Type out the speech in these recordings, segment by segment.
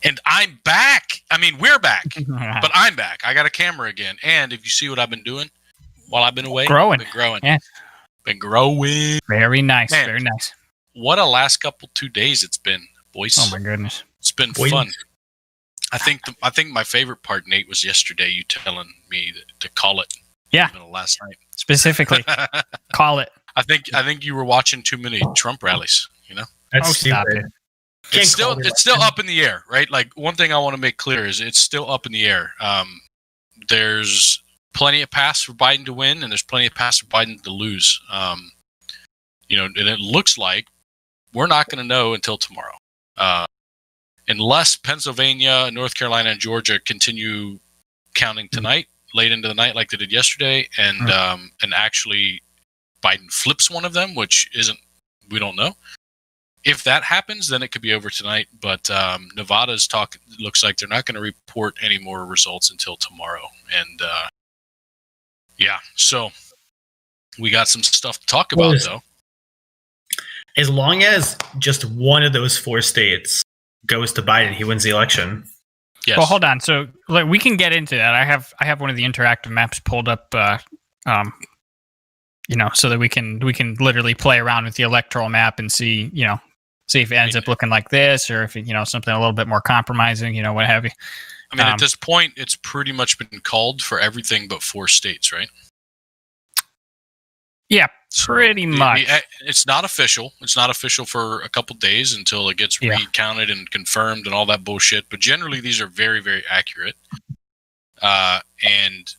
And I'm back. I mean, we're back, but I'm back. I got a camera again. And if you see what I've been doing while I've been away, growing. Been growing. Yeah. Been growing. Very nice. Man, very nice. What a last 2 days it's been, boys. Oh my goodness. It's been fun. I think my favorite part, Nate, was yesterday you telling me to call it. Yeah. Last night. Specifically. Call it. I think you were watching too many Trump rallies, you know? That's stop it. It's still up in the air, right? Like, one thing I want to make clear is it's still up in the air. There's plenty of paths for Biden to win, and there's plenty of paths for Biden to lose. And it looks like we're not going to know until tomorrow. Unless Pennsylvania, North Carolina, and Georgia continue counting tonight, late into the night like they did yesterday, and actually Biden flips one of them, which we don't know. If that happens, then it could be over tonight. But Nevada's looks like they're not going to report any more results until tomorrow. And so we got some stuff to talk about, though. As long as just one of those 4 states goes to Biden, he wins the election. Yes. Well, hold on. So we can get into that. I have one of the interactive maps pulled up, so that we can literally play around with the electoral map and see if it ends up looking like this, or if something a little bit more compromising, what have you. I mean, at this point, it's pretty much been called for everything but 4 states, right? Yeah, pretty much. It's not official. It's not official for a couple days until it gets recounted and confirmed and all that bullshit. But generally, these are very, very accurate. And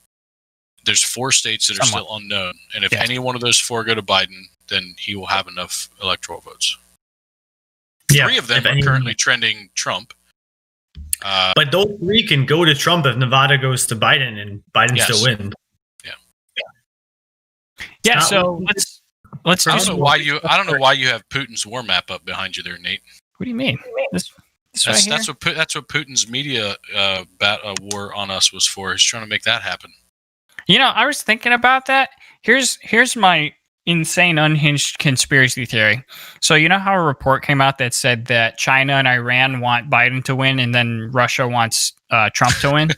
there's 4 states that are still unknown. And if any one of those 4 go to Biden, then he will have enough electoral votes. 3 of them are currently trending Trump. But those 3 can go to Trump if Nevada goes to Biden, and Biden still wins. Yeah, so let's. I don't know why you have Putin's war map up behind you there, Nate. What do you mean? That's what Putin's media war on us was for. He's trying to make that happen. I was thinking about that. Here's my insane unhinged conspiracy theory. So how a report came out that said that China and Iran want Biden to win, and then Russia wants Trump to win?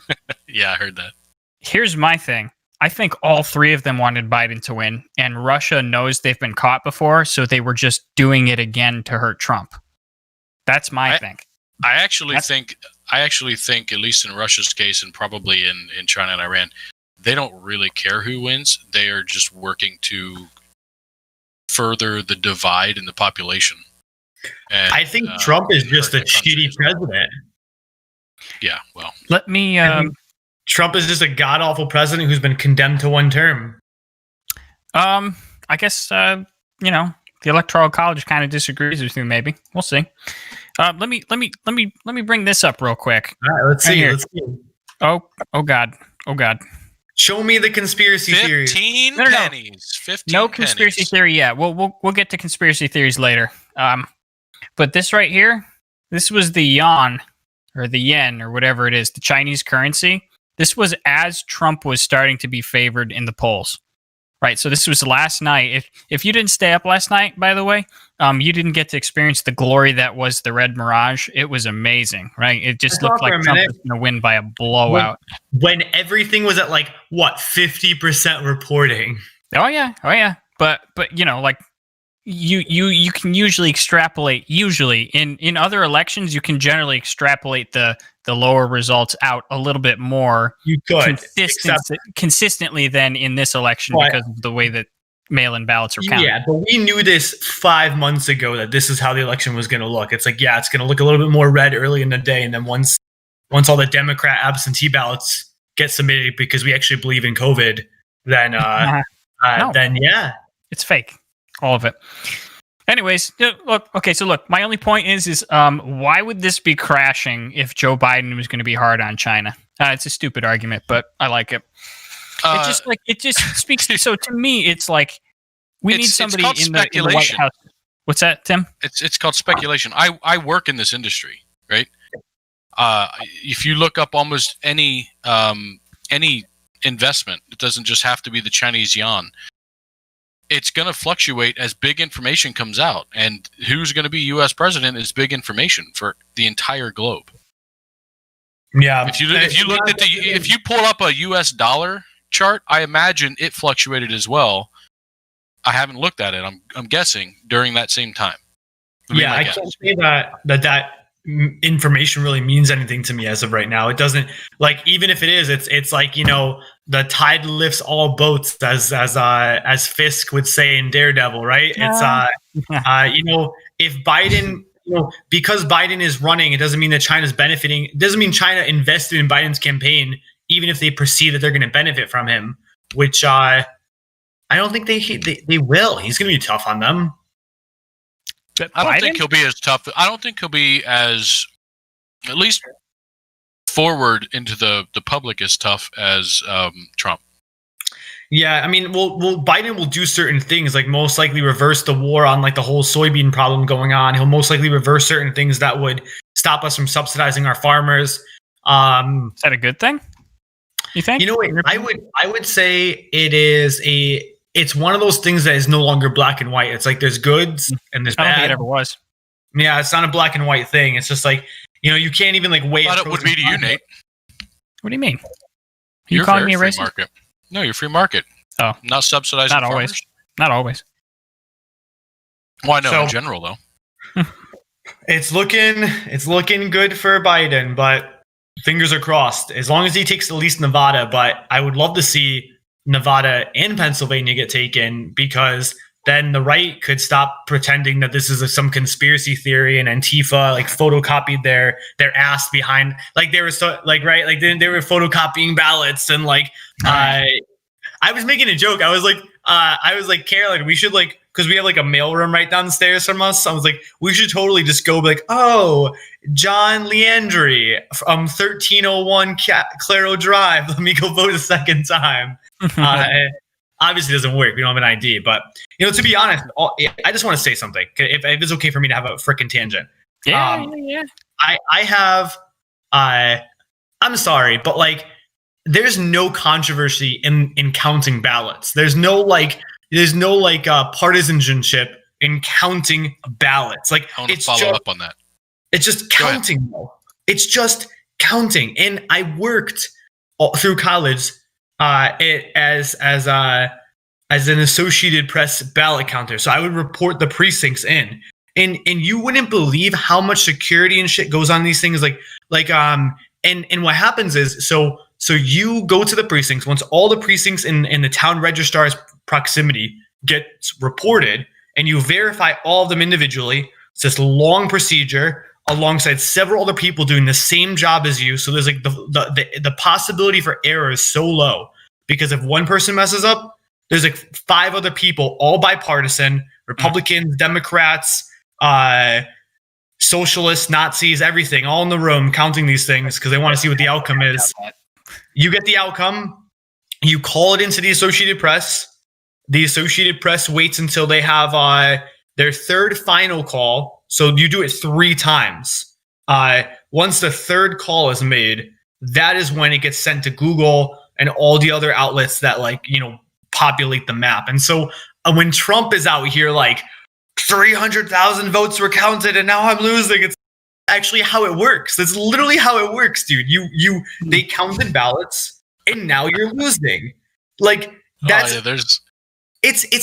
Yeah, I heard that. Here's my thing. I think all 3 of them wanted Biden to win, and Russia knows they've been caught before, so they were just doing it again to hurt Trump. That's my thing. I actually think, at least in Russia's case, and probably in China and Iran, they don't really care who wins. They are just working to further the divide in the population. And, I think Trump is just a shitty president. Yeah, well. Let me... Trump is just a god-awful president who's been condemned to 1 term. I guess, the Electoral College kind of disagrees with you, maybe. We'll see. Let me bring this up real quick. All right, let's see. Oh God. Show me the conspiracy theory. 15 pennies. 15 no conspiracy theory yet. We'll get to conspiracy theories later. But this right here, this was the yuan, or the yen, or whatever it is, the Chinese currency. This was as Trump was starting to be favored in the polls, right? So this was last night. If you didn't stay up last night, by the way, you didn't get to experience the glory that was the Red Mirage. It was amazing, right? It just looked like Trump was going to win by a blowout. When everything was at 50% reporting. Oh yeah. But you can usually extrapolate. Usually in other elections, you can generally extrapolate the lower results out a little bit more. You could consistently than in this election because of the way that mail-in ballots are counted. Yeah, but we knew this 5 months ago that this is how the election was going to look. It's it's going to look a little bit more red early in the day, and then once all the Democrat absentee ballots get submitted because we actually believe in COVID, then it's fake. All of it. Anyways, look, my only point is why would this be crashing if Joe Biden was going to be hard on China? It's a stupid argument, but I like it. It just speaks to, so to me, it's like we need somebody in the White House. What's that, Tim? It's called speculation. I work in this industry, right? If you look up almost any investment, it doesn't just have to be the Chinese yuan. It's going to fluctuate as big information comes out. And who's going to be U.S. president is big information for the entire globe. Yeah. If you looked at if you pull up a U.S. dollar chart, I imagine it fluctuated as well. I haven't looked at it. I'm guessing during that same time. Yeah, I can't say that information really means anything to me as of right now. It doesn't, like, even if it is, it's like, the tide lifts all boats, as Fisk would say in Daredevil, right? It's if Biden, because Biden is running, it doesn't mean that China's benefiting. It doesn't mean China invested in Biden's campaign, even if they perceive that they're going to benefit from him, which I don't think they will. He's going to be tough on them. I don't think he'll be as tough. I don't think he'll be as, at least forward into the public, as tough as Trump. Yeah, I mean, well, Biden will do certain things, like most likely reverse the war on like the whole soybean problem going on. He'll most likely reverse certain things that would stop us from subsidizing our farmers. Is that a good thing? You think? I would say it's one of those things that is no longer black and white. It's like there's goods and there's bad. I don't think it ever was. Yeah, it's not a black and white thing. It's just like, you can't even like weigh. I thought it would be to you, Nate. What do you mean? You're calling me a racist? Market. No, you're free market. Oh, not subsidizing. Not always. Farmers? Not always. Well, I know in general though. It's looking good for Biden, but fingers are crossed. As long as he takes at least Nevada, but I would love to see Nevada and Pennsylvania get taken, because then the right could stop pretending that this is some conspiracy theory and Antifa like photocopied their ass behind, like they were they were photocopying ballots and like I was making a joke. I was like Carolyn, we should like, because we have like a mailroom right downstairs from us. I was like, we should totally just go like, oh, John Leandri from 1301 Claro Drive. Let me go vote a second time. Obviously, it doesn't work. We don't have an ID. But, to be honest, I just want to say something. If it's okay for me to have a freaking tangent. Yeah. I have, I'm sorry, but like, there's no controversy in counting ballots. There's no partisanship in counting ballots. Like, I want to follow up on that. It's just counting, though. It's just counting. And I worked through college as an Associated Press ballot counter. So I would report the precincts in. And you wouldn't believe how much security and shit goes on these things. And what happens is, so you go to the precincts. Once all the precincts in the town registrar's proximity gets reported, and you verify all of them individually. It's this long procedure alongside several other people doing the same job as you. So there's like the possibility for error is so low, because if one person messes up, there's like 5 other people, all bipartisan, Republicans, Democrats, socialists, Nazis, everything, all in the room counting these things because they want to see what the outcome is. You get the outcome, you call it into the Associated Press. The Associated Press waits until they have their third final call. So you do it 3 times. Once the third call is made, that is when it gets sent to Google and all the other outlets that populate the map. And so when Trump is out here like 300,000 votes were counted and now I'm losing, it's actually how it works. That's literally how it works, dude. They counted ballots and now you're losing. Like that's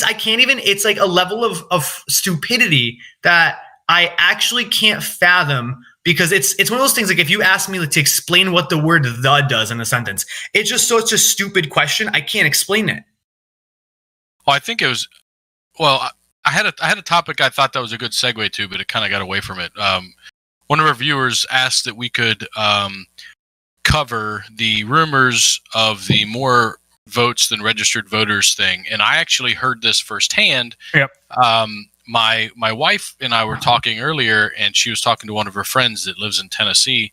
I can't even, it's like a level of stupidity that I actually can't fathom, because it's one of those things, like if you ask me to explain what the word "the" does in a sentence, it's just such a stupid question. I can't explain it. Well, I think it was, I had a topic I thought that was a good segue to, but it kind of got away from it. One of our viewers asked that we could cover the rumors of the more votes than registered voters thing, and I actually heard this firsthand. Yep. My wife and I were talking earlier, and she was talking to one of her friends that lives in Tennessee,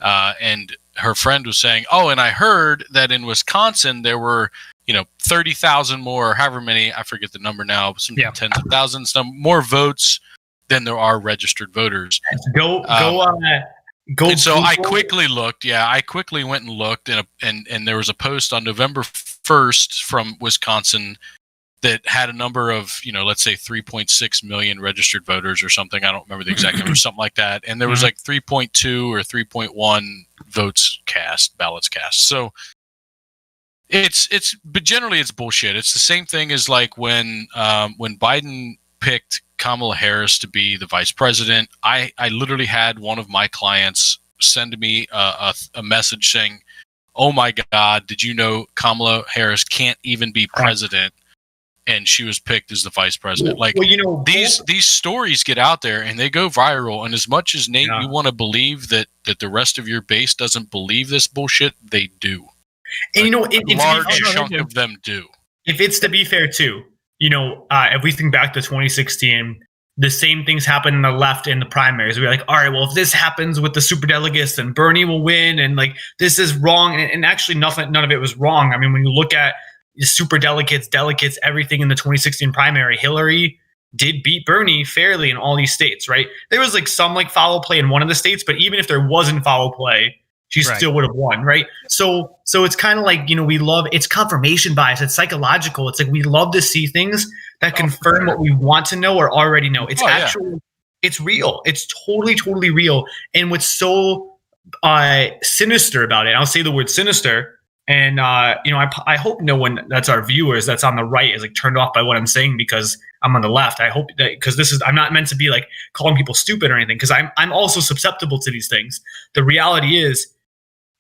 and her friend was saying, "Oh, and I heard that in Wisconsin there were 30,000 more, however many, I forget the number now, some tens of thousands, some more votes than there are registered voters." Go. And so I quickly looked. Yeah, I quickly went and looked, and there was a post on November 1st from Wisconsin that had a number of, let's say 3.6 million registered voters or something. I don't remember the exact number, something like that. And there was like 3.2 or 3.1 ballots cast. So but generally it's bullshit. It's the same thing as like when Biden picked Kamala Harris to be the vice president. I literally had one of my clients send me a message saying, "Oh my God, did you know Kamala Harris can't even be president?" And she was picked as the vice president. These stories get out there and they go viral. And as much as Nate, you want to believe that the rest of your base doesn't believe this bullshit, they do. And a large chunk of them do. If it's to be fair too, if we think back to 2016, the same things happened in the left in the primaries. We're like, all right, well, if this happens with the superdelegates, then Bernie will win, and like this is wrong. And actually, none of it was wrong. I mean, when you look at the superdelegates, delegates, everything in the 2016 primary, Hillary did beat Bernie fairly in all these states, right? There was like some like foul play in one of the states, but even if there wasn't foul play, she still would have won, right? So it's kind of like, we love, it's confirmation bias. It's psychological. It's like we love to see things that confirm what we want to know or already know. It's it's real. It's totally, totally real. And what's so sinister about it, I'll say the word sinister, and I hope no one that's our viewers that's on the right is like turned off by what I'm saying because I'm on the left. I hope that, because I'm not meant to be like calling people stupid or anything, because I'm also susceptible to these things. The reality is,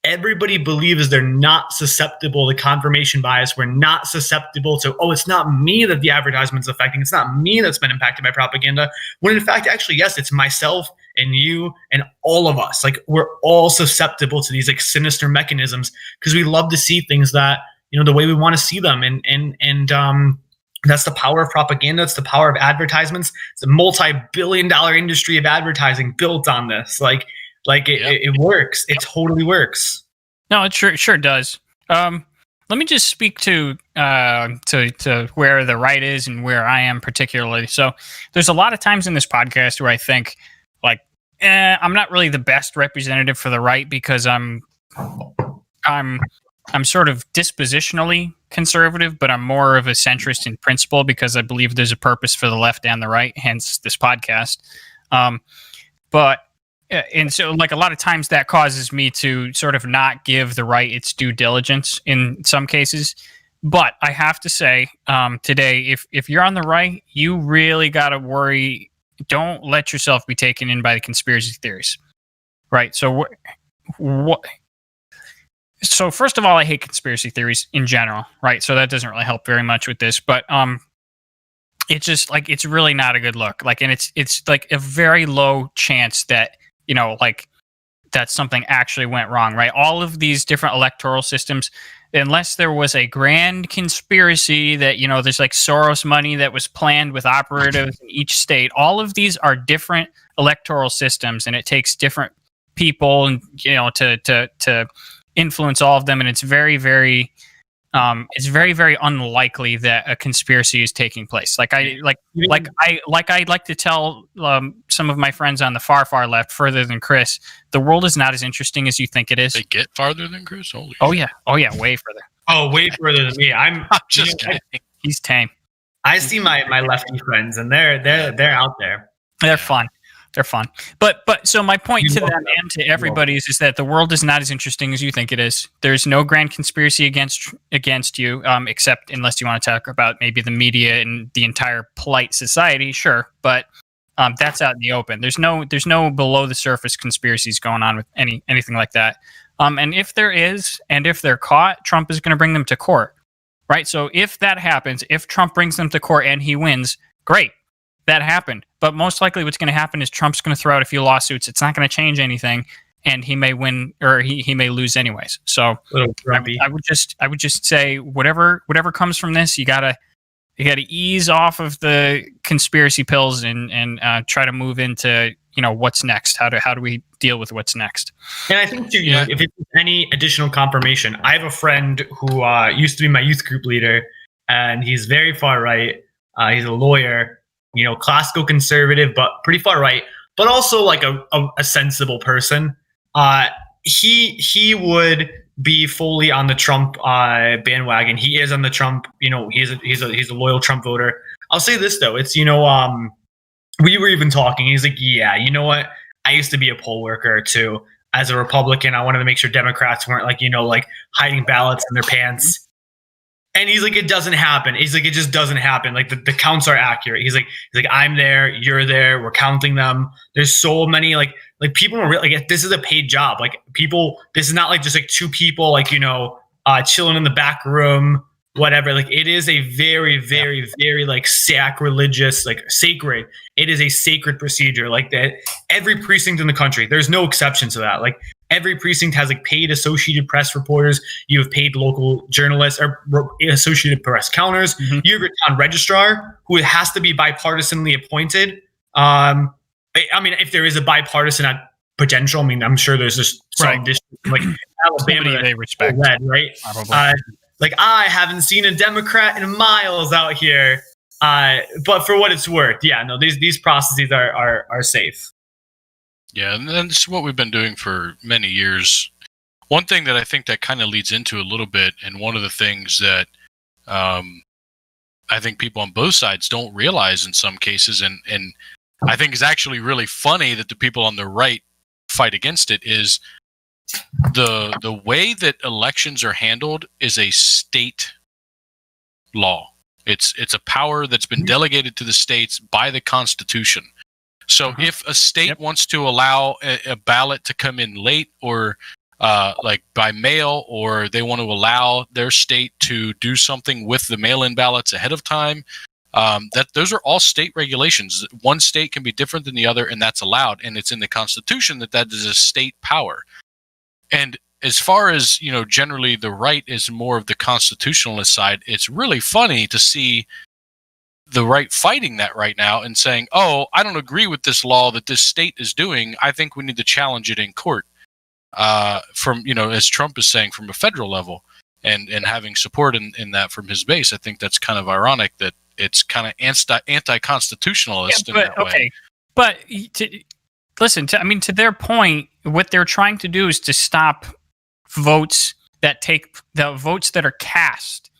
everybody believes they're not susceptible to confirmation bias. We're not susceptible to, it's not me that the advertisement's affecting. It's not me that's been impacted by propaganda. When in fact, actually, yes, it's myself and you and all of us. Like, we're all susceptible to these like sinister mechanisms because we love to see things that, the way we want to see them. And that's the power of propaganda. It's the power of advertisements. It's a multi-billion-dollar industry of advertising built on this. It works. It totally works. No, it sure does. Let me just speak to where the right is and where I am particularly. So there's a lot of times in this podcast where I think I'm not really the best representative for the right because I'm sort of dispositionally conservative, but I'm more of a centrist in principle because I believe there's a purpose for the left and the right, hence this podcast. And so, like, a lot of times that causes me to sort of not give the right its due diligence in some cases. But I have to say, today, if you're on the right, you really got to worry. Don't let yourself be taken in by the conspiracy theories, right? So, So first of all, I hate conspiracy theories in general, right? So that doesn't really help very much with this. But it's just like it's really not a good look. Like, and it's like a very low chance that that something actually went wrong, right? All of these different electoral systems, unless there was a grand conspiracy that, there's like Soros money that was planned with operatives in each state, all of these are different electoral systems, and it takes different people and, to influence all of them. And it's very, very, very unlikely that a conspiracy is taking place. I like to tell some of my friends on the far left, further than Chris, the world is not as interesting as you think it is. They get farther than Chris? Holy shit. Yeah, way further. Oh, way further than me. I'm just kidding. He's tame. I see my lefty friends, and they're out there. They're fun. They're fun. But so my point to them and to everybody is that the world is not as interesting as you think it is. There's no grand conspiracy against you, except unless you want to talk about maybe the media and the entire polite society, sure. But that's out in the open. There's no below the surface conspiracies going on with anything like that. And if there is, and if they're caught, Trump is going to bring them to court, right? So if that happens, if Trump brings them to court and he wins, great. That happened. But most likely what's going to happen is Trump's going to throw out a few lawsuits. It's not going to change anything, and he may win or he may lose anyways. So I would just say whatever comes from this, you gotta ease off of the conspiracy pills and try to move into what's next. How do we deal with what's next? And I think too, if it's any additional confirmation, I have a friend who used to be my youth group leader, and he's very far right. He's a lawyer. Classical conservative, but pretty far right, but also like a sensible person. He would be fully on the Trump bandwagon. He is on the Trump. He's a loyal Trump voter. I'll say this though, it's we were even talking. He's like, yeah, you know what? I used to be a poll worker too. As a Republican, I wanted to make sure Democrats weren't like hiding ballots in their pants. And he's like, it doesn't happen. He's like, it just doesn't happen. Like the counts are accurate. He's like, I'm there, you're there, we're counting them. There's so many like people are really like, this is a paid job. Like people, this is not like just like two people like chilling in the back room, whatever. Like it is a very, very, very like sacrilegious, like sacred. It is a sacred procedure like that. Every precinct in the country, there's no exception to that. Like every precinct has like paid Associated Press reporters. You have paid local journalists or Associated Press counters. Mm-hmm. You have your town registrar who has to be bipartisanly appointed. I mean, if there is a bipartisan potential, I mean, I'm sure there's just some districts like Alabama that they respect, red, right? Like I haven't seen a Democrat in miles out here. But for what it's worth, yeah, no, these processes are safe. Yeah, and this is what we've been doing for many years. One thing that I think that kind of leads into a little bit, and one of the things that I think people on both sides don't realize in some cases, and I think is actually really funny that the people on the right fight against it, is the way that elections are handled is a state law. It's a power that's been delegated to the states by the Constitution. So if a state wants to allow a ballot to come in late or like by mail, or they want to allow their state to do something with the mail-in ballots ahead of time, those are all state regulations. One state can be different than the other, and that's allowed. And it's in the Constitution that is a state power. And as far as, generally the right is more of the constitutionalist side, it's really funny to see the right fighting that right now and saying, oh, I don't agree with this law that this state is doing. I think we need to challenge it in court from, as Trump is saying, from a federal level and having support in that from his base. I think that's kind of ironic that it's kind of anti-constitutionalist in that way. But to their point, what they're trying to do is to stop votes that are cast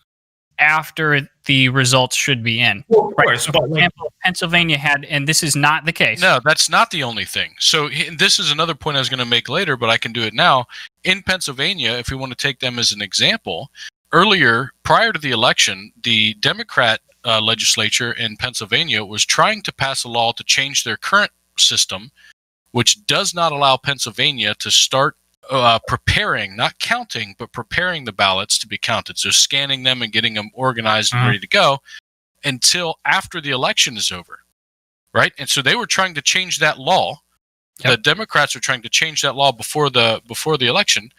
after the results should be in. Well, of course, so for example, Pennsylvania had, and this is not the case. No, that's not the only thing. So this is another point I was going to make later, but I can do it now. In Pennsylvania, if we want to take them as an example, earlier, prior to the election, the Democrat legislature in Pennsylvania was trying to pass a law to change their current system, which does not allow Pennsylvania to start preparing, not counting, but preparing the ballots to be counted. So scanning them and getting them organized and ready to go until after the election is over, right? And so they were trying to change that law. Yep. The Democrats are trying to change that law before the election,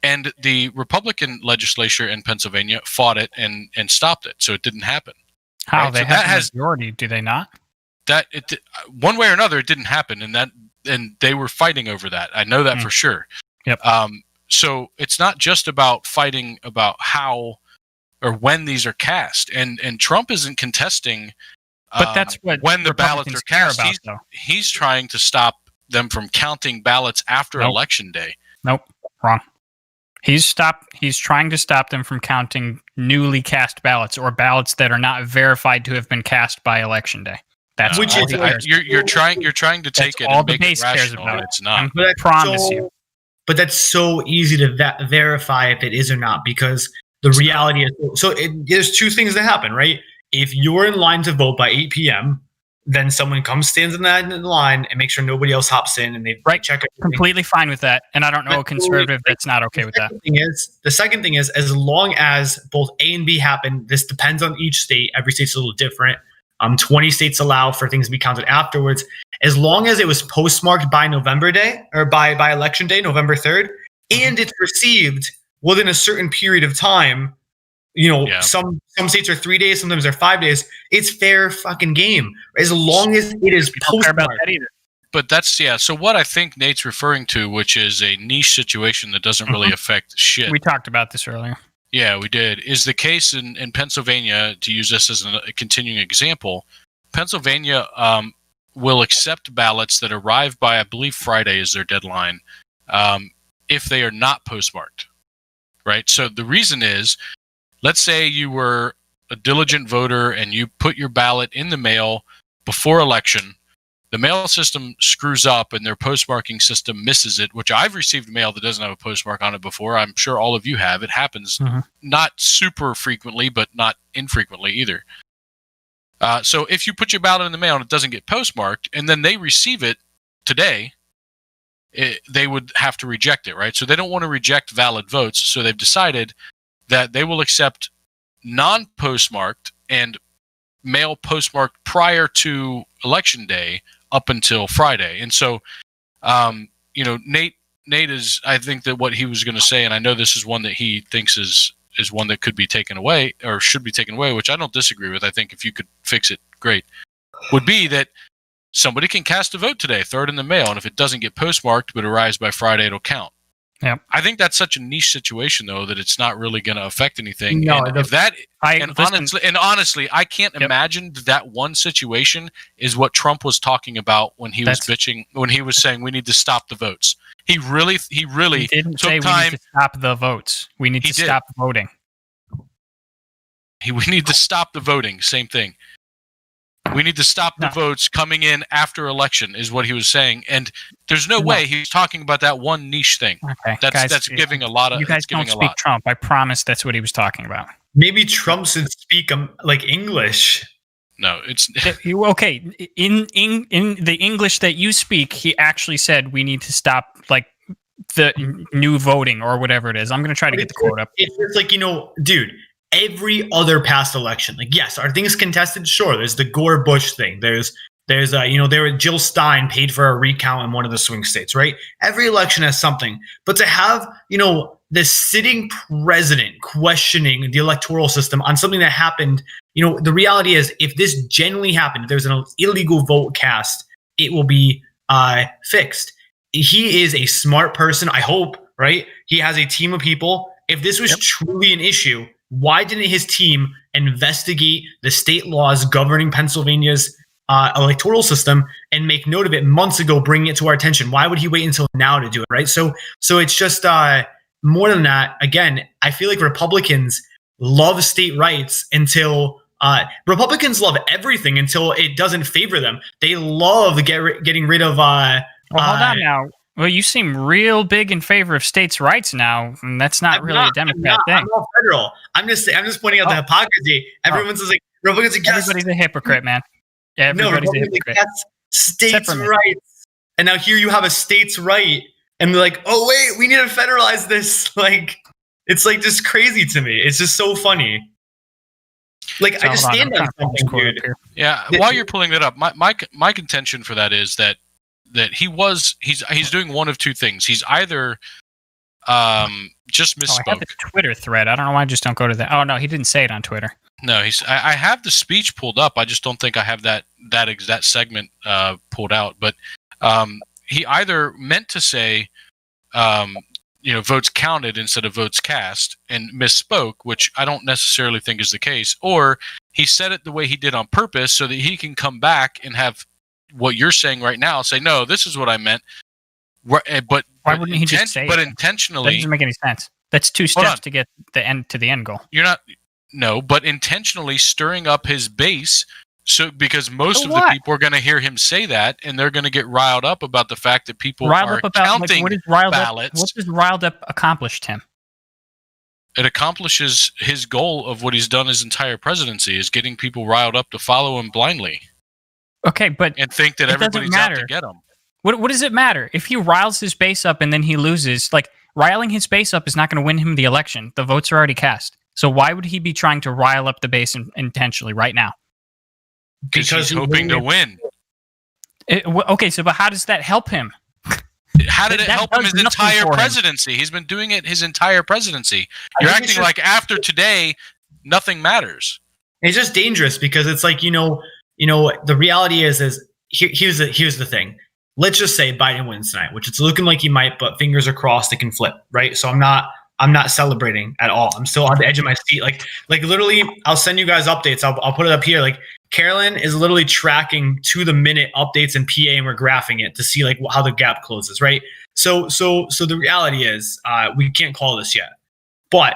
and the Republican legislature in Pennsylvania fought it and stopped it, so it didn't happen. How right? They so have a majority? Do they not? That it one way or another, it didn't happen, and they were fighting over that. I know that for sure. Yep. So it's not just about fighting about how or when these are cast, and Trump isn't contesting. But that's what when the ballots are cast. He's trying to stop them from counting ballots after Election Day. Nope, wrong. He's trying to stop them from counting newly cast ballots or ballots that are not verified to have been cast by Election Day. That's which is you're trying to take it and make it rational. It's not. I promise you. But that's so easy to verify if it is or not, because the reality is, there's two things that happen, right? If you're in line to vote by 8 p.m., then someone stands in that line and makes sure nobody else hops in, and they check everything. Completely fine with that. And I don't know a conservative that's not okay with that. The second thing is, as long as both A and B happen, this depends on each state. Every state's a little different. 20 states allow for things to be counted afterwards. As long as it was postmarked by November Day or by Election Day, November 3rd, and it's received within a certain period of time, some states are 3 days, sometimes they're 5 days. It's fair fucking game. As long as it is postmarked. Don't care about that either. But that's, so what I think Nate's referring to, which is a niche situation that doesn't really affect shit. We talked about this earlier. Yeah, we did. Is the case in Pennsylvania, to use this as a continuing example, Pennsylvania will accept ballots that arrive by, I believe, Friday is their deadline, if they are not postmarked. right? So the reason is, let's say you were a diligent voter and you put your ballot in the mail before election. The mail system screws up and their postmarking system misses it, which I've received mail that doesn't have a postmark on it before. I'm sure all of you have. It happens not super frequently, but not infrequently either. So if you put your ballot in the mail and it doesn't get postmarked, and then they receive it today, they would have to reject it, right? So they don't want to reject valid votes, so they've decided that they will accept non-postmarked and mail postmarked prior to election day up until Friday. And so, Nate is, I think that what he was going to say, and I know this is one that he thinks is one that could be taken away or should be taken away, which I don't disagree with. I think if you could fix it, great, would be that somebody can cast a vote today, throw it in the mail, and if it doesn't get postmarked but arrives by Friday, it'll count. Yeah, I think that's such a niche situation, though, that it's not really going to affect anything. No, and if that, honestly, I can't imagine that one situation is what Trump was talking about when he was bitching, when he was saying we need to stop the votes. He really didn't say we need to stop the votes. We need to stop voting. We need to stop the voting. Same thing. We need to stop the votes coming in after election is what he was saying. And there's no way he's talking about that one niche thing. Okay, that's giving a lot of. You guys don't speak Trump. I promise that's what he was talking about. Maybe Trump should speak like English. No, it's okay. In the English that you speak, he actually said we need to stop like the new voting or whatever it is. I'm going to try to get the quote up. It's just like, dude. Every other past election, like, yes, are things contested? Sure. There's the Gore Bush thing. There's Jill Stein paid for a recount in one of the swing states, right? Every election has something, but to have, the sitting president questioning the electoral system on something that happened, the reality is if this genuinely happened, if there's an illegal vote cast, it will be fixed. He is a smart person. I hope, right? He has a team of people. If this was truly an issue, why didn't his team investigate the state laws governing Pennsylvania's electoral system and make note of it months ago, bringing it to our attention? Why would he wait until now to do it, right? So it's just more than that. Again, I feel like Republicans love state rights until Republicans love everything until it doesn't favor them. They love getting rid of. Hold on now. Well, you seem real big in favor of states' rights now, and that's not a Democrat thing. I'm not federal. I'm just pointing out the hypocrisy. Everyone's like, Republicans are everybody's a hypocrite, man. Yeah, everybody's a hypocrite. States' rights, and now here you have a states' right, and they're like, oh wait, we need to federalize this. Like, it's like just crazy to me. It's just so funny. Like, I just stand on something, dude. Yeah, while you're pulling that up, my contention for that is that he's doing one of two things. He's either just misspoke. I have the Twitter thread. I don't know why I just don't go to that. Oh no, he didn't say it on Twitter. No, I have the speech pulled up. I just don't think I have that exact segment pulled out. But he either meant to say votes counted instead of votes cast and misspoke, which I don't necessarily think is the case, or he said it the way he did on purpose so that he can come back and have what you're saying right now, say, no, this is what I meant. But why wouldn't he just say but it? Intentionally, that doesn't make any sense. That's two steps to get to the end goal. But intentionally stirring up his base, because most of the people are going to hear him say that, and they're going to get riled up about the fact that people are counting ballots. What does riled up accomplish, Tim? It accomplishes his goal of what he's done his entire presidency, is getting people riled up to follow him blindly. Okay, and think that everybody's out to get him. What does it matter if he riles his base up and then he loses? Like, riling his base up is not going to win him the election. The votes are already cast. So why would he be trying to rile up the base intentionally right now? Because he's hoping to win. But how does that help him? How did it help him his entire presidency? He's been doing it his entire presidency. You're acting like after today, nothing matters. It's just dangerous because it's like, the reality is here's the thing. Let's just say Biden wins tonight, which it's looking like he might, but fingers are crossed it can flip, right? So I'm not celebrating at all. I'm still on the edge of my seat. Like literally, I'll send you guys updates. I'll put it up here. Like, Carolyn is literally tracking to the minute updates in PA, and we're graphing it to see like how the gap closes, right? So the reality is we can't call this yet. But,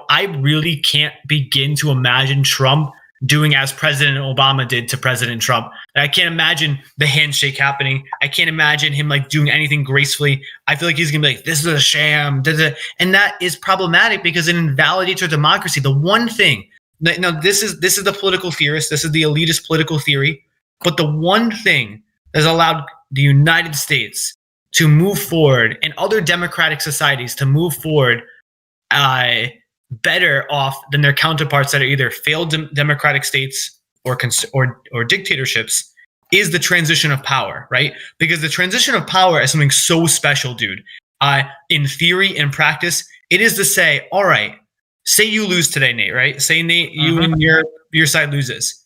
I really can't begin to imagine Trump doing as President Obama did to President Trump. I can't imagine the handshake happening. I can't imagine him doing anything gracefully. I feel like he's gonna be like, this is a sham. And that is problematic because it invalidates our democracy. The one thing, this is the political theorist, this is the elitist political theory, but the one thing that has allowed the United States to move forward and other democratic societies to move forward better off than their counterparts that are either failed democratic states or dictatorships is the transition of power, right? Because the transition of power is something so special, dude. In theory and practice, it is to say, all right, say you lose today, Nate, right? Say, Nate, you and your side loses.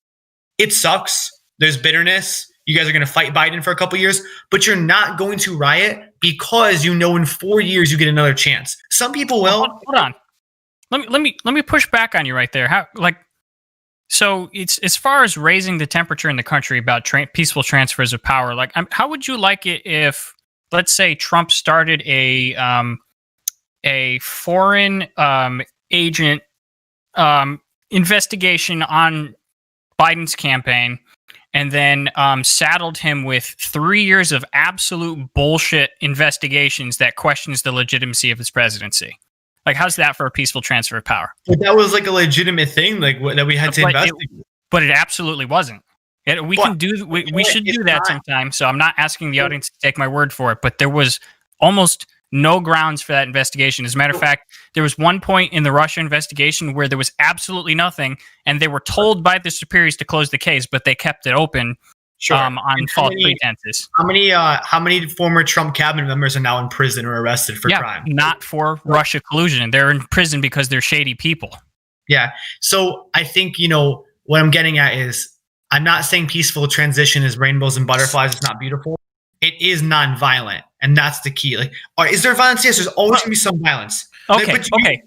It sucks. There's bitterness. You guys are going to fight Biden for a couple years, but you're not going to riot because in 4 years you get another chance. Some people will. Hold on. Let me push back on you right there. So it's as far as raising the temperature in the country about peaceful transfers of power. How would you like it if, let's say, Trump started a foreign agent investigation on Biden's campaign, and then saddled him with 3 years of absolute bullshit investigations that questions the legitimacy of his presidency? How's that for a peaceful transfer of power? But that was a legitimate thing, that we had to investigate. But it absolutely wasn't. We should do that sometime. So I'm not asking the audience to take my word for it, but there was almost no grounds for that investigation. As a matter of fact, there was one point in the Russia investigation where there was absolutely nothing, and they were told by the superiors to close the case, but they kept it open on false pretenses. How many former Trump cabinet members are now in prison or arrested for crime? Not for Russia collusion. They're in prison because they're shady people. Yeah. So I think, what I'm getting at is, I'm not saying peaceful transition is rainbows and butterflies. It's not beautiful. It is nonviolent. And that's the key. Is there violence? Yes, there's always going to be some violence. Okay.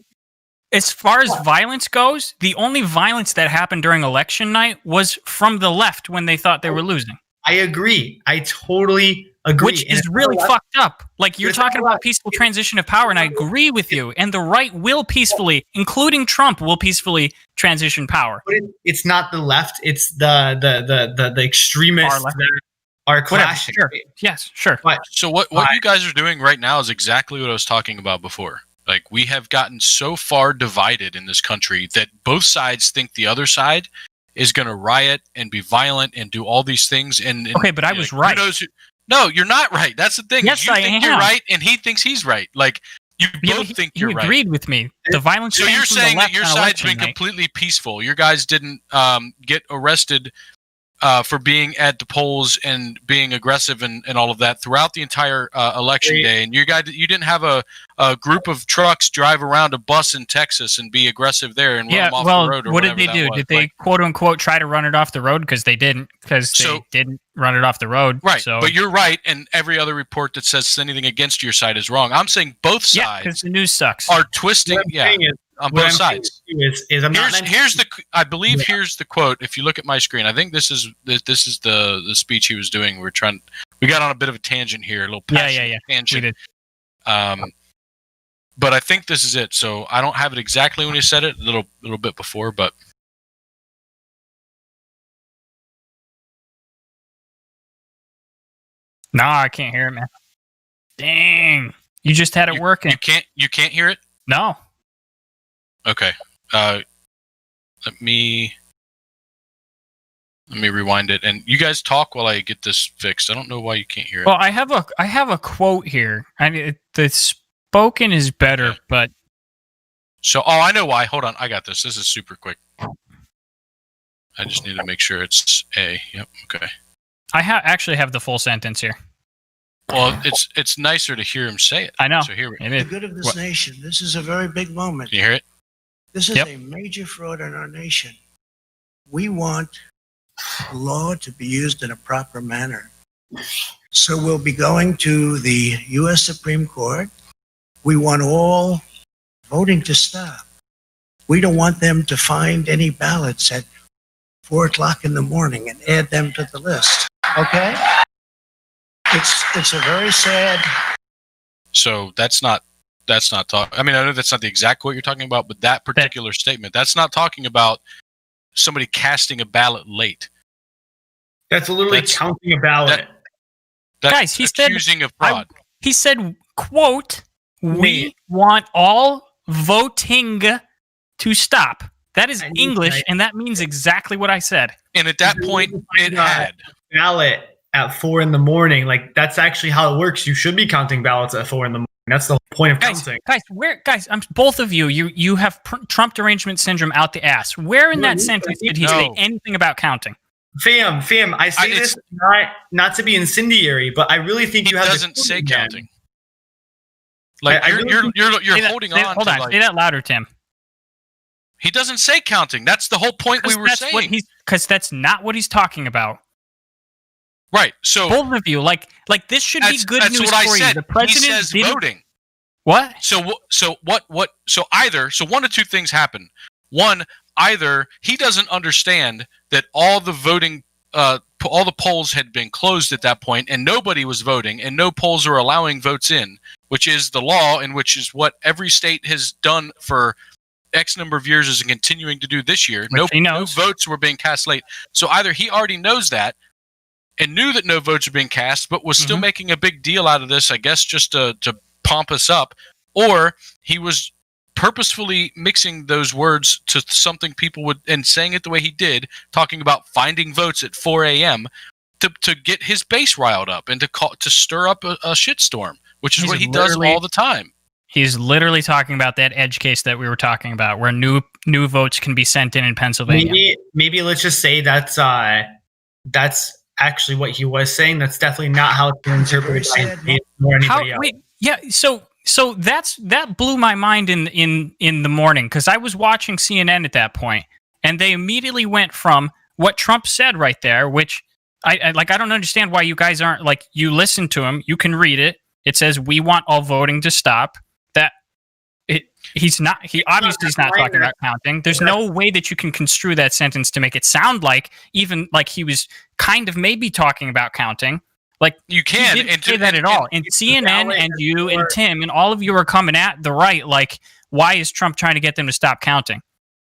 As far as violence goes, the only violence that happened during election night was from the left when they thought they were losing. I agree. I totally agree. Which is really fucked up. You're talking about peaceful transition of power, and I agree with you. And the right will peacefully, including Trump, will peacefully transition power. But it's not the left. It's the extremists that are clashing. Sure. Yes, sure. So what you guys are doing right now is exactly what I was talking about before. We have gotten so far divided in this country that both sides think the other side is going to riot and be violent and do all these things. Okay, but I was right. No, you're not right. That's the thing. Yes, you think you're right, and he thinks he's right. You both think you're right. You agreed with me. The violence. So you're saying that your side's been completely peaceful. Your guys didn't get arrested for being at the polls and being aggressive and all of that throughout the entire election day. And you didn't have a group of trucks drive around a bus in Texas and be aggressive there and run them off the road. What did they do? Did they quote unquote try to run it off the road? Because they didn't. Because they didn't run it off the road. Right. So. But you're right. And every other report that says anything against your side is wrong. I'm saying both sides. Yeah, because the news sucks. Are twisting. On both sides. Here's the quote. If you look at my screen, I think this is the speech he was doing. We got on a bit of a tangent here, a little tangent. We did. But I think this is it. So I don't have it exactly when he said it, a little bit before, but. No, I can't hear it, man. Dang, you just had it working. You can't hear it? No. Okay. Let me rewind it, and you guys talk while I get this fixed. I don't know why you can't hear it. Well, I have a quote here. I mean, the spoken is better, but. So, I know why. Hold on, I got this. This is super quick. I just need to make sure it's A. Yep. Okay. I actually have the full sentence here. Well, it's nicer to hear him say it. I know. So here we go. For the good of this nation, this is a very big moment. Can you hear it? This is a major fraud in our nation. We want the law to be used in a proper manner. So we'll be going to the U.S. Supreme Court. We want all voting to stop. We don't want them to find any ballots at 4 o'clock in the morning and add them to the list. Okay? It's a very sad. So that's not that's not talking. I mean, I know that's not the exact quote you're talking about, but that particular statement, that's not talking about somebody casting a ballot late. That's literally counting a ballot. That's guys, he accusing said, of fraud. He said, quote, we want all voting to stop. That is English, and that means exactly what I said. And at that point, it had ballot at 4 a.m. Like, that's actually how it works. You should be counting ballots at 4 a.m. That's the whole point of counting. Guys, both of you have Trump derangement syndrome out the ass. Where in that sentence did he say anything about counting? Fam, I say this not to be incendiary, but I really think you have. He doesn't say counting. Like you're holding on. Hold on, say that louder, Tim. He doesn't say counting. That's the whole point we were saying. Because that's not what he's talking about. Right. So both of you, like this should be good news for you. The president he says voting. What? So what? So one of two things happen. One, either he doesn't understand that all the voting, all the polls had been closed at that point, and nobody was voting, and no polls are allowing votes in, which is the law, and which is what every state has done for X number of years, is continuing to do this year. No votes were being cast late. So either he already knows that and knew that no votes were being cast, but was still making a big deal out of this, I guess, just to pomp us up, or he was purposefully mixing those words to something people would, and saying it the way he did, talking about finding votes at 4 a.m. to get his base riled up and to stir up a shitstorm, which is what he does all the time. He's literally talking about that edge case that we were talking about, where new votes can be sent in Pennsylvania. Maybe let's just say that's actually what he was saying. That's definitely not how it's interpreted or anybody else. Wait, yeah. So that blew my mind in the morning, because I was watching CNN at that point, and they immediately went from what Trump said right there, which I don't understand why you guys aren't, like, you listen to him, you can read it. It says, we want all voting to stop. He obviously is not talking about counting. There's no way that you can construe that sentence to make it sound like even like he was kind of maybe talking about counting. Like, you can, he didn't say that at all. And CNN and you and Tim and all of you are coming at the right, like, why is Trump trying to get them to stop counting?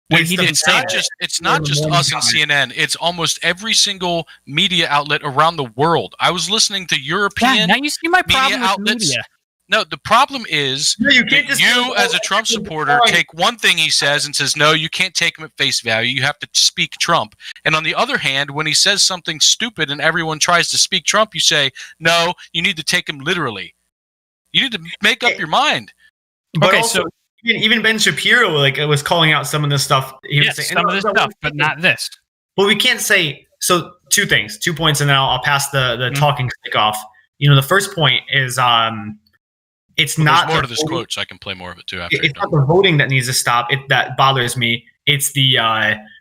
When he didn't say it. It's not just us and CNN. It's almost every single media outlet around the world. I was listening to European now you see my problem with outlets. media. No, the problem is you as a Trump supporter take one thing he says and says, no, you can't take him at face value. You have to speak Trump. And on the other hand, when he says something stupid and everyone tries to speak Trump, you say, no, you need to take him literally. You need to make up your mind. But also, even Ben Shapiro was calling out some of this stuff. He was saying, some of this stuff, but not this. Well, we can't say so. 2 points, and then I'll pass the talking stick off. The first point is it's not more to this quote, so I can play more of it too. After it's not the voting that needs to stop. That bothers me. It's the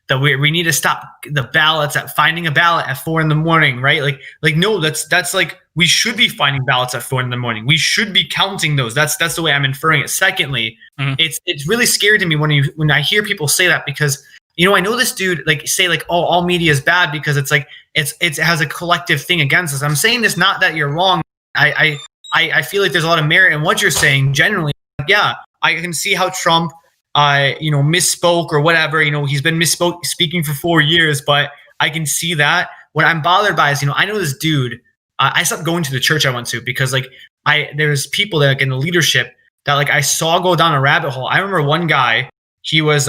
that we need to stop the ballots at finding a ballot at 4 a.m, right? Like no, that's like, we should be finding ballots at 4 a.m. We should be counting those. That's the way I'm inferring it. Secondly, it's really scary to me when I hear people say that, because I know this dude say oh, all media is bad because it's like it has a collective thing against us. I'm saying this not that you're wrong. I feel like there's a lot of merit in what you're saying. Generally, yeah, I can see how Trump misspoke or whatever. He's been speaking for 4 years, but I can see that. What I'm bothered by is, I know this dude. I stopped going to the church I went to because there's people that in the leadership that I saw go down a rabbit hole. I remember one guy. He was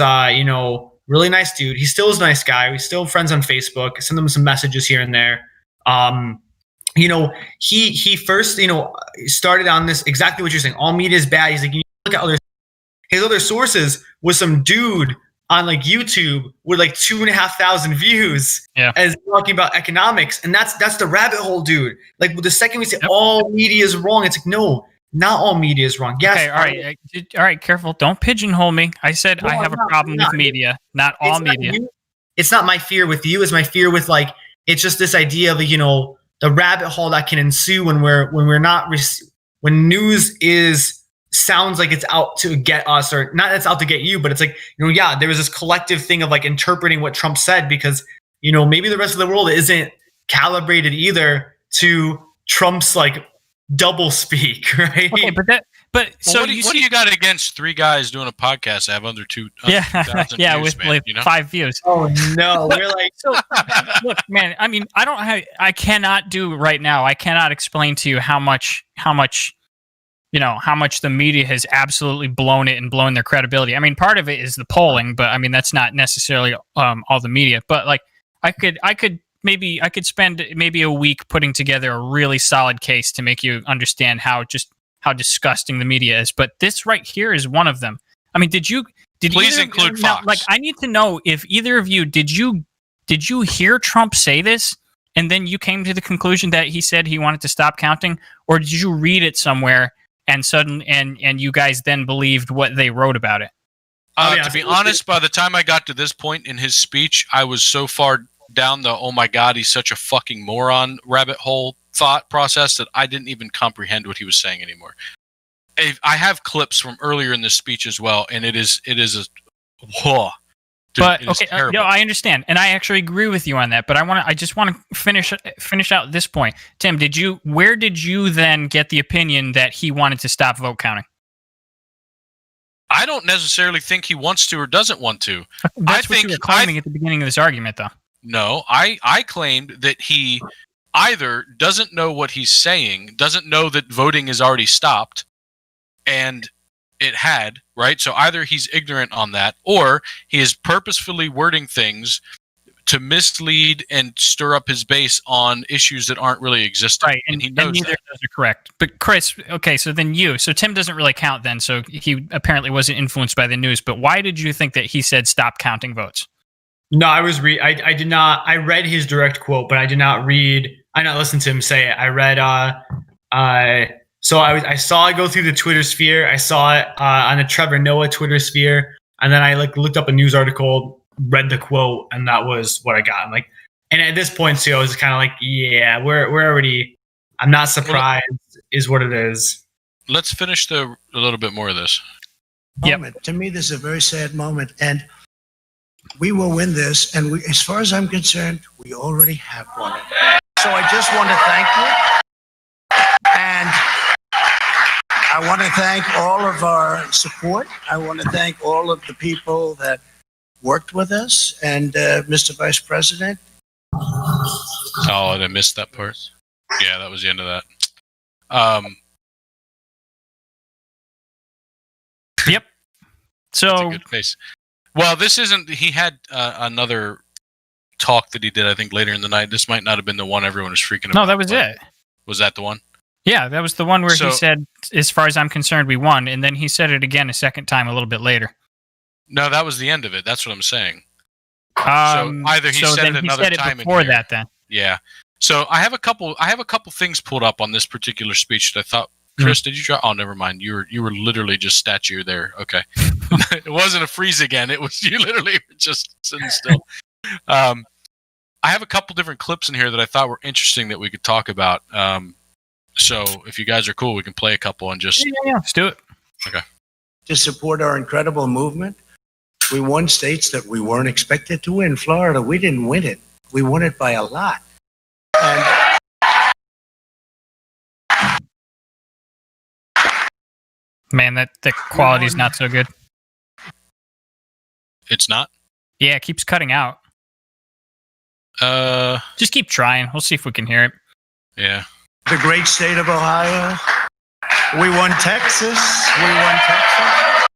really nice dude. He still is a nice guy. We're still friends on Facebook. I send him some messages here and there. He first started on this exactly what you're saying. All media is bad. He's like, you look at his other sources was some dude on YouTube with 2,500 views, as talking about economics, and that's the rabbit hole, dude. The second we say all media is wrong, it's like, no, not all media is wrong. Yes. Okay, all right, careful. Don't pigeonhole me. I said I have a problem with media, not all media. It's not my fear with you. It's my fear with it's just this idea of the rabbit hole that can ensue when when news sounds like it's out to get us, or not it's out to get you, but it's there was this collective thing of interpreting what Trump said, because maybe the rest of the world isn't calibrated either to Trump's double speak, right? Okay, But Well, so what do you got against three guys doing a podcast that have under 2,000 yeah, views, with man, you know? 5 views. Oh no, we're like, So look, man. I mean, I cannot do right now. I cannot explain to you how much the media has absolutely blown it and blown their credibility. I mean, part of it is the polling, but I mean that's not necessarily all the media. But like, I could spend maybe a week putting together a really solid case to make you understand how disgusting the media is. But this right here is one of them. I mean, did Please either, include now, Fox. like, I need to know if either of you did you hear Trump say this and then you came to the conclusion that he said he wanted to stop counting, or did you read it somewhere and you guys then believed what they wrote about it? To be honest, by the time I got to this point in his speech, I was so far down the "oh my god, he's such a fucking moron" rabbit hole thought process that I didn't even comprehend what he was saying anymore. I have clips from earlier in this speech as well, and it is a whoa. Dude, but it is okay, terrible. I understand, and I actually agree with you on that. But I just want to finish out this point. Tim, where did you then get the opinion that he wanted to stop vote counting? I don't necessarily think he wants to or doesn't want to. That's what you were claiming at the beginning of this argument, though. No, I claimed that he either doesn't know what he's saying, doesn't know that voting is already stopped, and it had, right? So either he's ignorant on that, or he is purposefully wording things to mislead and stir up his base on issues that aren't really existing. Right, and he knows neither that. of those are correct. But Chris, okay, so Tim doesn't really count then, so he apparently wasn't influenced by the news. But why did you think that he said stop counting votes? no, I did not. I read his direct quote, but I did not listen to him say it. I read, so I saw it go through the Twitter sphere. I saw it on the Trevor Noah Twitter sphere, and then I looked up a news article, read the quote, and that was what I got. I'm like, and at this point, too, I was kind of like, yeah, we're already. I'm not surprised, is what it is. Let's finish a little bit more of this. Moment. To me, this is a very sad moment, and we will win this. And as far as I'm concerned, we already have won it. So I just want to thank you, and I want to thank all of our support. I want to thank all of the people that worked with us, and Mr. Vice President. Oh, and I missed that part. Yeah, that was the end of that. Yep. That's a So good face. Well, this isn't. He had another talk that he did, I think, later in the night. This might not have been the one everyone was freaking about. no, that was it. Was that the one? Yeah, that was the one where he said, "As far as I'm concerned, we won," and then he said it again a second time a little bit later. No, that was the end of it. That's what I'm saying. So either he said it another time before that, then. Yeah. So I have a couple things pulled up on this particular speech that I thought. Chris, did you try? Oh, never mind. You were literally just statue there. Okay. It wasn't a freeze again. It was you literally were just sitting still. I have a couple different clips in here that I thought were interesting that we could talk about. So if you guys are cool, we can play a couple and just yeah, let's do it. Okay. To support our incredible movement. We won states that we weren't expected to win. Florida, we didn't win it. We won it by a lot. And man, the quality's not so good. It's not? Yeah, it keeps cutting out. Just keep trying. We'll see if we can hear it. Yeah. the great state of Ohio. We won Texas. We won Texas.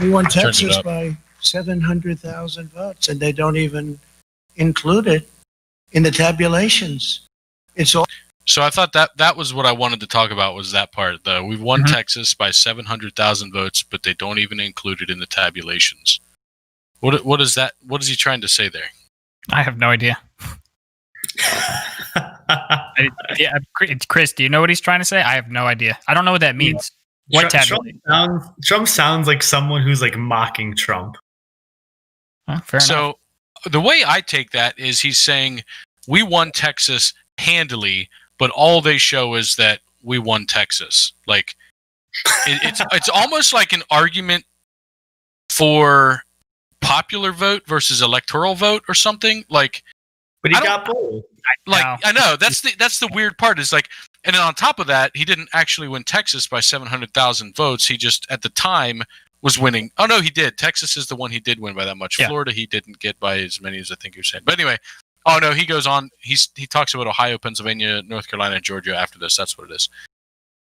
We won Texas by 700,000 votes, and they don't even include it in the tabulations. It's all. So I thought that was what I wanted to talk about, was that part. We won Texas by 700,000 votes, but they don't even include it in the tabulations. What is that? What is he trying to say there? I have no idea. Chris, do you know what he's trying to say? I have no idea. I don't know what that means. What Trump sounds like someone who's like mocking Trump. Fair enough. The way I take that is he's saying we won Texas handily, but all they show is that we won Texas. Like it's almost like an argument for popular vote versus electoral vote or something. Like, but he got both. I know that's the weird part is like, and then on top of that, he didn't actually win Texas by 700,000 votes. He just at the time was winning. Oh no, he did. Texas is the one he did win by that much. Yeah. Florida he didn't get by as many as I think you're saying. But anyway, oh no, he goes on. He talks about Ohio, Pennsylvania, North Carolina, and Georgia after this. That's what it is.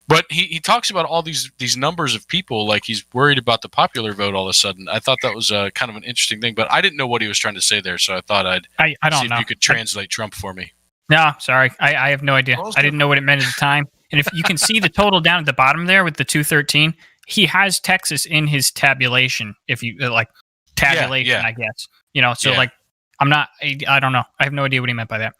But he talks about all these numbers of people, like he's worried about the popular vote all of a sudden. I thought that was kind of an interesting thing, but I didn't know what he was trying to say there, so I thought I don't see know if you could translate Trump for me. No, sorry. I have no idea. I didn't know what it meant at the time. And if you can see the total down at the bottom there with the 213, he has Texas in his tabulation. If you like tabulation, I guess. So like I don't know. I have no idea what he meant by that.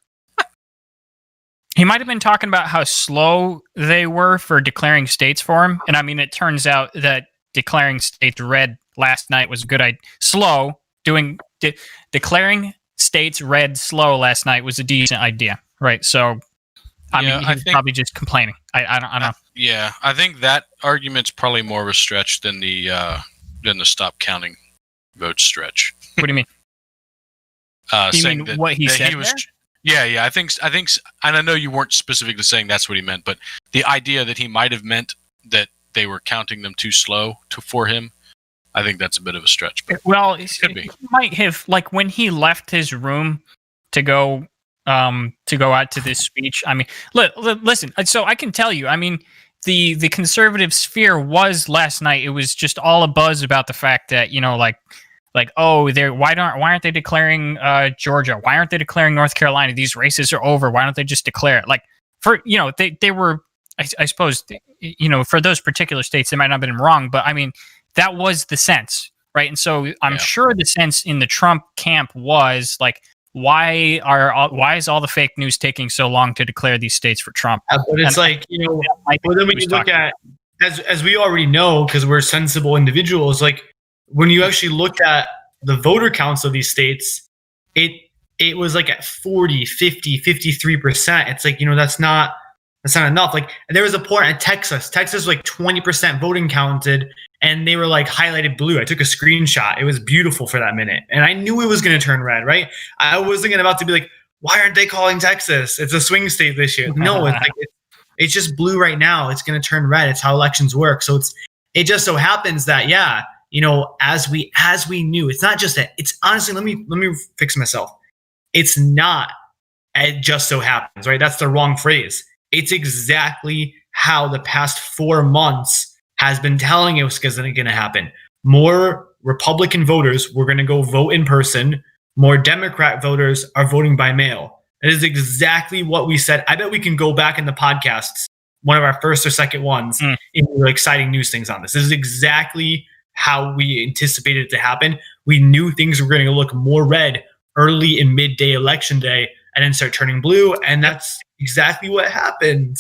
He might have been talking about how slow they were for declaring states for him. And I mean, it turns out that declaring states red last night was a good idea. Declaring states red slow last night was a decent idea, right? So, I mean, he's probably just complaining. I don't know. Yeah, I think that argument's probably more of a stretch than the stop counting vote stretch. What do you mean? Saying mean what he said there? Yeah. I think, and I know you weren't specifically saying that's what he meant, but the idea that he might have meant that they were counting them too slow for him, I think that's a bit of a stretch. But well, he might have, like when he left his room to go out to this speech. I mean, listen. So I can tell you. I mean, the conservative sphere was last night. It was just all a buzz about the fact that why aren't they declaring Georgia? Why aren't they declaring North Carolina? These races are over. Why don't they just declare it? Like they were. I suppose for those particular states they might not have been wrong, but I mean that was the sense, right? And so I'm sure the sense in the Trump camp was like, why is all the fake news taking so long to declare these states for Trump? But it's then when you look at as we already know, because we're sensible individuals, like when you actually look at the voter counts of these states, it was like at 40, 50, 53%. It's like, that's not enough. Like there was a point in Texas was like 20% voting counted and they were like highlighted blue. I took a screenshot. It was beautiful for that minute. And I knew it was going to turn red, right? I wasn't about to be like, why aren't they calling Texas? It's a swing state this year. No, it's like, it's just blue right now. It's going to turn red. It's how elections work. So it just so happens that, as we knew, it's not just that. It's honestly, let me fix myself. It's not it just so happens, right? That's the wrong phrase. It's exactly how the past 4 months has been telling us is going to happen. More Republican voters were going to go vote in person. More Democrat voters are voting by mail. It is exactly what we said. I bet we can go back in the podcasts, one of our first or second ones, and exciting news things on this. This is exactly how we anticipated it to happen. We knew things were going to look more red early in midday election day and then start turning blue. And that's exactly what happened.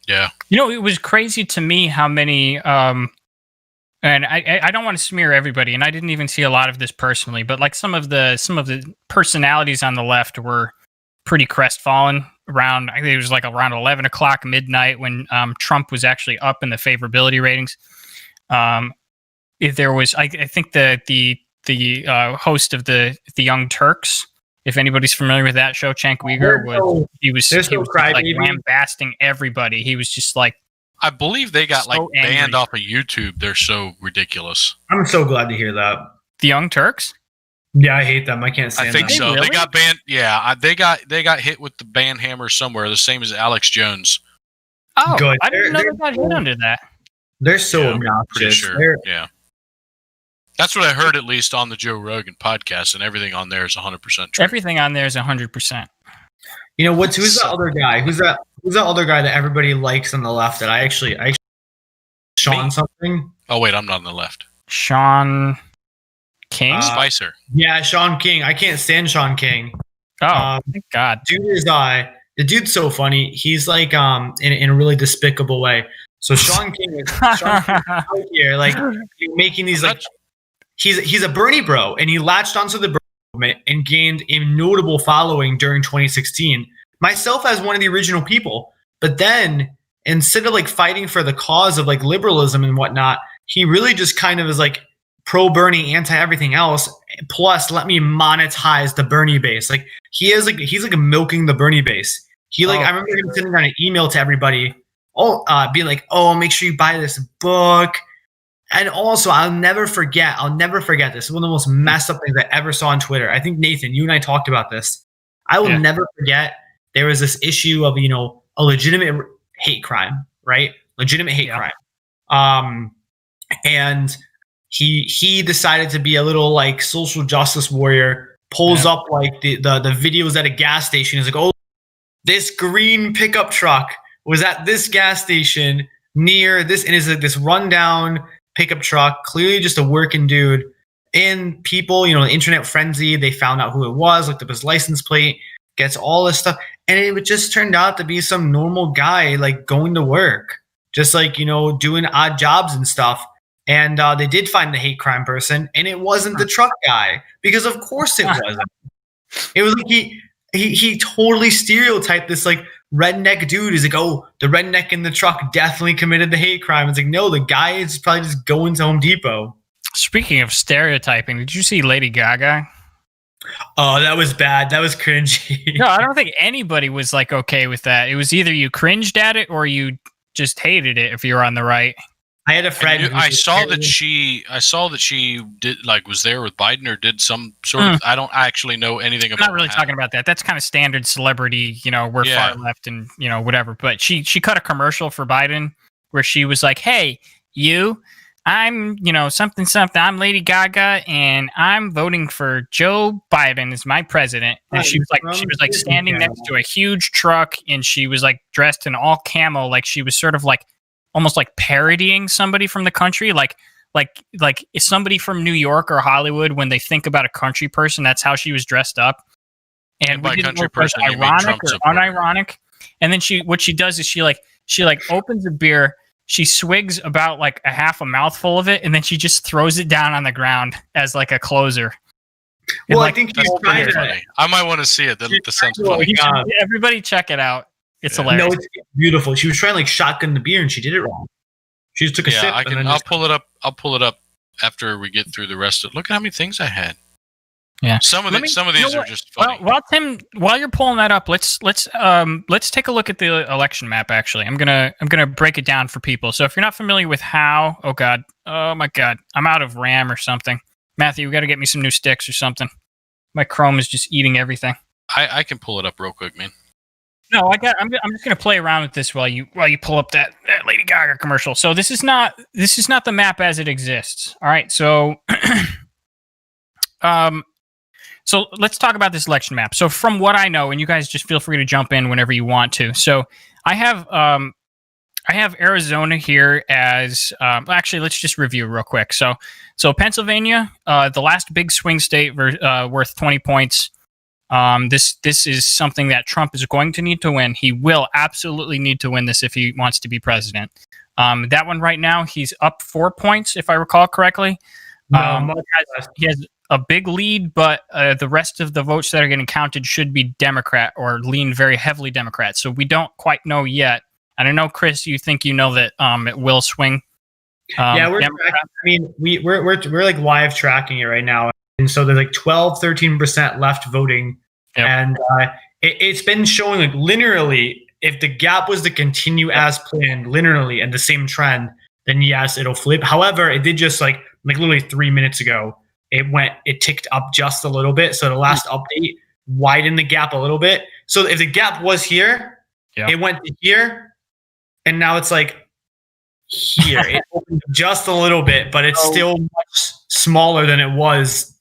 Yeah. It was crazy to me how many, and I don't want to smear everybody, and I didn't even see a lot of this personally, but like some of the personalities on the left were pretty crestfallen around, I think it was like around 11 o'clock midnight when Trump was actually up in the favorability ratings. If there was, I think the host of the Young Turks, if anybody's familiar with that show, Cenk Uygur was like lambasting everybody. He was just like, I believe they got so banned off of YouTube. They're so ridiculous. I'm so glad to hear that. The Young Turks? Yeah, I hate them. I can't stand them. I think so. Really? They got banned. Yeah, they got hit with the ban hammer somewhere, the same as Alex Jones. Oh, good. I didn't know they got hit under that. They're so obnoxious. Pretty sure. Yeah. That's what I heard, at least on the Joe Rogan podcast, and everything on there is 100% true. Everything on there is 100%. Who's the other guy? Who's that other guy that everybody likes on the left that I Sean something? Oh wait, I'm not on the left. Sean King? Spicer. Yeah, Sean King. I can't stand Sean King. Oh, thank God. Dude is the dude's so funny. He's like in a really despicable way. So Sean King is out here like making these like he's a Bernie bro, and he latched onto the Bernie movement and gained a notable following during 2016. Myself as one of the original people, but then instead of like fighting for the cause of like liberalism and whatnot, he really just kind of is like pro-Bernie, anti-everything else. Plus, let me monetize the Bernie base. Like he's milking the Bernie base. I remember him sending out an email to everybody, being like, "Oh, make sure you buy this book." And also, I'll never forget this. It's one of the most messed up things I ever saw on Twitter. I think, Nathan, you and I talked about this. I will never forget there was this issue of, a legitimate hate crime, right? Legitimate hate crime. And he decided to be a little like social justice warrior, pulls up like the videos at a gas station. He's like, "Oh, this green pickup truck was at this gas station near this," and is like this rundown pickup truck, clearly just a working dude. And people, internet frenzy, they found out who it was, looked up his license plate, gets all this stuff. And it just turned out to be some normal guy, like going to work, just like, doing odd jobs and stuff. And they did find the hate crime person, and it wasn't the truck guy, because of course it wasn't. It was like he totally stereotyped this like redneck dude. He's like, "Oh, the redneck in the truck definitely committed the hate crime." It's like, no, the guy is probably just going to Home Depot. Speaking of stereotyping, did you see Lady Gaga? Oh, that was bad. That was cringy. No, I don't think anybody was like okay with that. It was either you cringed at it or you just hated it if you were on the right. I had a friend. I saw that she did was there with Biden or did some sort of. I don't actually know anything about. I'm not really talking about that. That's kind of standard celebrity. We're far left and whatever. But she cut a commercial for Biden where she was like, "Hey, I'm something. I'm Lady Gaga and I'm voting for Joe Biden as my president." And she was like standing next to a huge truck, and she was like dressed in all camo, like she was sort of like almost like parodying somebody from the country, like is somebody from New York or Hollywood, when they think about a country person, that's how she was dressed up. And by country person, ironic or unironic. And then what she does is she opens a beer, she swigs about like a half a mouthful of it, and then she just throws it down on the ground as like a closer. Well, I think she's trying to. I might want to see it. That sounds funny. Everybody check it out. It's hilarious. No, it's beautiful. She was trying to like shotgun the beer, and she did it wrong. She just took a sip. I'll pull it up. I'll pull it up after we get through the rest of it. Look at how many things I had. Yeah. Some of these are just funny. Well, Tim, while you're pulling that up, let's take a look at the election map. Actually, I'm gonna break it down for people. So if you're not familiar with how, oh my god, I'm out of RAM or something. Matthew, we got to get me some new sticks or something. My Chrome is just eating everything. I can pull it up real quick, man. No, I'm just gonna play around with this while you pull up that Lady Gaga commercial. So this is not the map as it exists. All right, so so let's talk about this election map. So from what I know, and you guys just feel free to jump in whenever you want to. So I have Arizona here as actually let's just review real quick. So Pennsylvania, the last big swing state worth 20 points. This is something that Trump is going to need to win. He will absolutely need to win this if he wants to be president. That one right now, he's up 4 points, if I recall correctly. He has a big lead, but the rest of the votes that are getting counted should be Democrat or lean very heavily Democrat. So we don't quite know yet. And I know, Chris, you think that it will swing. We're tracking, I mean, we're like live tracking it right now. And so there's like 13% left voting. Yep. And it's been showing like linearly, if the gap was to continue as planned linearly and the same trend, then yes, it'll flip. However, it did just like literally 3 minutes ago, it ticked up just a little bit. So the last update widened the gap a little bit. So if the gap was here, it went to here, and now it's like here. It opened just a little bit, but it's still much smaller than it was.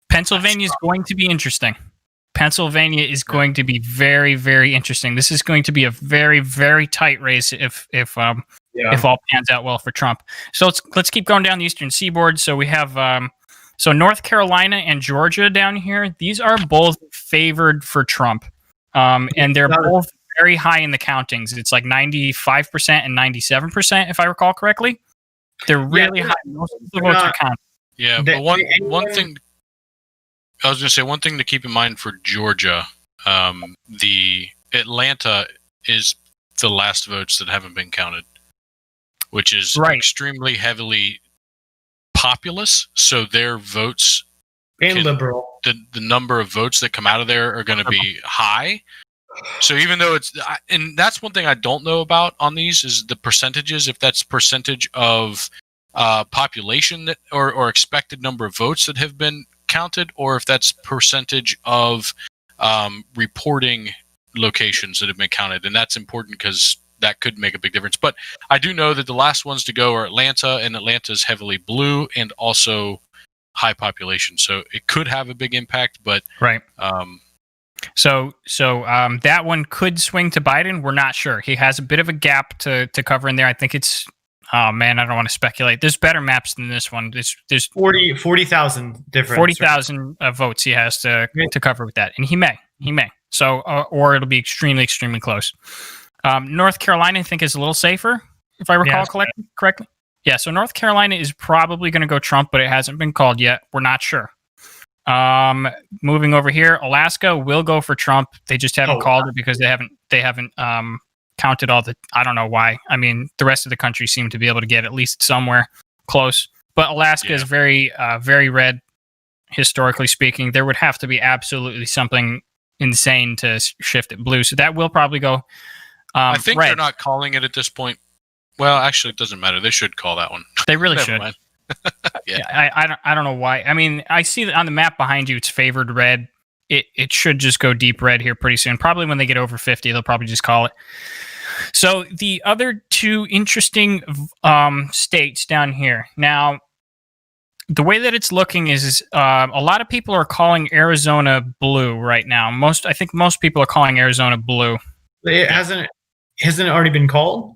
Pennsylvania is going to be interesting. Pennsylvania is going to be very, very interesting. This is going to be a very, very tight race if all pans out well for Trump. So let's keep going down the eastern seaboard. So we have so North Carolina and Georgia down here. These are both favored for Trump, and they're both very high in the countings. It's like 95% and 97%, if I recall correctly. They're really high. Most of the votes are counted. Yeah, but one thing. I was going to say one thing to keep in mind for Georgia. The Atlanta is the last votes that haven't been counted, which is extremely heavily populous, so their votes And liberal. the number of votes that come out of there are going to be high. So even though and that's one thing I don't know about on these is the percentages, if that's percentage of population that, or expected number of votes that have been counted, or if that's percentage of reporting locations that have been counted. And that's important because that could make a big difference. But I do know that the last ones to go are Atlanta, and Atlanta is heavily blue and also high population. So it could have a big impact, but right. So that one could swing to Biden. We're not sure. He has a bit of a gap to cover in there. I think it's, oh man, I don't want to speculate. There's better maps than this one. There's 40,000 different 40,000 votes he has to cover with that. And he may. So, or it'll be extremely, extremely close. North Carolina, I think, is a little safer, if I recall correctly. Yeah, so North Carolina is probably going to go Trump, but it hasn't been called yet. We're not sure. Moving over here, Alaska will go for Trump. They just haven't called it because they haven't counted all the. I don't know why. I mean, the rest of the country seemed to be able to get at least somewhere close, but Alaska is very, very red. Historically speaking, there would have to be absolutely something insane to shift it blue. So that will probably go. I think red. they're not calling it at this point. Well, actually, it doesn't matter. They should call that one. They really should. Yeah. I don't know why. I mean, I see that on the map behind you, it's favored red. It should just go deep red here pretty soon. Probably when they get over 50, they'll probably just call it. So the other two interesting states down here. Now, the way that it's looking is a lot of people are calling Arizona blue right now. I think most people are calling Arizona blue. It hasn't it already been called?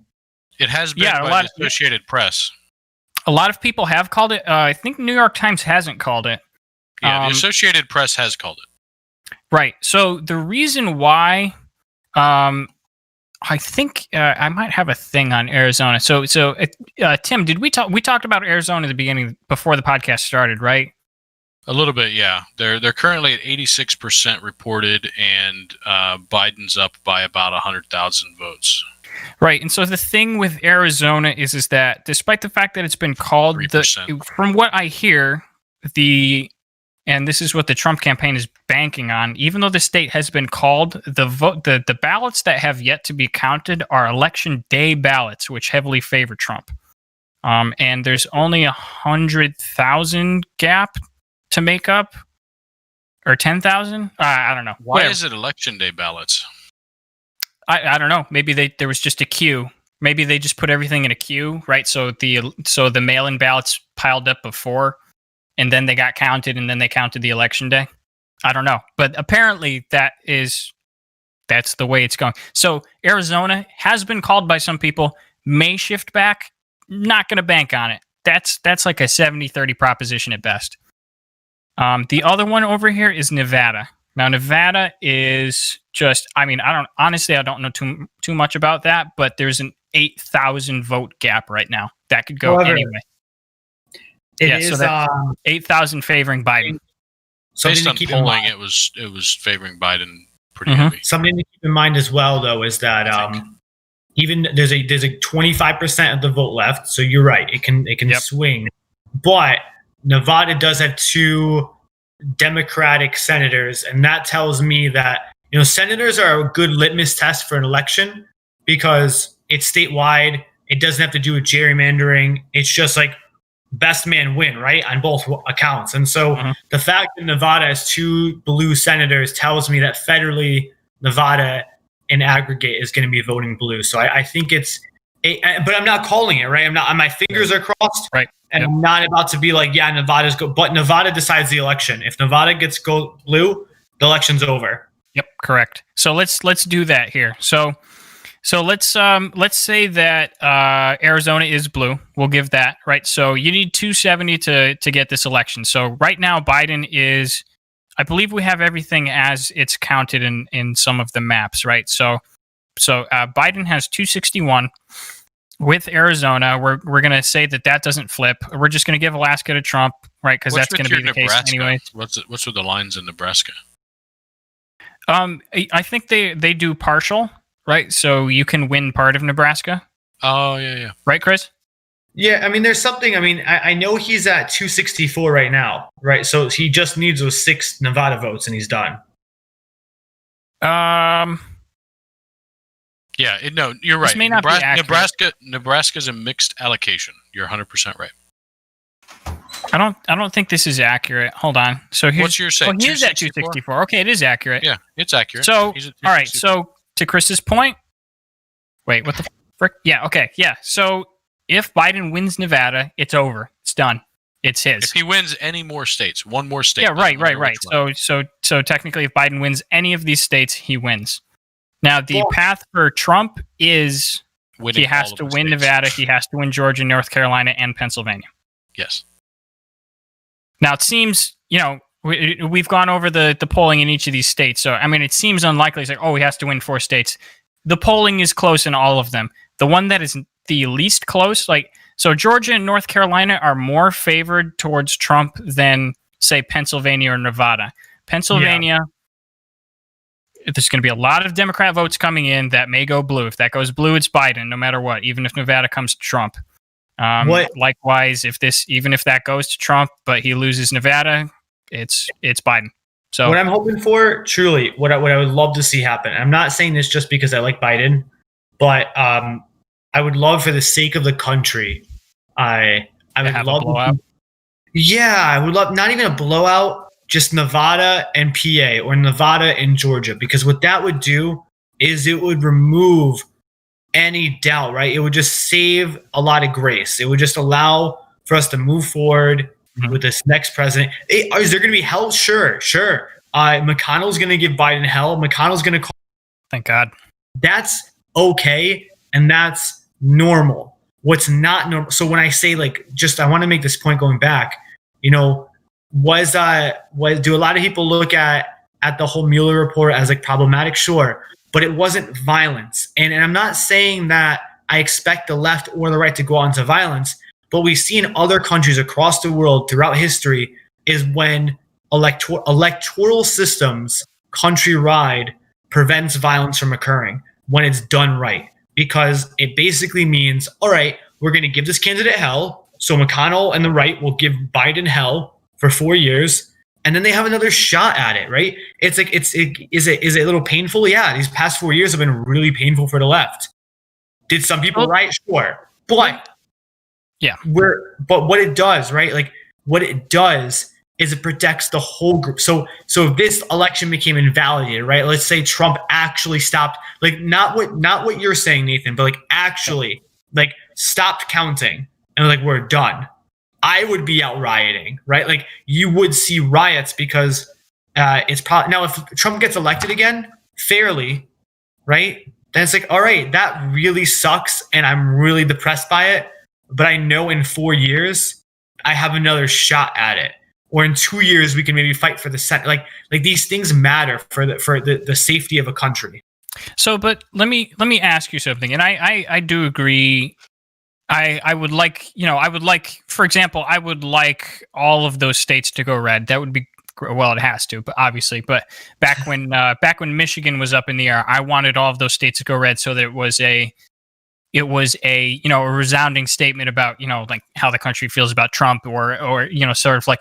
It has been by the Associated Press. A lot of people have called it. I think New York Times hasn't called it. Yeah, the Associated Press has called it. Right. So the reason why, I think I might have a thing on Arizona. So Tim, did we talk? We talked about Arizona at the beginning before the podcast started, right? A little bit, yeah. They're currently at 86% reported, and Biden's up by about 100,000 votes. Right, and so the thing with Arizona is that despite the fact that it's been called, from what I hear, and this is what the Trump campaign is banking on, even though the state has been called, the ballots that have yet to be counted are election day ballots, which heavily favor Trump. And there's only 100,000 gap to make up, or 10,000. I don't know. Why is it election day ballots? I don't know. Maybe there was just a queue. Maybe they just put everything in a queue, right? So the mail-in ballots piled up before, and then they got counted, and then they counted the election day. I don't know, but apparently that's the way it's going. So Arizona has been called by some people, may shift back. Not going to bank on it. That's like a 70-30 proposition at best. The other one over here is Nevada. Now, Nevada is just, I mean, I don't know too much about that, but there's an 8,000 vote gap right now. That could go anyway. So 8,000 favoring Biden. Based on polling, it was favoring Biden pretty heavy. Something to keep in mind as well, though, is that even there's a 25% of the vote left. So you're right, it can swing, but Nevada does have two Democratic senators, and that tells me that senators are a good litmus test for an election because it's statewide. It doesn't have to do with gerrymandering. It's just like best man win, right, on both accounts. And so the fact that Nevada has two blue senators tells me that federally Nevada in aggregate is going to be voting blue. So I think but I'm not calling it, right? My fingers are crossed, right? And I'm not about to be like, yeah, Nevada's go, but Nevada decides the election. If Nevada gets go blue, the election's over. Yep, correct. So let's do that here. So let's say that Arizona is blue. We'll give that, right? So you need 270 to get this election. So right now Biden is, I believe we have everything as it's counted in some of the maps, right? So Biden has 261. With Arizona, we're going to say that doesn't flip. We're just going to give Alaska to Trump, right? Because that's going to be the case anyway. What's with the lines in Nebraska? I think they do partial, right? So you can win part of Nebraska. Oh, yeah. Right, Chris? Yeah, I mean, there's something. I mean, I know he's at 264 right now, right? So he just needs those 6 Nevada votes, and he's done. Yeah, no, you're right. This may not be accurate. Nebraska's a mixed allocation. You're 100% right. I don't think this is accurate. Hold on. So here's, what's your say? He is at 264. Okay, it is accurate. Yeah, it's accurate. So all right. So to Chris's point, wait, what the frick? Yeah. Okay. Yeah. So if Biden wins Nevada, it's over. It's done. It's his. If he wins any more states, one more state. Yeah. Right. So technically, if Biden wins any of these states, he wins. Now the path for Trump is he has to win Nevada, he has to win Georgia, North Carolina, and Pennsylvania. Yes. Now it seems, we've gone over the polling in each of these states. So, I mean, it seems unlikely. It's like, he has to win 4 states. The polling is close in all of them. The one that is the least close, so Georgia and North Carolina are more favored towards Trump than, say, Pennsylvania or Nevada. Pennsylvania, there's going to be a lot of Democrat votes coming in that may go blue. If that goes blue, it's Biden, no matter what, even if Nevada comes to Trump. Likewise, even if that goes to Trump, but he loses Nevada, it's Biden. So what I'm hoping for, truly, what I would love to see happen. I'm not saying this just because I like Biden, but I would love, for the sake of the country, I would love. I would love not even a blowout, just Nevada and PA or Nevada and Georgia, because what that would do is it would remove any doubt, right? It would just save a lot of grace. It would just allow for us to move forward with this next president. Is there going to be hell? Sure. McConnell's going to give Biden hell. McConnell's going to call. Thank God. That's okay, and that's normal. What's not normal? So when I say I want to make this point going back, do a lot of people look at the whole Mueller report as problematic? Sure. But it wasn't violence. And I'm not saying that I expect the left or the right to go on to violence, but we see in other countries across the world throughout history is when electoral systems countrywide prevents violence from occurring when it's done right. Because it basically means, all right, we're going to give this candidate hell. So McConnell and the right will give Biden hell for 4 years. And then they have another shot at it, right? Is it a little painful? Yeah, these past 4 years have been really painful for the left. Did some people riot? Sure. But what it does, right? What it does is it protects the whole group. So if this election became invalidated, right? Let's say Trump actually stopped, not what you're saying, Nathan, but actually stopped counting and we're done. I would be out rioting, right? You would see riots because it's probably now if Trump gets elected again fairly, right? Then it's all right, that really sucks, and I'm really depressed by it. But I know in 4 years I have another shot at it, or in 2 years we can maybe fight for the Senate. These things matter for the safety of a country. So, but let me ask you something, and I do agree. I would like, for example, I would like all of those states to go red. That would be, well, it has to, but obviously, but back when Michigan was up in the air, I wanted all of those states to go red so that it was a resounding statement about, how the country feels about Trump or, sort of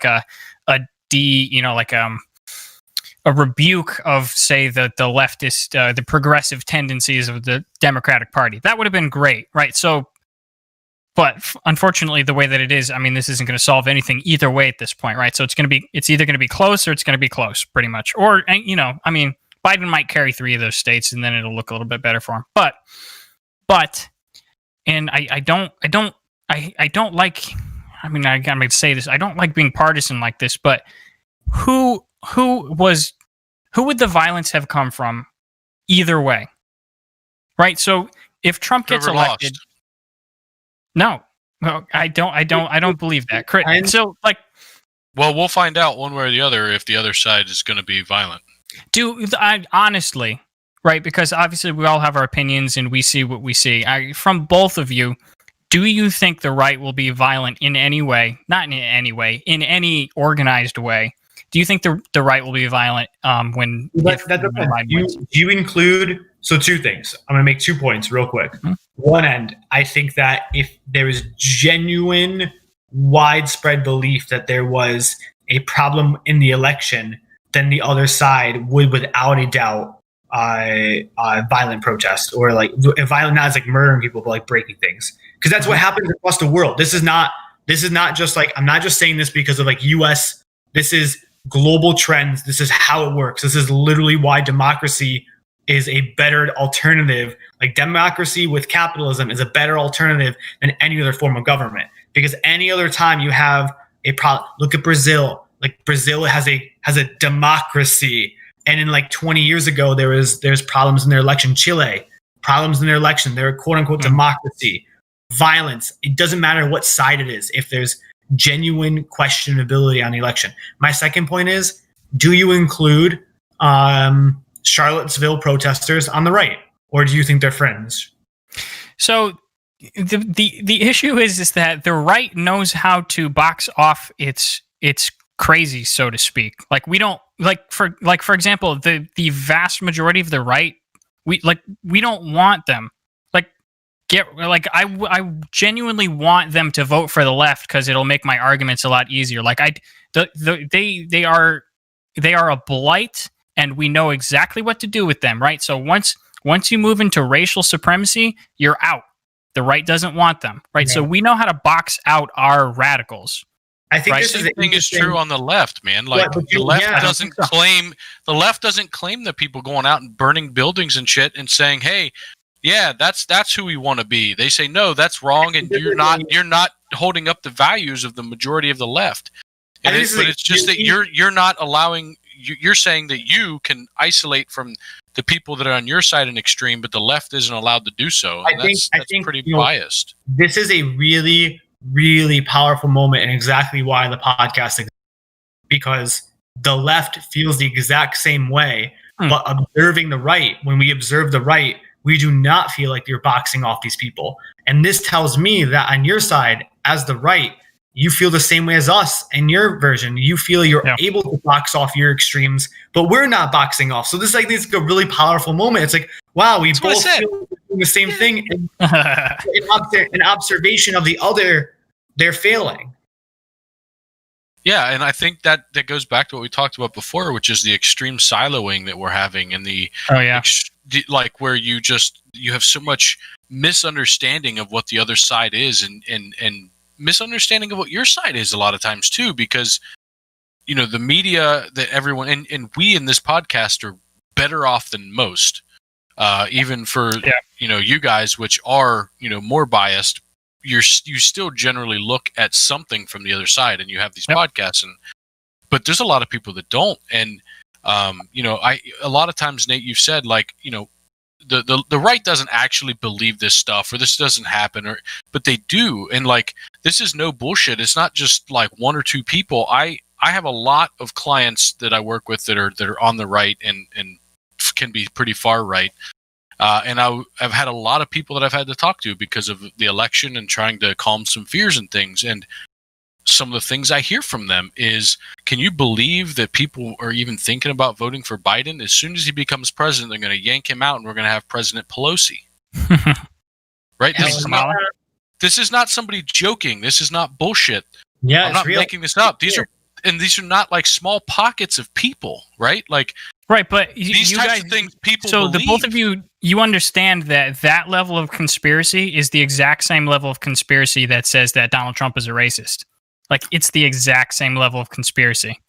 a rebuke of, say, the leftist, the progressive tendencies of the Democratic Party. That would have been great, right? So, but unfortunately, the way that it is, I mean, this isn't going to solve anything either way at this point, right? So it's either going to be close or it's going to be close, pretty much. Or, Biden might carry 3 of those states, and then it'll look a little bit better for him. But, and I don't like. I mean, I gotta say this. I don't like being partisan like this. But who would the violence have come from either way, right? So if Trump gets elected. No, I don't believe that. So, well, we'll find out one way or the other if the other side is going to be violent. Honestly, right? Because obviously we all have our opinions and we see what we see. From both of you, do you think the right will be violent in any way? Not in any way, in any organized way. Do you think the right will be violent when? Do you include? So 2 things. I'm going to make 2 points real quick. Mm-hmm. one end, I think that if there is genuine, widespread belief that there was a problem in the election, then the other side would, without a doubt, violent protest or like violent, not as like murdering people, but like breaking things, because that's what happens across the world. This is not just like, I'm not just saying this because of like U.S. This is global trends. This is how it works. This is literally why democracy is a better alternative. Like democracy with capitalism is a better alternative than any other form of government, because any other time you have a problem. Look at Brazil. Like Brazil has a democracy. And in like 20 years ago, there's problems in their election. Chile, problems in their election. They're a quote unquote democracy. Violence. It doesn't matter what side it is. If there's genuine questionability on the election. My second point is, do you include Charlottesville protesters on the right, or do you think they're friends? So the issue is that the right knows how to box off its crazy, so to speak. Like we don't for example, the vast majority of the right, we don't want them. I genuinely want them to vote for the left because it'll make my arguments a lot easier. Like they are a blight, and we know exactly what to do with them, right? So once you move into racial supremacy, you're out. The right doesn't want them, right? Yeah. So we know how to box out our radicals. I think this thing is true on the left, man. Like the left doesn't claim that people going out and burning buildings and shit and saying, "Hey, yeah, that's who we want to be." They say, "No, that's wrong, and you're not holding up the values of the majority of the left." But it's just that you're not allowing. You're saying that you can isolate from the people that are on your side in extreme, but the left isn't allowed to do so. And that's pretty biased. This is a really, really powerful moment, and exactly why the podcast exists, because the left feels the exact same way, but observing the right, when we observe the right, we do not feel like you're boxing off these people. And this tells me that on your side, as the right, you feel the same way as us in your version. You feel you're able to box off your extremes, but we're not boxing off. So this is like a really powerful moment. It's like, wow, we both feel the same thing. And an observation of the other, they're failing. Yeah, and I think that goes back to what we talked about before, which is the extreme siloing that we're having, and like where you have so much misunderstanding of what the other side is, and misunderstanding of what your side is a lot of times too, because the media that everyone and we in this podcast are better off than most, even for you guys, which are more biased. You still generally look at something from the other side, and you have these podcasts, but there's a lot of people that don't. And a lot of times, Nate, you've said like the right doesn't actually believe this stuff, or this doesn't happen, but they do. And like, this is no bullshit. It's not just like one or two people. I have a lot of clients that I work with that are on the right and can be pretty far right. And I've had a lot of people that I've had to talk to because of the election and trying to calm some fears and things. And some of the things I hear from them is, can you believe that people are even thinking about voting for Biden? As soon as he becomes president, they're going to yank him out, and we're going to have President Pelosi. Right? This is not somebody joking. This is not bullshit. Yeah, I'm not making this up. These are not like small pockets of people, right? Like, right, but these types of things people believe. The both of you understand that level of conspiracy is the exact same level of conspiracy that says that Donald Trump is a racist. Like, it's the exact same level of conspiracy.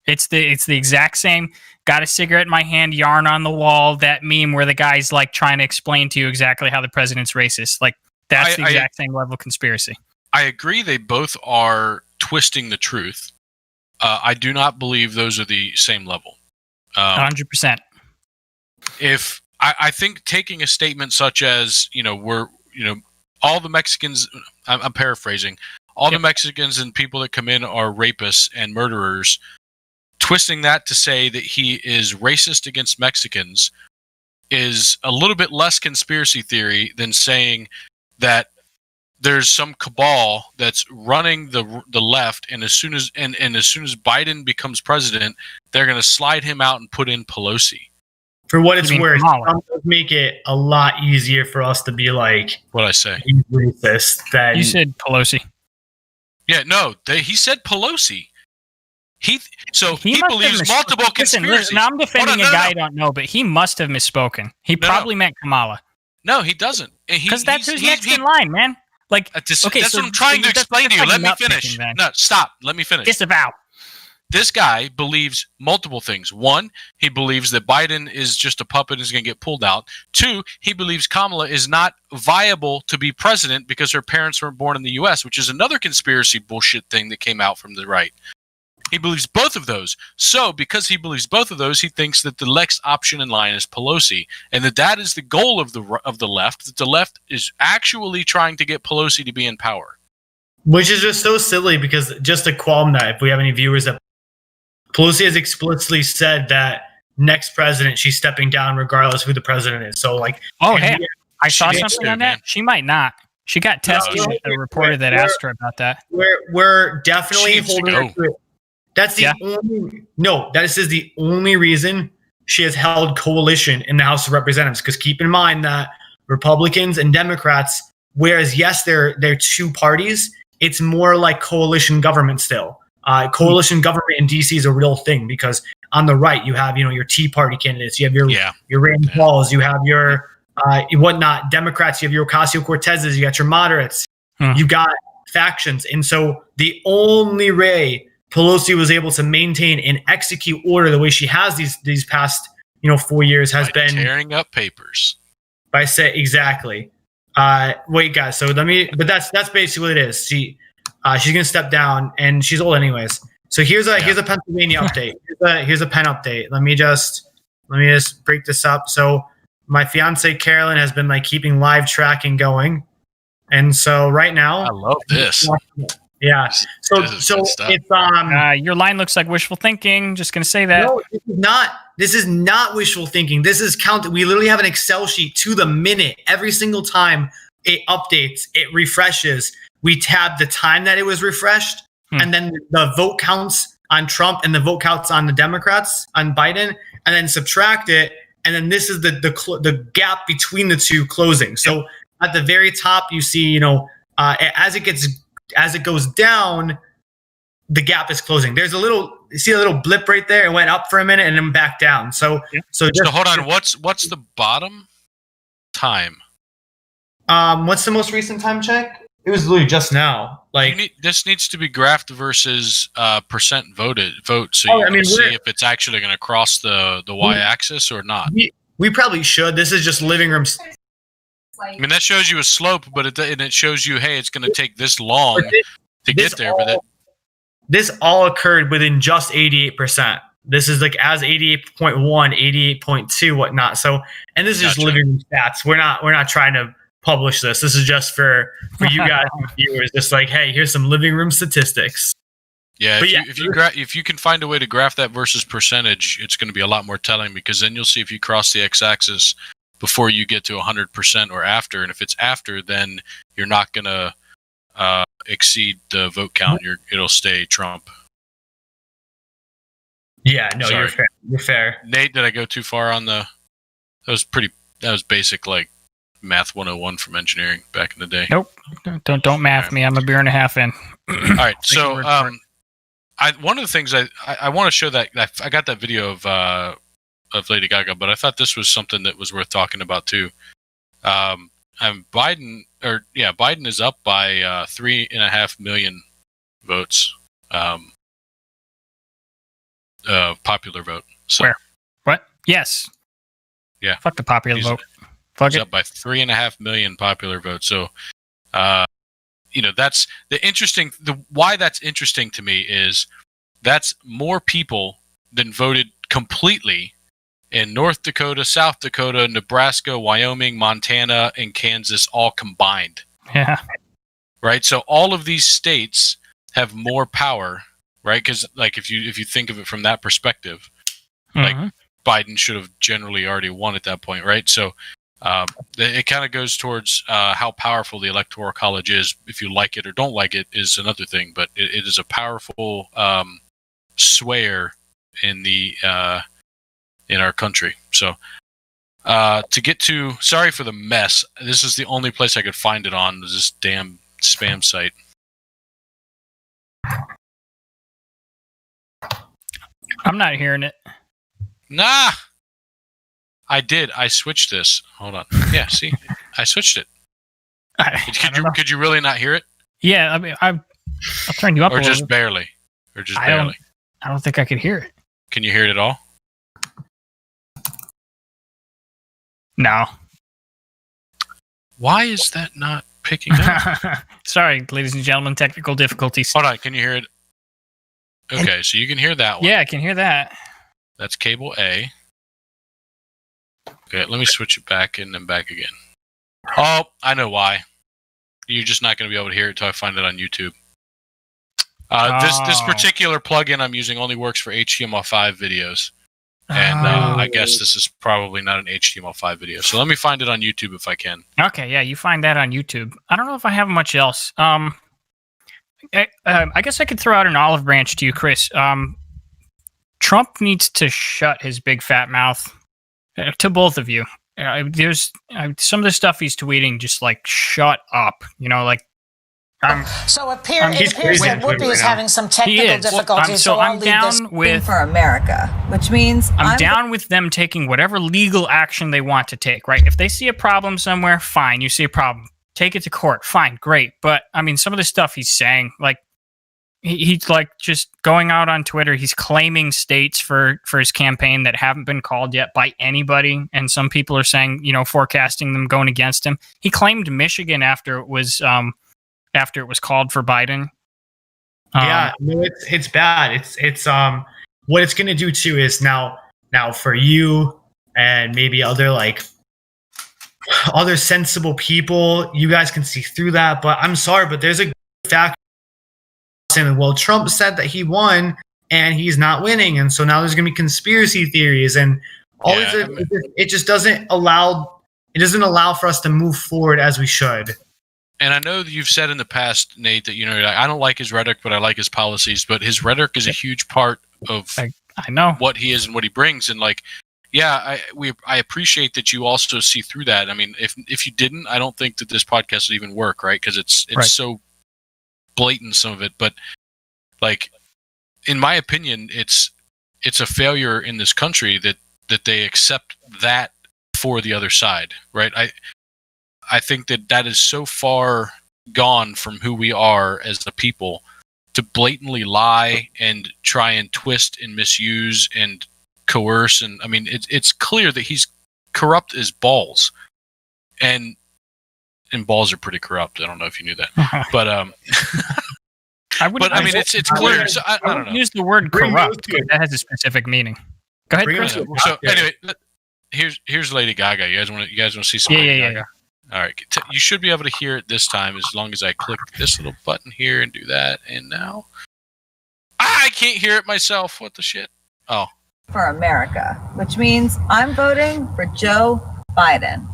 It's the exact same, got a cigarette in my hand, yarn on the wall, that meme where the guy's like trying to explain to you exactly how the president's racist. Like, that's the exact same level of conspiracy. I agree they both are twisting the truth. I do not believe those are the same level. 100%. If I think taking a statement such as, all the Mexicans, I'm paraphrasing, all the Mexicans and people that come in are rapists and murderers, twisting that to say that he is racist against Mexicans is a little bit less conspiracy theory than saying that there's some cabal that's running the left, and as soon as Biden becomes president, they're going to slide him out and put in Pelosi. For what it's worth, Kamala. Trump does make it a lot easier for us to be like, What I say? he's racist. Than You said Pelosi. Yeah, no, he said Pelosi. He must believes have multiple conspiracies. Listen, I'm defending Hold on, a guy I don't know, but he must have misspoken. He probably meant Kamala. No, he doesn't. Because that's who's next in line, man. Like, that's okay, what so I'm trying to explain to you. Let me finish. Then. No, stop. Let me finish. Disavow. This guy believes multiple things. One, he believes that Biden is just a puppet and is going to get pulled out. Two, he believes Kamala is not viable to be president because her parents weren't born in the U.S., which is another conspiracy bullshit thing that came out from the right. He believes both of those. So because he believes both of those, he thinks that the next option in line is Pelosi, and that is the goal of the left, that the left is actually trying to get Pelosi to be in power. Which is just so silly because just to qualm that, if we have any viewers, that Pelosi has explicitly said that next president, she's stepping down regardless who the president is. So like, hey, I saw she something too, on that. man. She might not. She got tested with the reporter that asked her about that. We're definitely holding her to it. That's the this is the only reason she has held coalition in the House of Representatives. Because keep in mind that Republicans and Democrats, whereas yes, they're two parties, it's more like coalition government still. Coalition government in DC is a real thing because on the right you have your Tea Party candidates, you have your Rand Pauls, you have your whatnot Democrats, you have your Ocasio-Cortezes, you got your moderates, you got factions, and so the only way Pelosi was able to maintain and execute order the way she has these past 4 years has been tearing up papers. By say exactly. Wait, guys. So but that's basically what it is. She's gonna step down, and she's old anyways. So here's a Pennsylvania update. Here's a Penn update. Let me just break this up. So my fiance Carolyn has been like keeping live tracking going, and so right now I love this. Yeah. So it's your line looks like wishful thinking. Just gonna say that. No, this is not wishful thinking. This is counted. We literally have an Excel sheet to the minute. Every single time it updates, it refreshes. We tab the time that it was refreshed, and then the vote counts on Trump and the vote counts on the Democrats on Biden, and then subtract it, and then this is the gap between the two closing. So at the very top, you see, as it goes down, the gap is closing. You see a little blip right there. It went up for a minute and then back down. So hold on. What's the bottom time? What's the most recent time check? It was literally just now. This needs to be graphed versus percent vote, so you can see if it's actually going to cross the y-axis or not. We probably should. This is just living room. I mean, that shows you a slope, but it shows you, hey, it's going to take this long to get there. This all occurred within just 88%. This is like as 88.1, 88.2, whatnot. So, and this is just living room stats. We're not trying to publish this. This is just for you guys viewers. Just like, hey, here's some living room statistics. Yeah, if you can find a way to graph that versus percentage, it's going to be a lot more telling because then you'll see if you cross the x-axis before you get to 100% or after. And if it's after, then you're not going to exceed the vote count. It'll stay Trump. Yeah, no, sorry. You're fair. Nate, did I go too far on that was basic like math 101 from engineering back in the day. Nope. Don't math me. I'm a beer and a half in. All right. So one of the things I want to show that I got that video of Lady Gaga, but I thought this was something that was worth talking about too. Biden is up by 3.5 million votes, popular vote. So, where? What? Yes. Yeah. Fuck the popular vote. Fuck it. Up by 3.5 million popular votes. So, that's the interesting. Why that's interesting to me is that's more people than voted completely in North Dakota, South Dakota, Nebraska, Wyoming, Montana, and Kansas all combined. Yeah. Right. So all of these states have more power, right? Because like if you think of it from that perspective, like Biden should have generally already won at that point, right? So it kind of goes towards how powerful the Electoral College is. If you like it or don't like it is another thing, but it is a powerful swayer in the in our country. So to get to, sorry for the mess. This is the only place I could find it on, was this damn spam site. I'm not hearing it. Nah, I did. I switched this. Hold on. Yeah, see, I switched it. Could you really not hear it? Yeah, I mean, I'll turn you up or a little just bit. barely, or just barely. I don't think I could hear it. Can you hear it at all? No. Why is that not picking up? Sorry, ladies and gentlemen, technical difficulties. Hold on, can you hear it? Okay, so you can hear that one. Yeah, I can hear that. That's cable A. Okay, let me switch it back and then back again. Oh, I know why. You're just not going to be able to hear it until I find it on YouTube. This particular plugin I'm using only works for HTML5 videos. And I guess this is probably not an HTML5 video. So let me find it on YouTube if I can. Okay, yeah, you find that on YouTube. I don't know if I have much else. I guess I could throw out an olive branch to you, Chris. Trump needs to shut his big fat mouth. To both of you. There's some of the stuff he's tweeting just like, shut up. You know, like, So it appears that Whoopi is having some technical difficulties. So I'm down with for America, which means I'm down with them taking whatever legal action they want to take, right? If they see a problem somewhere, fine. You see a problem, take it to court, fine, great. But I mean, some of the stuff he's saying, like, he's like just going out on Twitter. He's claiming states for his campaign that haven't been called yet by anybody, and some people are saying, you know, forecasting them going against him. He claimed Michigan after it was called for Biden. Yeah, no, it's bad. It's what it's going to do too is now for you and maybe other sensible people, you guys can see through that. But I'm sorry, but there's a fact saying, well, Trump said that he won and he's not winning, and so now there's going to be conspiracy theories and all this. It just doesn't allow. It doesn't allow for us to move forward as we should. And I know that you've said in the past, Nate, that I don't like his rhetoric, but I like his policies. But his rhetoric is a huge part of I know what he is and what he brings. And I appreciate that you also see through that. I mean, if you didn't, I don't think that this podcast would even work, right? Because it's right. So blatant, some of it. But in my opinion, it's a failure in this country that they accept that for the other side, right? I think that is so far gone from who we are as a people to blatantly lie and try and twist and misuse and coerce. And I mean, it's clear that he's corrupt as balls, and balls are pretty corrupt. I don't know if you knew that, but I mean, it's clear. So I don't know. Use the word corrupt. That has a specific meaning. Go ahead, Chris. So anyway, here's Lady Gaga. You guys want to see some Lady Gaga? All right, you should be able to hear it this time as long as I click this little button here and do that. And now, I can't hear it myself. What the shit? Oh. For America, which means I'm voting for Joe Biden.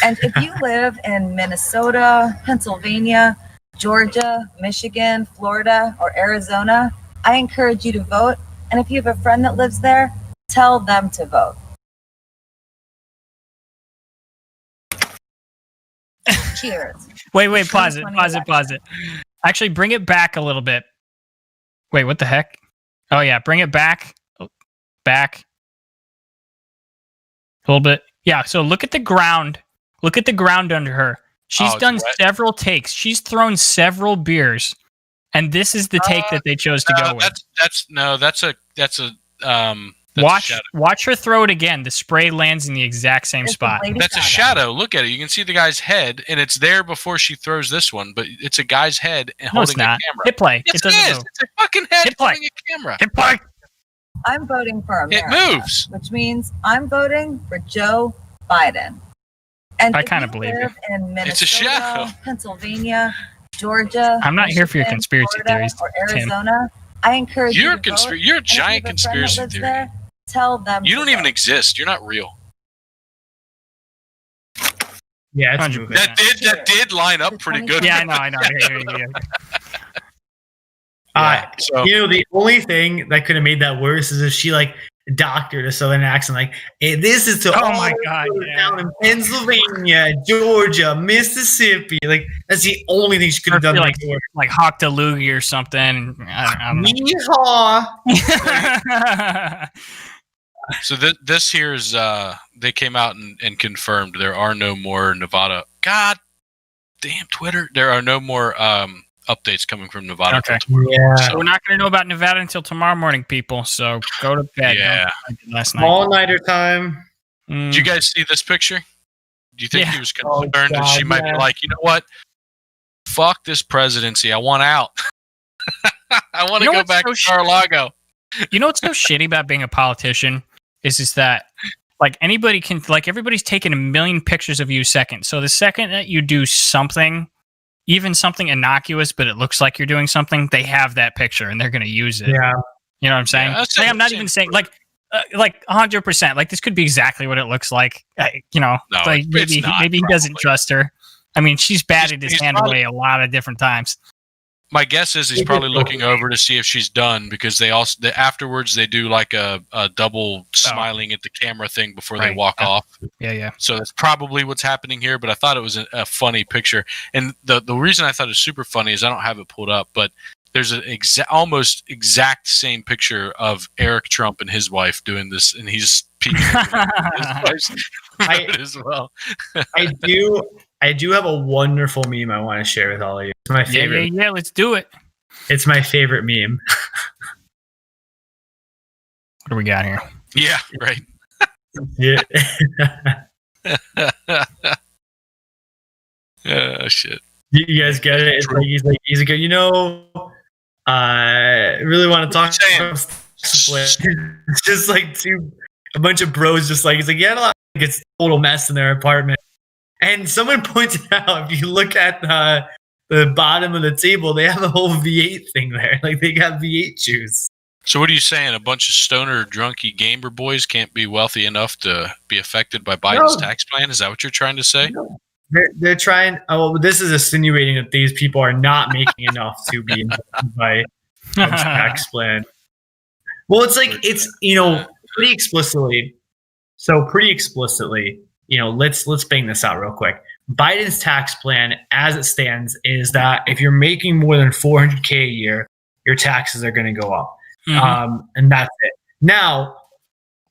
And if you live in Minnesota, Pennsylvania, Georgia, Michigan, Florida, or Arizona, I encourage you to vote. And if you have a friend that lives there, tell them to vote. Cheers. Wait, pause it. Actually, bring it back a little bit. Wait, what the heck? Oh yeah, bring it back. Back. A little bit. Yeah, so look at the ground. Look at the ground under her. She's done several takes. She's thrown several beers. And this is the take that they chose to go with. That's a Watch her throw it again. The spray lands in the exact same spot. That's a shadow. Look at it. You can see the guy's head, and it's there before she throws this one. But it's a guy's head and holding a camera. Hit play. Yes, it doesn't move. It's a fucking head holding a camera. Hit play. I'm voting for America. It moves, which means I'm voting for Joe Biden. And I kind of believe you. In Minnesota, it's a shadow. Pennsylvania, Georgia. I'm not here for your conspiracy theories, or Arizona. Tim. I encourage you to vote. You're a giant conspiracy theory. There, tell them. You don't even exist. You're not real. Yeah, that did line up pretty good. Yeah, I know. So the only thing that could have made that worse is if she doctor to southern accent, like, hey, this is to all my God, down in Pennsylvania, Georgia, Mississippi. Like, that's the only thing she could have done. Like Hawk the Loogie or something. I don't know. So this here's they came out and confirmed there are no more Nevada. God damn Twitter! There are no more updates coming from Nevada. Okay. Yeah. So we're not going to know about Nevada until tomorrow morning, people. So go to bed. Yeah. Last night. All-nighter time. Did you guys see this picture? Do you think he was concerned that she might be like, you know what? Fuck this presidency. I want out. I want to go back to Mar-a-Lago. You know what's so shitty about being a politician is that like anybody can, like everybody's taking a million pictures of you a second. So the second that you do something, even something innocuous, but it looks like you're doing something, they have that picture and they're going to use it. Yeah. You know what I'm saying? Yeah, I'm not even saying like 100%. Like this could be exactly what it looks like. No, like maybe he doesn't trust her. I mean, she's batted his hand away a lot of different times. My guess is he's probably looking over to see if she's done because afterwards they do like a double smiling at the camera thing before they walk off. Yeah. So that's probably what's happening here. But I thought it was a funny picture, and the reason I thought it was super funny is I don't have it pulled up, but there's an almost exact same picture of Eric Trump and his wife doing this, and he's peeking at his wife's as well. I do have a wonderful meme I want to share with all of you. It's my favorite. Yeah, let's do it. It's my favorite meme. What do we got here? Yeah, right. Yeah. Oh, shit. You guys get it? It's like he's like, you know, I really want to talk about it's just like a bunch of bros just like, he's like, yeah, it's a total mess in their apartment. And someone pointed out, if you look at the bottom of the table, they have a whole V8 thing there. Like they got V8 juice. So what are you saying? A bunch of stoner, drunky gamer boys can't be wealthy enough to be affected by Biden's tax plan? Is that what you're trying to say? No. They're trying. Oh, well, this is insinuating that these people are not making enough to be affected by Biden's tax plan. Well, it's like pretty explicitly. So pretty explicitly. Let's bang this out real quick. Biden's tax plan, as it stands, is that if you're making more than $400K a year, your taxes are going to go up, and that's it. Now,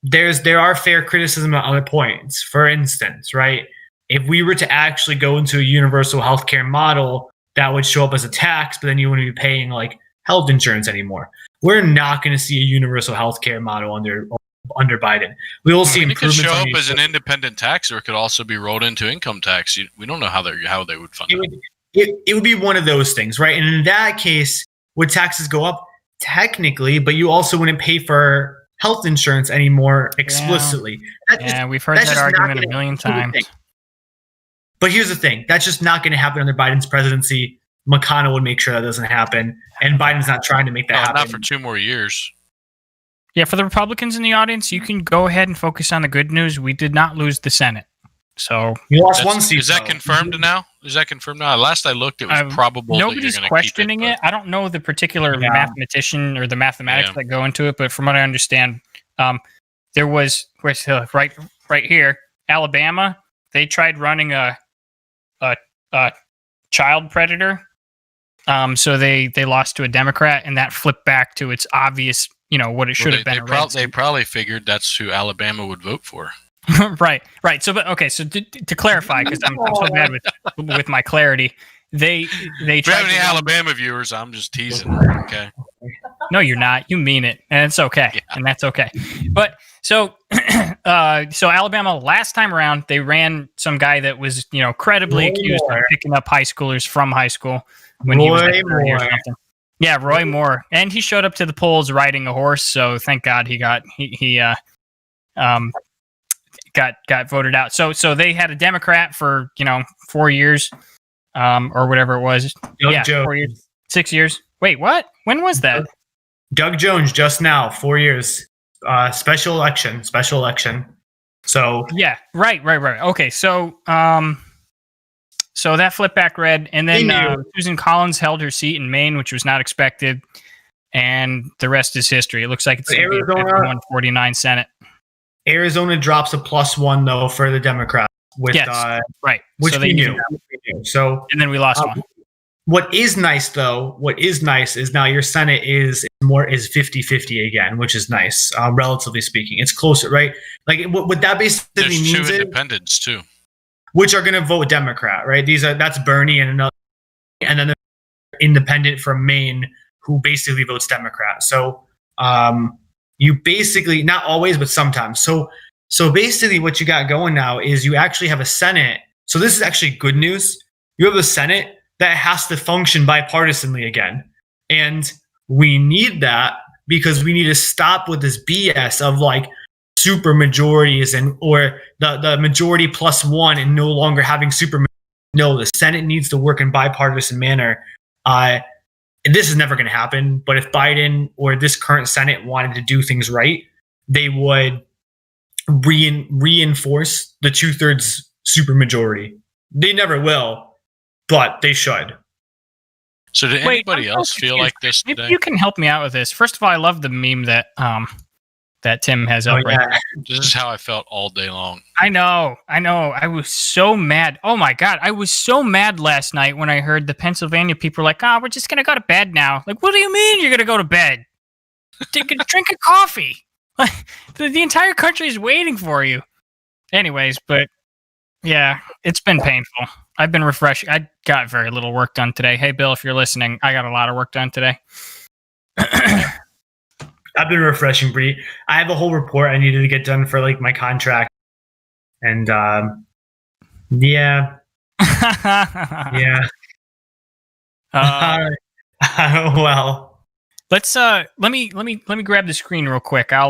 there are fair criticism at other points. For instance, right, if we were to actually go into a universal healthcare model, that would show up as a tax, but then you wouldn't be paying like health insurance anymore. We're not going to see a universal healthcare model under Biden. We will see improvements. It could show up as an independent tax, or it could also be rolled into income tax. We don't know how they would fund it. It would be one of those things, right? And in that case, would taxes go up? Technically, but you also wouldn't pay for health insurance anymore explicitly. We've heard that argument a million times. But here's the thing. That's just not going to happen under Biden's presidency. McConnell would make sure that doesn't happen. And Biden's not trying to make that happen. Not for 2 more years. Yeah, for the Republicans in the audience, you can go ahead and focus on the good news. We did not lose the Senate. So you lost one seat. Is that confirmed now? Last I looked, it was probable. Nobody's questioning it. I don't know the particular mathematician or the mathematics that go into it, but from what I understand, there was right here, Alabama. They tried running a child predator. So they lost to a Democrat, and that flipped back to its obvious, what it should have been. They probably figured that's who Alabama would vote for. Right. So, So to clarify, because I'm so bad with my clarity, they if you have any Alabama viewers, I'm just teasing. Okay. No, you're not. You mean it, and it's okay, and that's okay. But so Alabama last time around, they ran some guy that was credibly accused of picking up high schoolers from high school when he was like 30 or something. Yeah, Roy Moore, and he showed up to the polls riding a horse. So thank God he got voted out. So they had a Democrat for 4 years, or whatever it was. Doug Jones. 4 years, 6 years. Wait, what? When was that? Doug Jones, just now, 4 years. Special election. So yeah, right. Okay, so that flipped back red, and then Susan Collins held her seat in Maine, which was not expected. and the rest is history. It looks like it's Arizona 149 Senate. Arizona drops a +1 though for the Democrats. With, right. Which so we knew. So, and then we lost one. What is nice is now your Senate is 50-50 again, which is nice, relatively speaking. It's closer, right? Like what that basically means There's 2 independents too, which are going to vote Democrat, right? That's Bernie and another, and then the independent from Maine who basically votes Democrat. So you basically, not always, but sometimes. So basically what you got going now is you actually have a Senate. So this is actually good news. You have a Senate that has to function bipartisanly again. And we need that because we need to stop with this BS of like super majorities or the majority +1 and no longer having super. No, the Senate needs to work in bipartisan manner. And this is never going to happen. But if Biden or this current Senate wanted to do things right, they would reinforce the 2/3 supermajority. They never will, but they should. So did anybody else feel like this today? Maybe you can help me out with this. First of all, I love the meme that that Tim has up right now. This is how I felt all day long. I know. I was so mad. Oh my God. I was so mad last night when I heard the Pennsylvania people were like, we're just going to go to bed now. Like, what do you mean you're going to go to bed? Drink a coffee. The entire country is waiting for you. Anyways, but yeah, it's been painful. I've been refreshing. I got very little work done today. Hey, Bill, if you're listening, I got a lot of work done today. I've been refreshing, Bree. I have a whole report I needed to get done for like my contract. And yeah. Yeah. Well. Let's let me grab the screen real quick. I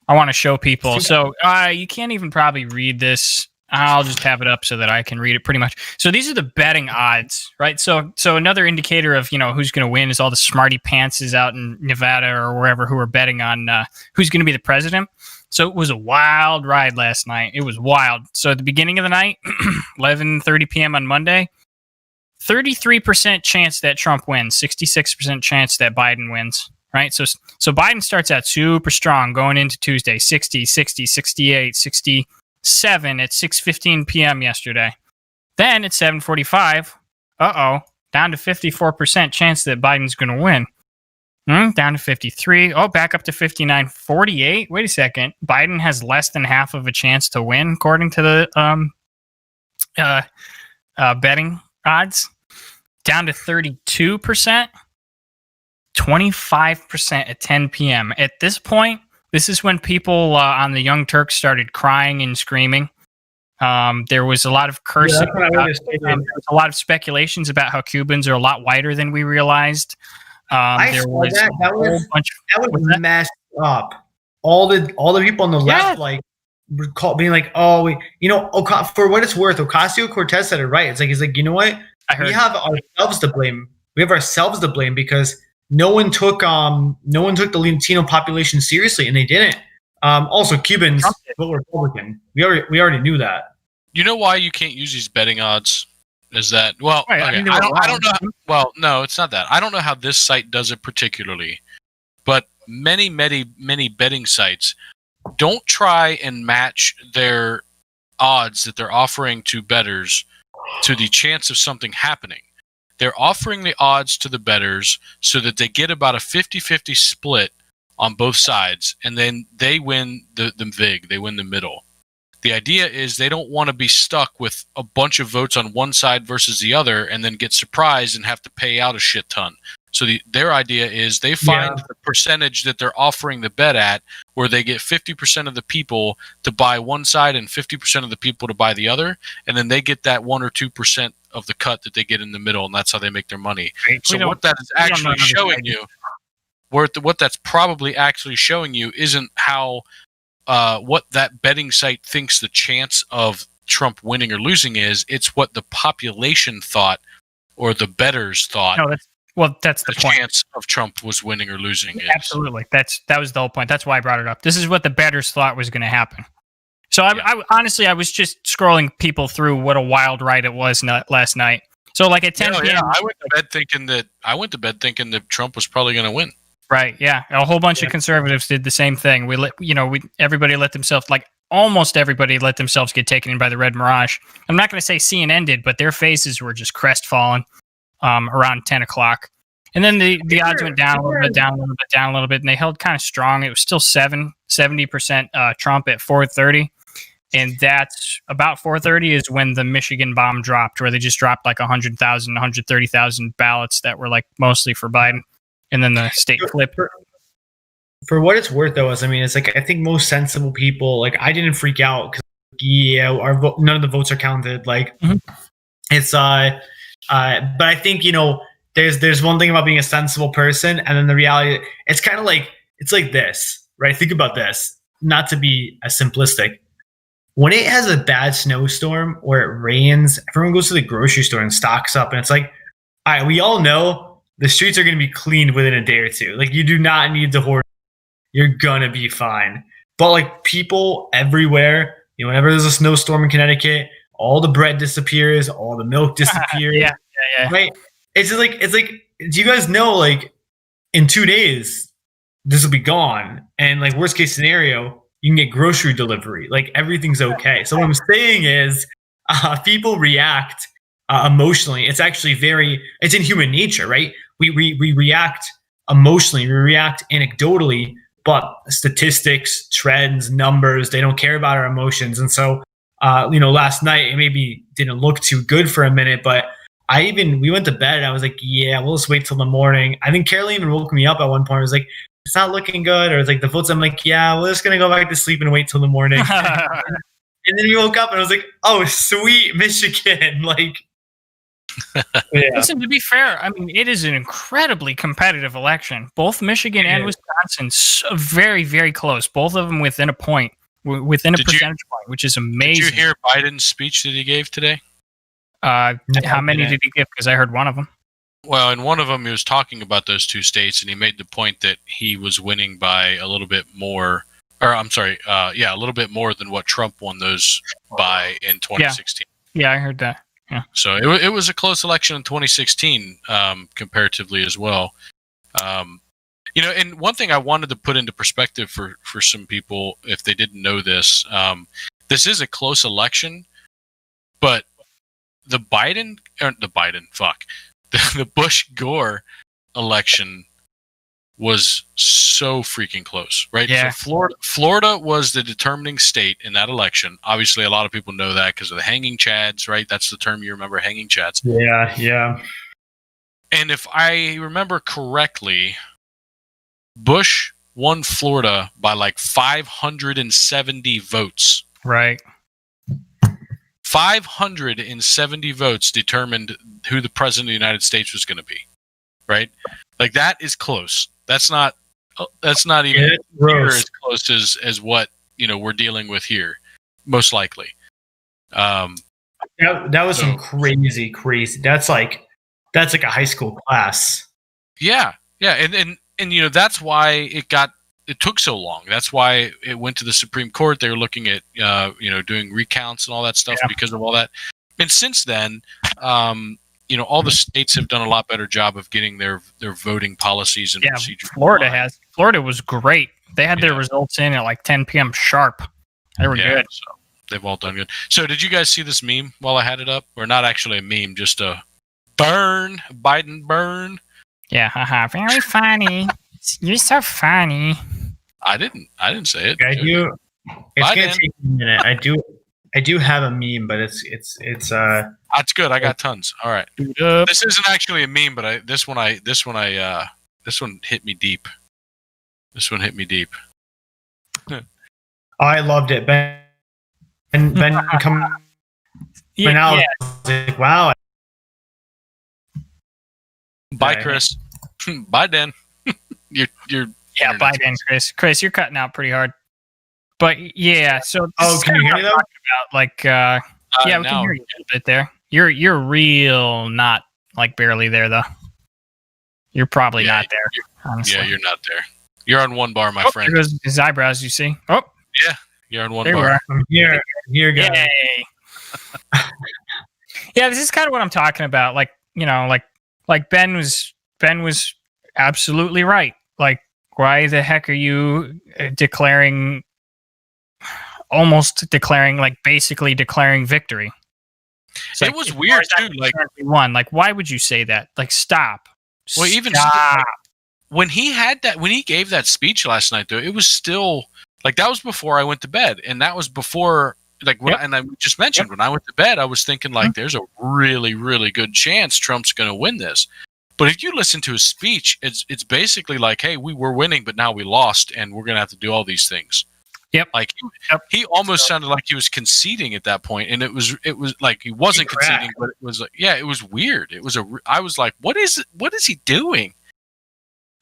want to show people. So you can't even probably read this. I'll just have it up so that I can read it pretty much. So these are the betting odds, right? So another indicator of who's going to win is all the smarty pantses out in Nevada or wherever who are betting on who's going to be the president. So it was a wild ride last night. It was wild. So at the beginning of the night, 11:30 p.m. on Monday, 33% chance that Trump wins, 66% chance that Biden wins, right? So Biden starts out super strong going into Tuesday, 60, 60, 68, 67 at 6:15 p.m. yesterday. Then at 7:45, down to 54% chance that Biden's going to win. Down to 53. Back up to 59. 48. Wait a second. Biden has less than half of a chance to win, according to the betting odds. Down to 32%. 25% at 10 p.m. At this point, this is when people on the Young Turks started crying and screaming. There was a lot of cursing. There was a lot of speculations about how Cubans are a lot whiter than we realized. That was messed up. All the people on the left being like, for what it's worth, Ocasio-Cortez said it right. He's like, you know what? We have ourselves to blame. We have ourselves to blame because no one took the Latino population seriously, and they didn't. Also, Cubans vote Republican. We already knew that. You know why you can't use these betting odds? Is that I don't know. Well, no, it's not that. I don't know how this site does it particularly, but many betting sites don't try and match their odds that they're offering to bettors to the chance of something happening. They're offering the odds to the bettors so that they get about a 50-50 split on both sides, and then they win the vig. They win the middle. The idea is they don't want to be stuck with a bunch of votes on one side versus the other and then get surprised and have to pay out a shit ton. So their idea is they find the percentage that they're offering the bet at where they get 50% of the people to buy one side and 50% of the people to buy the other, and then they get that 1 or 2% of the cut that they get in the middle, and that's how they make their money. So what that is actually showing you, what that's probably actually showing you isn't how what that betting site thinks the chance of Trump winning or losing is. It's what the population thought or the bettors thought. No, that's the point. Chance of Trump was winning or losing is. Absolutely. That was the whole point. That's why I brought it up. This is what the bettors thought was going to happen. So I honestly, I was just scrolling people through what a wild ride it was last night. So like at 10 p.m. Yeah, I went to bed thinking that Trump was probably going to win. Right. Yeah. A whole bunch of conservatives did the same thing. Everybody let themselves, like almost everybody let themselves get taken in by the red mirage. I'm not going to say CNN did, but their faces were just crestfallen around 10 o'clock. And then the odds went down a little bit, down a little bit, down a little bit, and they held kind of strong. It was still 70% Trump at 4:30. And that's about 4:30 is when the Michigan bomb dropped, where they just dropped like 100,000, 130,000 ballots that were like mostly for Biden. And then the state flipped. For what it's worth, though, it's like I think most sensible people, like I didn't freak out because none of the votes are counted. Like it's but I think there's one thing about being a sensible person, and then the reality, it's kind of like it's like this, right? Think about this, not to be as simplistic. When it has a bad snowstorm or it rains, everyone goes to the grocery store and stocks up, and it's like, all right, we all know the streets are going to be cleaned within a day or two. Like, you do not need to hoard. You're going to be fine. But, like, people everywhere, whenever there's a snowstorm in Connecticut, all the bread disappears, all the milk disappears. Yeah. Right? It's like, do you guys know, like, in 2 days, this will be gone. And, like, worst case scenario, you can get grocery delivery. Like, everything's okay. So what I'm saying is people react emotionally. It's actually it's in human nature, right? We react emotionally, we react anecdotally, but statistics, trends, numbers, they don't care about our emotions. And so, last night it maybe didn't look too good for a minute, but we went to bed and I was like, yeah, we'll just wait till the morning. I think Caroline even woke me up at one point. I was like, it's not looking good. Or it's like the votes. I'm like, yeah, we're just going to go back to sleep and wait till the morning. And then he woke up and I was like, oh, sweet Michigan. Like, yeah. Listen, to be fair, I mean, it is an incredibly competitive election. Both Michigan and Wisconsin, very, very close. Both of them within a point, within a percentage point, which is amazing. Did you hear Biden's speech that he gave today? How many did he give? Because I heard one of them. Well, in one of them, he was talking about those two states, and he made the point that he was winning by a little bit more, or I'm sorry, a little bit more than what Trump won those by in 2016. Yeah, I heard that. Yeah. So it was a close election in 2016, comparatively as well. And one thing I wanted to put into perspective for some people, if they didn't know this, this is a close election, but the Bush-Gore election was so freaking close, right? Yeah. So Florida was the determining state in that election. Obviously, a lot of people know that because of the hanging chads, right? That's the term you remember, hanging chads. Yeah. And if I remember correctly, Bush won Florida by like 570 votes. Right. 570 votes determined who the president of the United States was going to be, right? Like, that is close. That's not even near as close as what we're dealing with here, most likely. That was some crazy. That's like a high school class. Yeah, and that's why it took so long. That's why it went to the Supreme Court. They were looking at doing recounts and all that stuff because of all that. And since then, all the states have done a lot better job of getting their voting policies and procedures. Florida was great. They had their results in at like 10 p.m. sharp. They were good. So they've all done good. So did you guys see this meme while I had it up? Or not actually a meme, just a Biden burn. Yeah, very funny. You're so funny. I didn't say it. It's gonna take a minute. I do have a meme, but it's that's good. I got tons. All right. This isn't actually a meme, but this one hit me deep. This one hit me deep. I loved it. Ben come out. I was like, wow. Bye, Chris. Bye, Dan. You're bye, Dan. Chris, you're cutting out pretty hard. But yeah, so can you hear me though? We can hear you a little bit there. You're real not like barely there though. You're probably not there. Honestly. Yeah, you're not there. You're on one bar, my friend. There goes his eyebrows. You see? Oh, yeah, you're on one there bar. Here, guys. Yay. Yeah, this is kind of what I'm talking about. Like, like Ben was absolutely right. Like, why the heck are you basically declaring victory? It was weird too. Like, won. Like, why would you say that? Like, stop. Well, even when he gave that speech last night, though, it was still like that was before I went to bed, and that was before and I just mentioned when I went to bed, I was thinking like, there's a really, really good chance Trump's going to win this. But if you listen to his speech, it's basically like, hey, we were winning, but now we lost, and we're going to have to do all these things. Yep. Like he almost sounded like he was conceding at that point, and it was like he wasn't conceding, but it was like, it was weird. I was like, what is he doing?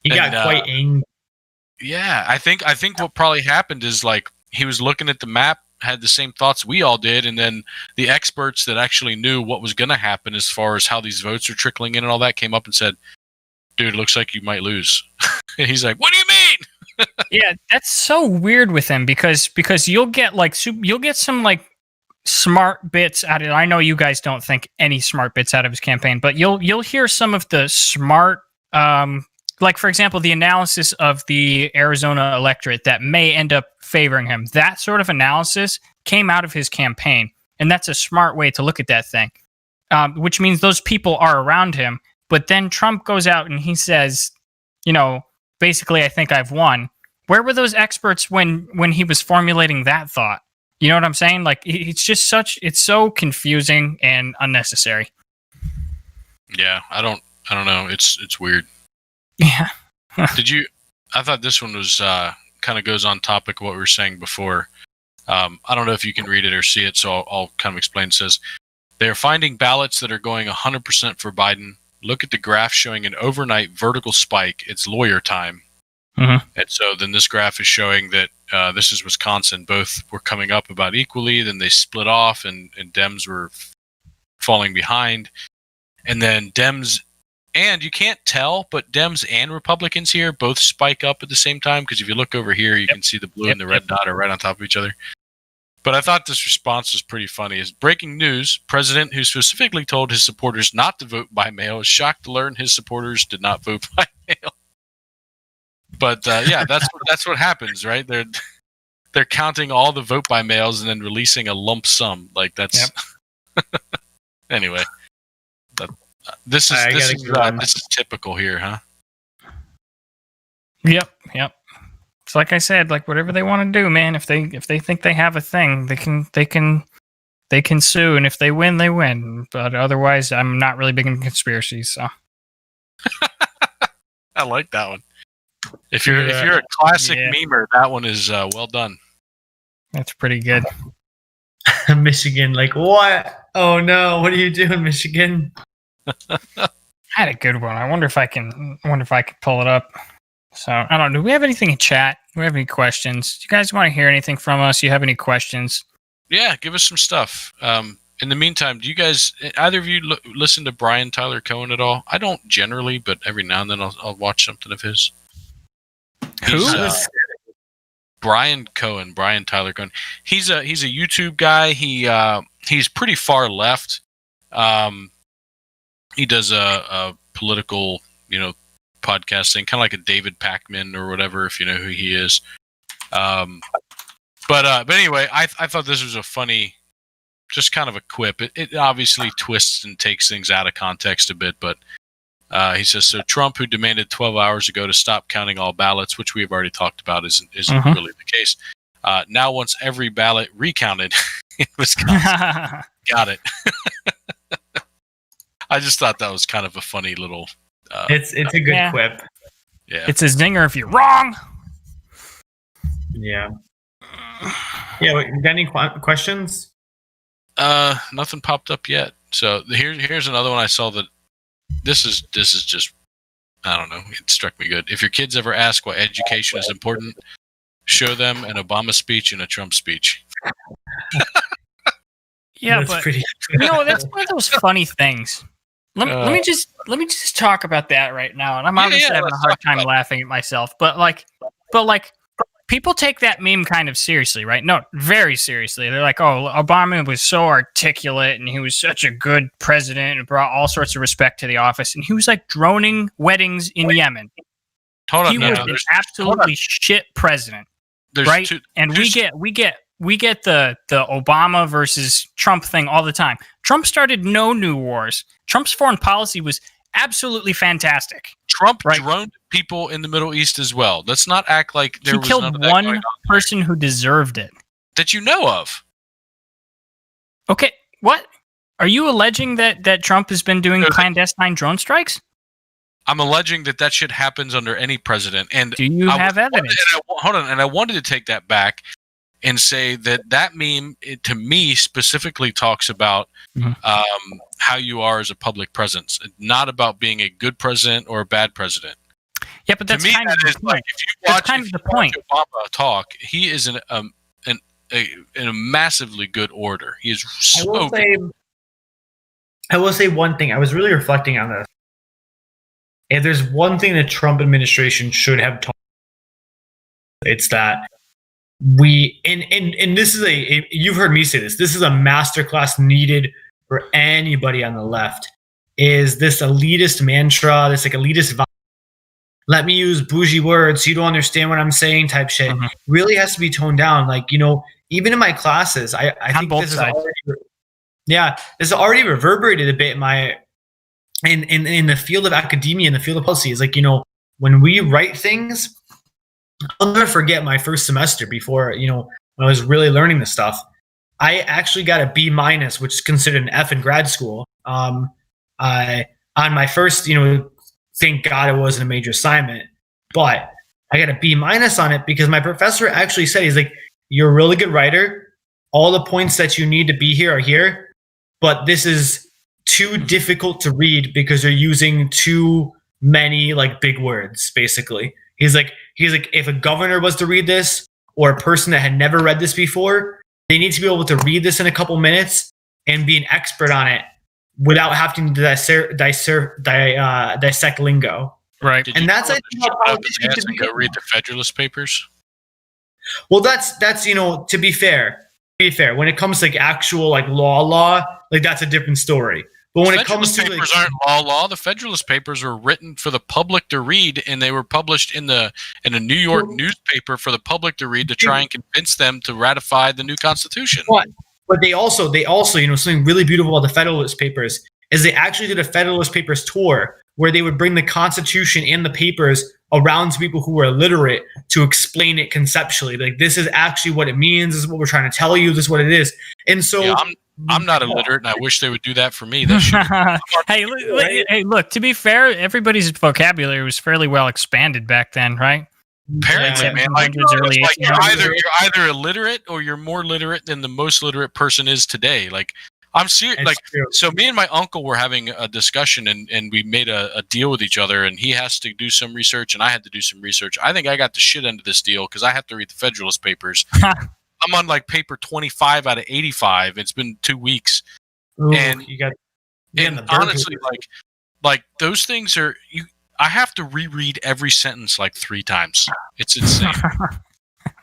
He got quite angry. Yeah, I think what probably happened is like he was looking at the map, had the same thoughts we all did, and then the experts that actually knew what was going to happen as far as how these votes are trickling in and all that came up and said, dude, looks like you might lose. And he's like, what do you mean? Yeah, that's so weird with him because you'll get some like smart bits out of it. I know you guys don't think any smart bits out of his campaign, but you'll hear some of the smart like, for example, the analysis of the Arizona electorate that may end up favoring him. That sort of analysis came out of his campaign. And that's a smart way to look at that thing, which means those people are around him. But then Trump goes out and he says, basically, I think I've won. Where were those experts when he was formulating that thought? You know what I'm saying? Like, it's just it's so confusing and unnecessary. Yeah, I don't know. It's weird. Yeah. I thought this one was kind of goes on topic of what we were saying before. I don't know if you can read it or see it, so I'll kind of explain. It says, they're finding ballots that are going 100% for Biden. Look at the graph showing an overnight vertical spike. It's lawyer time. Mm-hmm. And so then this graph is showing that this is Wisconsin. Both were coming up about equally. Then they split off, and Dems were falling behind. And then Dems, and you can't tell, but Dems and Republicans here both spike up at the same time, because if you look over here, you can see the blue and the red dot are right on top of each other. But I thought this response was pretty funny. Is breaking news: President who specifically told his supporters not to vote by mail is shocked to learn his supporters did not vote by mail. But that's what happens, right? They're counting all the vote by mails and then releasing a lump sum. Like that's anyway. This is typical here, huh? Yep. It's like I said, like whatever they want to do, man. If they think they have a thing, they can sue, and if they win, they win. But otherwise, I'm not really big in conspiracies. So I like that one. If you're a classic memer, that one is well done. That's pretty good. Michigan, like what? Oh no, what are you doing, Michigan? I had a good one. I wonder if I can pull it up. So I don't know. Do we have anything in chat? Do we have any questions? Do you guys want to hear anything from us? Do you have any questions? Yeah, give us some stuff. In the meantime, do you guys, either of you listen to Brian Tyler Cohen at all? I don't generally, but every now and then I'll watch something of his. Who? Brian Tyler Cohen. He's a YouTube guy. He's pretty far left. He does a political, podcast thing, kind of like a David Pakman or whatever, if you know who he is. But anyway, I thought this was a funny, just kind of a quip. It obviously twists and takes things out of context a bit, but he says, so Trump, who demanded 12 hours ago to stop counting all ballots, which we've already talked about isn't really the case, now wants every ballot recounted in Wisconsin. Got it. I just thought that was kind of a funny little... it's a good quip. Yeah, it's a zinger if you're wrong. Yeah. Yeah, you got any questions? Nothing popped up yet. So here's another one I saw that this is just, I don't know, it struck me good. If your kids ever ask why education is important, show them an Obama speech and a Trump speech. Yeah, that's pretty that's one of those funny things. Let me just talk about that right now. And I'm obviously having a hard time laughing at myself, but people take that meme kind of seriously, right? No, very seriously. They're like, oh, Obama was so articulate and he was such a good president and brought all sorts of respect to the office. And he was like droning weddings in Yemen. He was an absolutely shit president, right? We get the Obama versus Trump thing all the time. Trump started no new wars. Trump's foreign policy was absolutely fantastic. Trump droned people in the Middle East as well. Let's not act like he killed one person who deserved it. That you know of. Okay, what? Are you alleging that Trump has been doing clandestine drone strikes? I'm alleging that shit happens under any president. And do you have evidence? And I wanted to take that back and say that meme, to me, specifically talks about how you are as a public presence, not about being a good president or a bad president. Yeah, but that's kind of the point. Like, if you watch Obama talk, he is in a massively good order. He is so good. I will say one thing. I was really reflecting on this. If there's one thing the Trump administration should have taught, it's that and this is you've heard me say this is a masterclass needed for anybody on the left, is this elitist mantra, this like elitist vibe, let me use bougie words so you don't understand what I'm saying type shit, really has to be toned down. Like, even in my classes, I think this is this already reverberated a bit in the field of academia, in the field of policy. Is like, when we write things, I'll never forget my first semester before, when I was really learning this stuff. I actually got a B-, which is considered an F in grad school. On my first, thank God it wasn't a major assignment, but I got a B- on it because my professor actually said, he's like, you're a really good writer. All the points that you need to be here are here, but this is too difficult to read because you're using too many like big words, basically. He's like, if a governor was to read this, or a person that had never read this before, they need to be able to read this in a couple minutes and be an expert on it without having to dissect lingo. Right. And that's go read the Federalist Papers. Well, that's to be fair, when it comes to like actual like law, like that's a different story. But when it comes to papers aren't law. The Federalist Papers were written for the public to read, and they were published in a New York newspaper for the public to read to try and convince them to ratify the new Constitution. But they also, something really beautiful about the Federalist Papers is they actually did a Federalist Papers tour where they would bring the Constitution and the papers around to people who were illiterate to explain it conceptually. Like, this is actually what it means. This is what we're trying to tell you. This is what it is. And so I'm not illiterate, and I wish they would do that for me. Hey, look, to be fair, everybody's vocabulary was fairly well expanded back then, right? Apparently, man. Like you're either illiterate or you're more literate than the most literate person is today. Like, I'm serious. Like, so me and my uncle were having a discussion, and we made a deal with each other, and he has to do some research, and I had to do some research. I think I got the shit end of this deal because I have to read the Federalist Papers. I'm on like paper 25 out of 85. It's been 2 weeks. Ooh, and honestly, like those things are, I have to reread every sentence like 3 times. It's insane. But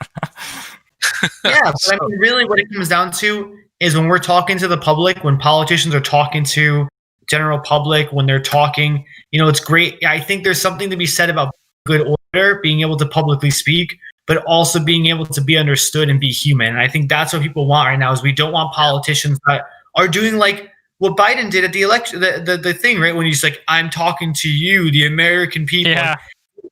I mean, really what it comes down to is when we're talking to the public, when politicians are talking to general public, when they're talking, it's great. I think there's something to be said about good order, being able to publicly speak, but also being able to be understood and be human. And I think that's what people want right now, is we don't want politicians that are doing like what Biden did at the election, the thing, right? When he's like, I'm talking to you, the American people. Yeah.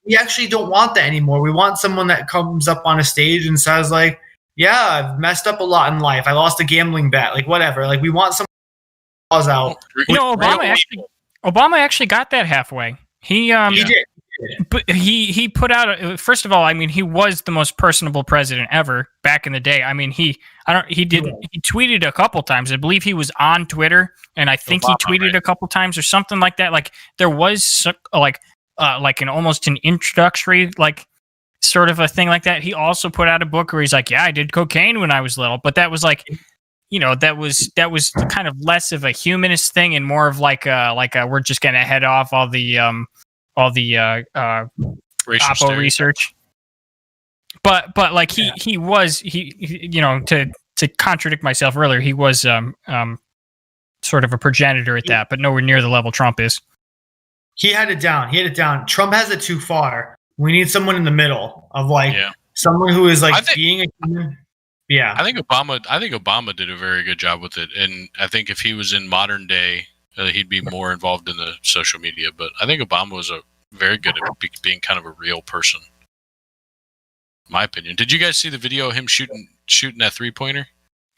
We actually don't want that anymore. We want someone that comes up on a stage and says like, yeah, I've messed up a lot in life. I lost a gambling bet, like whatever. Like, we want someone to pause out. Obama actually got that halfway. He did. But he put out first of all, I mean, he was the most personable president ever back in the day. I mean, he tweeted a couple times. I believe he was on Twitter, and I think he tweeted a couple times or something like that. Like, there was like an almost an introductory like sort of a thing like that. He also put out a book where he's like, yeah, I did cocaine when I was little, but that was like, that was kind of less of a humanist thing and more of like we're just gonna head off all the Oppo research. But like he was to contradict myself earlier, he was sort of a progenitor at that, but nowhere near the level Trump is. He had it down. Trump has it too far. We need someone in the middle of someone who is being a human. Yeah. I think Obama did a very good job with it. And I think if he was in modern day, he'd be more involved in the social media. But I think Obama was very good at being kind of a real person. In my opinion. Did you guys see the video of him shooting that 3-pointer?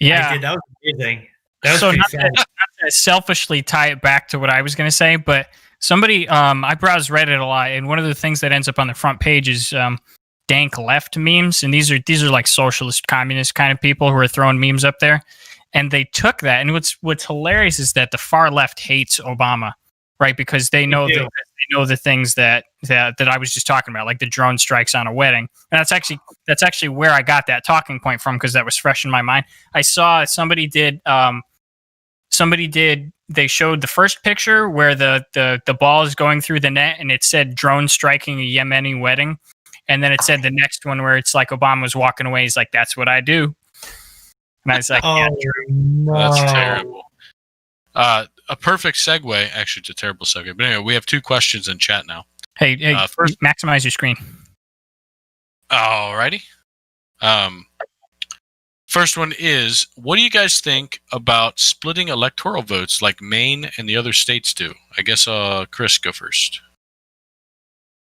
Yeah. I did. That was amazing. That was so pretty not sad. to selfishly tie it back to what I was going to say, but somebody, I browse Reddit a lot, and one of the things that ends up on the front page is dank left memes, and these are like socialist, communist kind of people who are throwing memes up there, and they took that. And what's hilarious is that the far left hates Obama, right? Because they know the things that I was just talking about, like the drone strikes on a wedding. And that's actually where I got that talking point from, because that was fresh in my mind. I saw somebody did. They showed the first picture where the ball is going through the net, and it said drone striking a Yemeni wedding. And then it said the next one where it's like Obama was walking away. He's like, "That's what I do." And I was like, no. That's terrible. A perfect segue. Actually, it's a terrible segue. But anyway, we have 2 questions in chat now. Hey, first, maximize your screen. Alrighty. First one is, what do you guys think about splitting electoral votes like Maine and the other states do? I guess Chris, go first.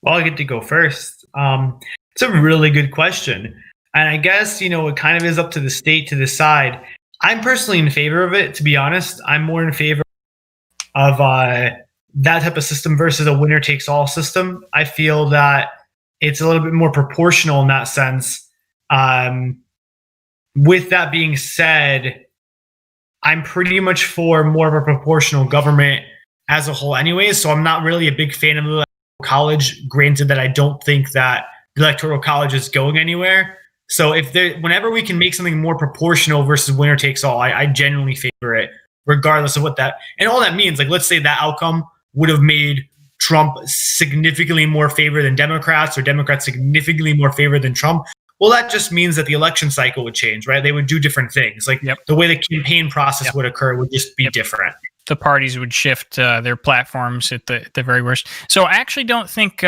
Well, I get to go first. It's a really good question. And I guess, it kind of is up to the state to decide. I'm personally in favor of it, to be honest. I'm more in favor of that type of system versus a winner-takes-all system. I feel that it's a little bit more proportional in that sense. With that being said, I'm pretty much for more of a proportional government as a whole anyways, so I'm not really a big fan of the electoral college, granted that I don't think that the electoral college is going anywhere. So whenever we can make something more proportional versus winner takes all, I genuinely favor it, regardless of what that, and all that means. Like, let's say that outcome would have made Trump significantly more favored than Democrats, or Democrats significantly more favored than Trump. Well, that just means that the election cycle would change, right? They would do different things. Like the way the campaign process would occur would just be different. The parties would shift their platforms at the very worst. So I actually don't think,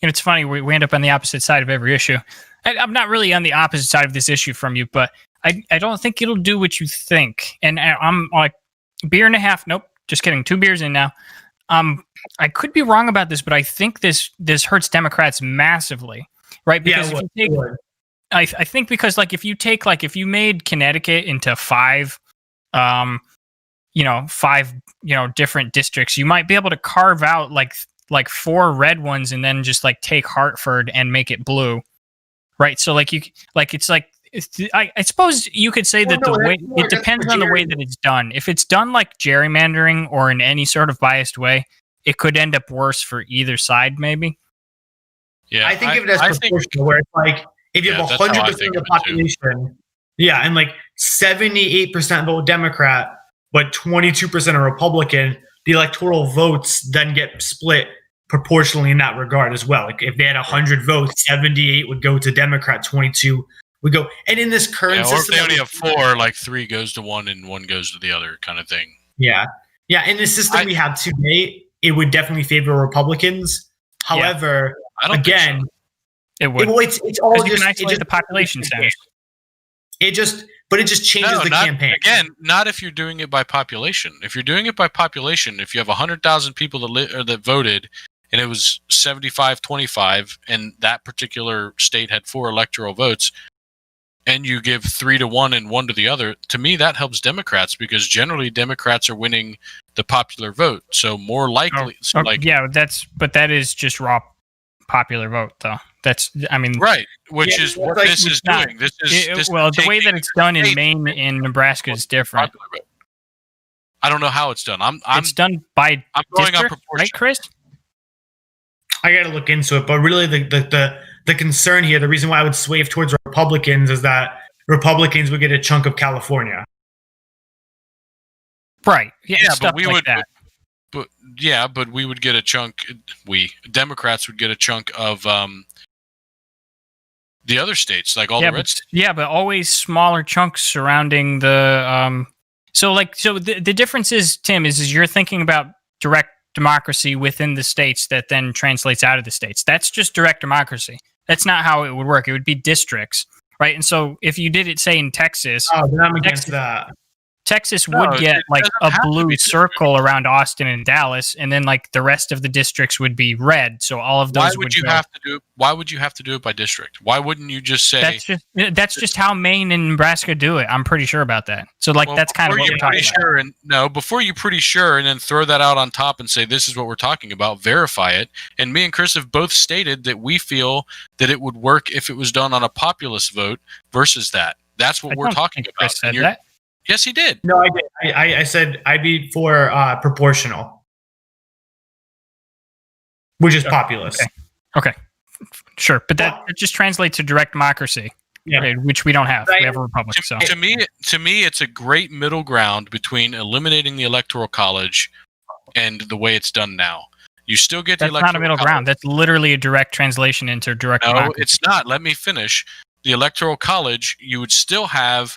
it's funny, we end up on the opposite side of every issue. I'm not really on the opposite side of this issue from you, but I don't think it'll do what you think. And I'm like, beer and a half. Nope, just kidding. 2 beers in now. I could be wrong about this, but I think this hurts Democrats massively, right? Because I think because if you made Connecticut into 5 different districts, you might be able to carve out like 4 red ones and then just take Hartford and make it blue, right? So I suppose you could say that it depends on the way that it's done. If it's done like gerrymandering or in any sort of biased way, it could end up worse for either side, maybe. Yeah, I think of it as proportional, where it's like, if you have 100% of the population, and 78% vote Democrat, but 22% are Republican, the electoral votes then get split proportionally in that regard as well. Like, if they had 100 votes, 78 would go to Democrat, 22 would go. And in this current system, or if they only have 4, 3 goes to one and 1 goes to the other, kind of thing. Yeah. In the system we have today, it would definitely favor Republicans. However, again, it would. It's all just, you can isolate the population centers. It just changes the campaign. Again, not if you're doing it by population. If you're doing it by population, if you have 100,000 people that voted, and it was 75-25, and that particular state had 4 electoral votes, and you give 3 to one and 1 to the other, to me that helps Democrats, because generally Democrats are winning the popular vote. So more likely, that is just raw popular vote, though. Right, which is what this is doing. The way that it's done in Maine and Nebraska is different. I don't know how it's done. It's done by I'm going on proportion, right, Chris? I got to look into it, but really the concern here, the reason why I would sway towards Republicans, is that Republicans would get a chunk of California. Right. Yeah, but we would. That. But we would get a chunk. Democrats would get a chunk of The other states, like all the red states. Yeah, but always smaller chunks surrounding the. So the difference is, Tim, is you're thinking about direct democracy within the states that then translates out of the states. That's just direct democracy. That's not how it would work. It would be districts, right? And so if you did it, say, in Texas, then I'm against that. Texas would get like a blue circle around Austin and Dallas, and then like the rest of the districts would be red. So all of those. Why would you have to do it by district? Why wouldn't you just say? That's just how Maine and Nebraska do it. I'm pretty sure about that. So that's kind of what we're talking about. Before you're pretty sure, and then throw that out on top and say this is what we're talking about. Verify it. And me and Chris have both stated that we feel that it would work if it was done on a populist vote versus that. That's what we're talking about. Chris said that. Yes, he did. No, I did. I said I'd be for proportional, which is populist. Okay. Sure. But that just translates to direct democracy, right, which we don't have. We have a republic. To me, it's a great middle ground between eliminating the Electoral College and the way it's done now. You still get the Electoral College. That's not a middle ground. That's literally a direct translation into direct democracy. No, it's not. Let me finish. The Electoral College, you would still have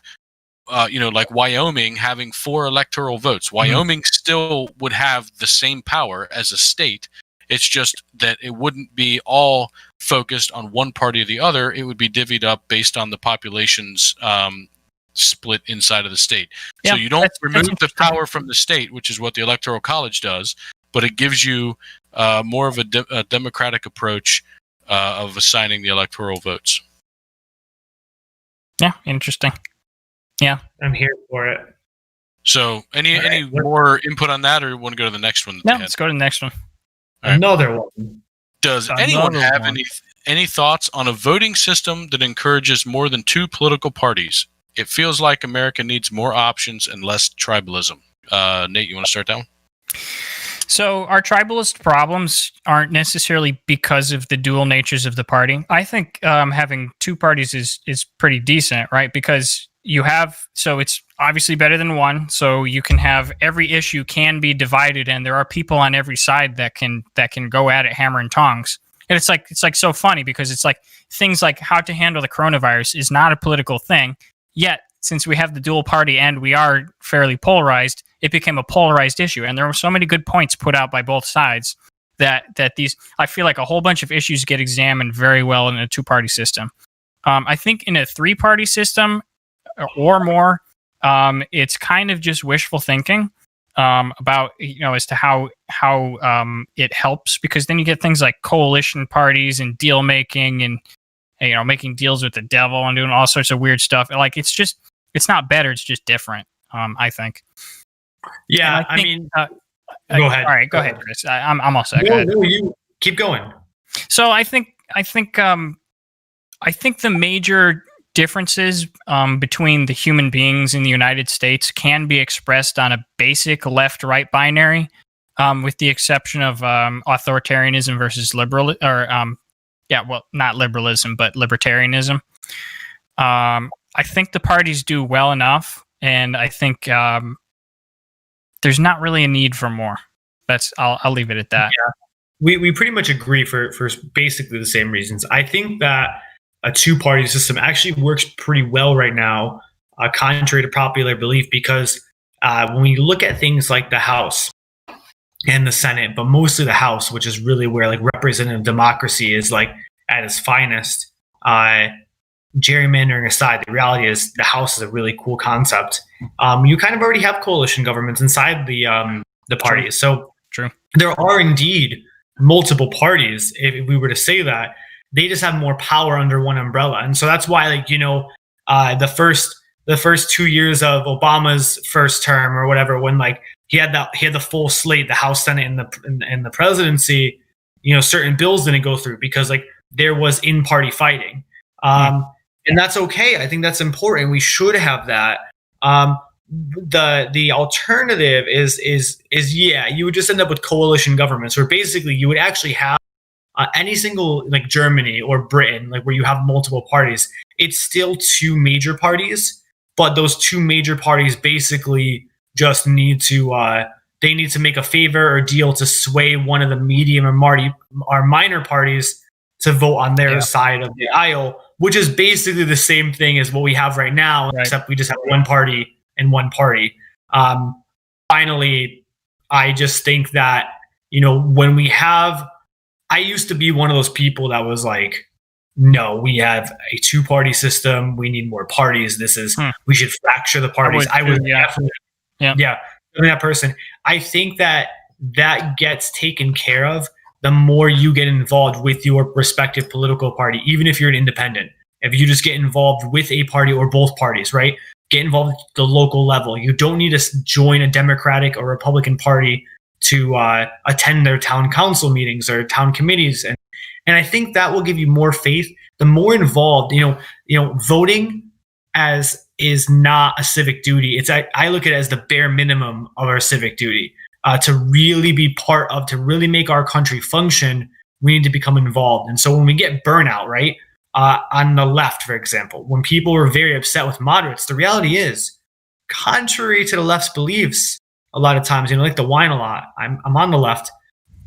like Wyoming having 4 electoral votes. Wyoming still would have the same power as a state. It's just that it wouldn't be all focused on one party or the other. It would be divvied up based on the population's split inside of the state. So you don't remove the power from the state, which is what the Electoral College does, but it gives you more of a democratic approach of assigning the electoral votes. Yeah, interesting. Yeah, I'm here for it. So, any more input on that, or you want to go to the next one? No, let's go to the next one. Right. Another one. Does anyone have any thoughts on a voting system that encourages more than 2 political parties? It feels like America needs more options and less tribalism. Nate, you want to start that one? So our tribalist problems aren't necessarily because of the dual natures of the party. I think having 2 parties is pretty decent, right? Because it's obviously better than 1. So you can have every issue can be divided, and there are people on every side that can go at it hammer and tongs. And it's like so funny because it's like things like how to handle the coronavirus is not a political thing. Yet, since we have the dual party and we are fairly polarized, it became a polarized issue. And there were so many good points put out by both sides that I feel like a whole bunch of issues get examined very well in a 2-party system. I think in a 3-party system or more, it's kind of just wishful thinking about as to how it helps, because then you get things like coalition parties and deal making and making deals with the devil and doing all sorts of weird stuff. Like it's not better, it's just different. I think. Yeah, I mean, go ahead. All right, go ahead, Chris. I'm all set. No, you keep going. So I think the major differences between the human beings in the United States can be expressed on a basic left-right binary, with the exception of authoritarianism versus liberal, not liberalism, but libertarianism. I think the parties do well enough, and I think there's not really a need for more. I'll leave it at that. Yeah. We pretty much agree for basically the same reasons. I think that a 2-party system actually works pretty well right now, contrary to popular belief, because when you look at things like the House and the Senate, but mostly the House, which is really where like representative democracy is like at its finest, gerrymandering aside, the reality is the House is a really cool concept. You kind of already have coalition governments inside the parties. So true. There are indeed multiple parties, if we were to say that. They just have more power under one umbrella. And so that's why, the first 2 years of Obama's first term or whatever, when he had the full slate, the House, Senate, and the presidency, certain bills didn't go through because there was in-party fighting. And that's okay. I think that's important. We should have that. The alternative is you would just end up with coalition governments where basically you would actually have any single Germany or Britain, where you have multiple parties. It's still 2 major parties, but those 2 major parties basically just need to make a favor or deal to sway one of the medium or minor parties to vote on their side of the aisle, which is basically the same thing as what we have right now, except we just have one party and one party. Finally, I just think that, when we have, I used to be one of those people that was like, no, we have a two-party system. We need more parties. We should fracture the parties. I was definitely that person. I think that gets taken care of the more you get involved with your respective political party, even if you're an independent. If you just get involved with a party or both parties, right? Get involved at the local level. You don't need to join a Democratic or Republican party to attend their town council meetings or town committees. And I think that will give you more faith. The more involved, voting is not a civic duty. I look at it as the bare minimum of our civic duty. To really be part of, to really make our country function, we need to become involved. And so when we get burnout, right, on the left, for example, when people are very upset with moderates, the reality is, contrary to the left's beliefs, a lot of times, like to whine a lot, I'm on the left.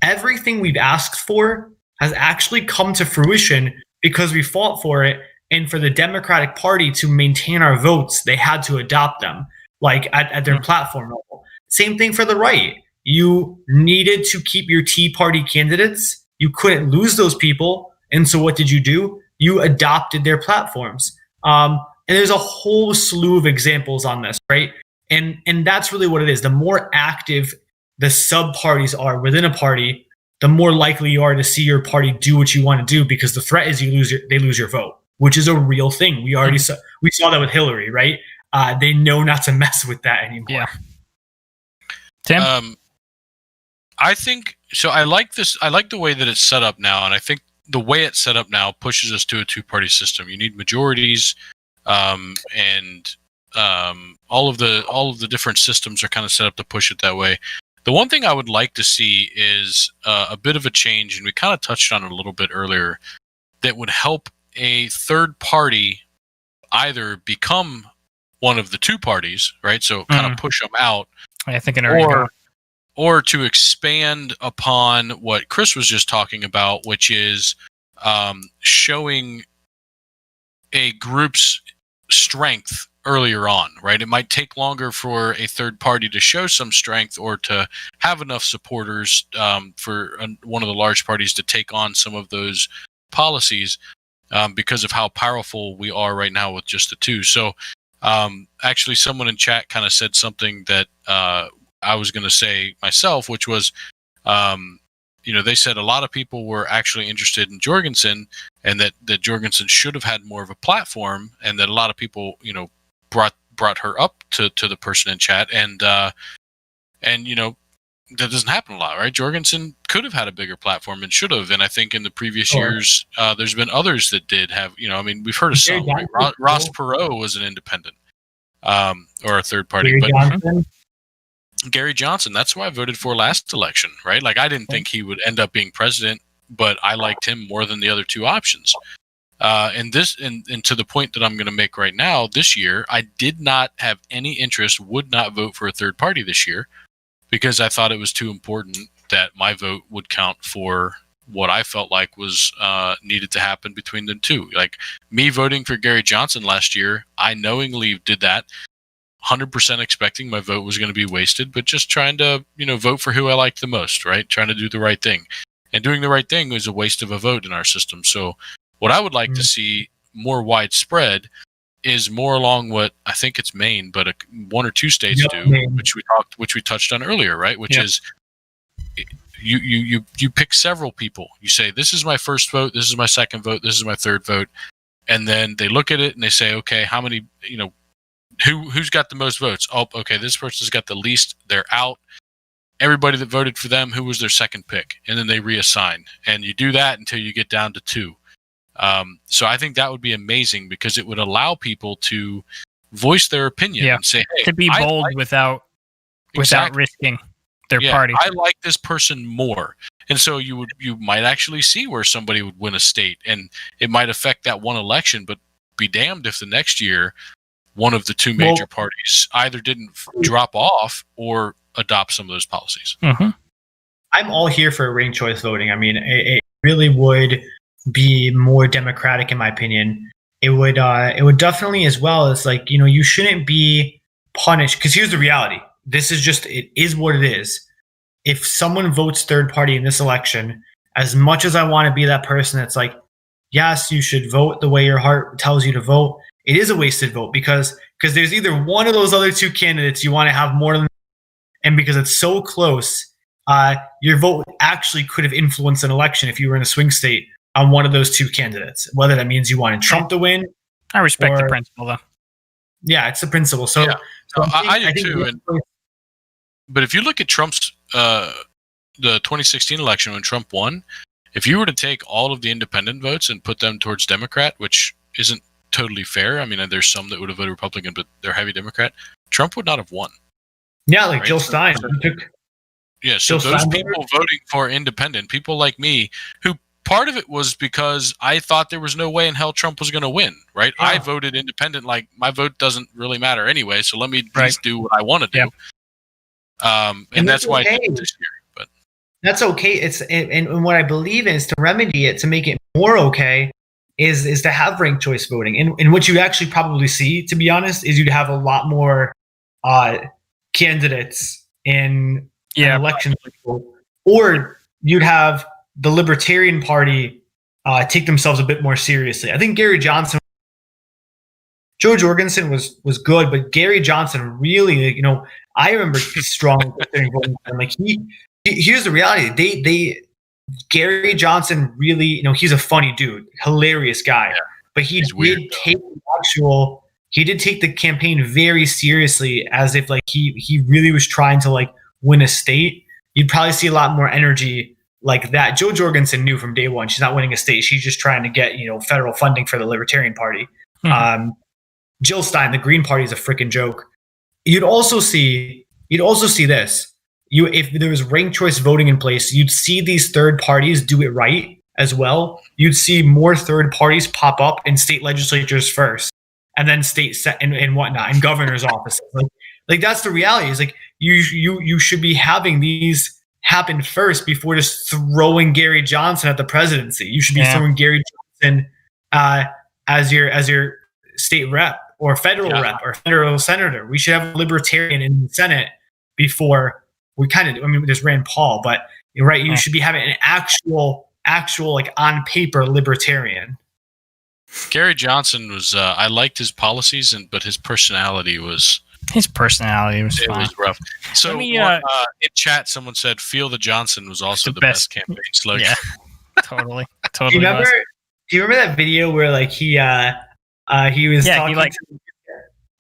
Everything we've asked for has actually come to fruition because we fought for it. And for the Democratic Party to maintain our votes, they had to adopt them, like at their platform level. Same thing for the right. You needed to keep your Tea Party candidates. You couldn't lose those people. And so what did you do? You adopted their platforms. And there's a whole slew of examples on this, right? And that's really what it is. The more active the sub-parties are within a party, the more likely you are to see your party do what you want to do, because the threat is they lose your vote, which is a real thing. We saw that with Hillary, right? They know not to mess with that anymore. Yeah. Tim? I think so. I like this. I like the way that it's set up now, and I think the way it's set up now pushes us to a two-party system. You need majorities, and all of the different systems are kind of set up to push it that way. The one thing I would like to see is a bit of a change, and we kind of touched on it a little bit earlier, that would help a third party either become one of the two parties, right? So kind of push them out. I think in Oregon. Or to expand upon what Chris was just talking about, which is showing a group's strength earlier on, right? It might take longer for a third party to show some strength or to have enough supporters for one of the large parties to take on some of those policies because of how powerful we are right now with just the two. So actually, someone in chat kind of said something that I was going to say myself, which was, they said a lot of people were actually interested in Jorgensen, and that Jorgensen should have had more of a platform, and that a lot of people, brought her up to the person in chat, and that doesn't happen a lot, right? Jorgensen could have had a bigger platform and should have, and I think in the previous years, there's been others that did have, we've heard of some, right? Ross Perot was an independent, or a third party, Gary Johnson, that's who I voted for last election, right? Like, I didn't think he would end up being president, but I liked him more than the other two options. And to the point that I'm going to make right now, this year, I did not have any interest, would not vote for a third party this year, because I thought it was too important that my vote would count for what I felt like was needed to happen between the two. Like, me voting for Gary Johnson last year, I knowingly did that, 100% expecting my vote was going to be wasted, but just trying to, vote for who I liked the most, right? Trying to do the right thing. And doing the right thing was a waste of a vote in our system. So what I would like to see more widespread is more along what I think it's Maine, but one or two states do, which we touched on earlier, right? Which is you pick several people. You say, this is my first vote, this is my second vote, this is my third vote. And then they look at it and they say, okay, how many, who's got the most votes? Oh, okay, this person's got the least. They're out. Everybody that voted for them, who was their second pick? And then they reassign. And you do that until you get down to two. So I think that would be amazing, because it would allow people to voice their opinion and say, hey, to be bold without risking their party. I like this person more. And so you might actually see where somebody would win a state, and it might affect that one election, but be damned if the next year one of the two major parties either didn't drop off or adopt some of those policies. I'm all here for ranked choice voting. I mean, it really would be more democratic, in my opinion. It would definitely, as well as like, you shouldn't be punished, because here's the reality. This is just, it is what it is. If someone votes third party in this election, as much as I want to be that person that's like, yes, you should vote the way your heart tells you to vote, it is a wasted vote because there's either one of those other two candidates you want to have more than, and because it's so close, your vote actually could have influenced an election if you were in a swing state on one of those two candidates, whether that means you wanted Trump to win. I respect the principle, though. Yeah, it's the principle. So, yeah. I do too. But if you look at Trump's the 2016 election when Trump won, if you were to take all of the independent votes and put them towards Democrat, which isn't totally fair. I mean, there's some that would have voted Republican, but they're heavy Democrat. Trump would not have won. Yeah, like right? Jill Stein. So those people voting for independent, people like me, who part of it was because I thought there was no way in hell Trump was going to win, right? Yeah. I voted independent, like my vote doesn't really matter anyway, so let me at least do what I want to do. Yeah. And that's why I did it this year. But that's okay. And what I believe is to remedy it, to make it more okay, is to have ranked choice voting. And what you actually probably see, to be honest, is you'd have a lot more candidates in an election cycle, or you'd have the Libertarian Party take themselves a bit more seriously. I think Gary Johnson, Joe Jorgensen was good, but Gary Johnson really, I remember strongly considering voting for him. Like here's the reality. Gary Johnson really, he's a funny dude, hilarious guy, but he did take the campaign very seriously, as if like he really was trying to like win a state. You'd probably see a lot more energy like that. Joe Jorgensen knew from day one she's not winning a state. She's just trying to get federal funding for the Libertarian Party. Mm-hmm. Jill Stein, the Green Party, is a freaking joke. You'd also see this. If there was ranked choice voting in place, you'd see these third parties do it right as well. You'd see more third parties pop up in state legislatures first, and then state and whatnot, and governor's offices. Like that's the reality. Is like you should be having these happen first before just throwing Gary Johnson at the presidency. You should be throwing Gary Johnson as your state rep or federal rep or federal senator. We should have a libertarian in the Senate before we there's Rand Paul, but you're right. You should be having an actual like on paper libertarian. Gary Johnson was, I liked his policies, but his personality was rough. So in chat, someone said, "Feel the Johnson" was also the best campaign slogan. Yeah, totally. Do you remember that video where like he was talking? He like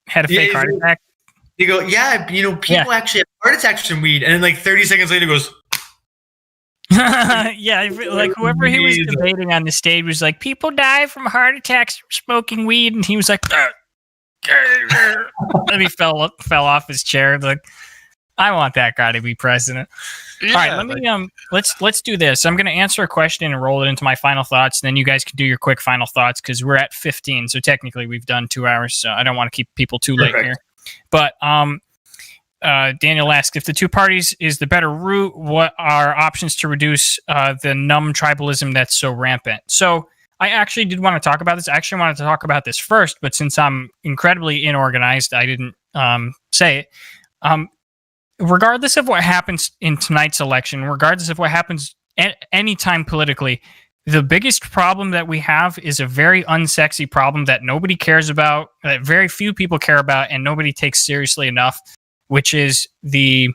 had a fake heart attack. You go, people actually have heart attacks from weed, and then like 30 seconds later goes. Like whoever he was debating on the stage was like, people die from heart attacks from smoking weed, and he was like, and he fell off his chair. Like, I want that guy to be president. Yeah, all right, let's do this. I'm going to answer a question and roll it into my final thoughts, and then you guys can do your quick final thoughts because we're at 15, so technically we've done 2 hours. So I don't want to keep people too late here. But Daniel asked, if the two parties is the better route, what are options to reduce the numb tribalism that's so rampant? So I actually did want to talk about this. I actually wanted to talk about this first, but since I'm incredibly inorganized, I didn't say it. Regardless of what happens in tonight's election, regardless of what happens at any time politically, the biggest problem that we have is a very unsexy problem that nobody cares about, that very few people care about, and nobody takes seriously enough, which is the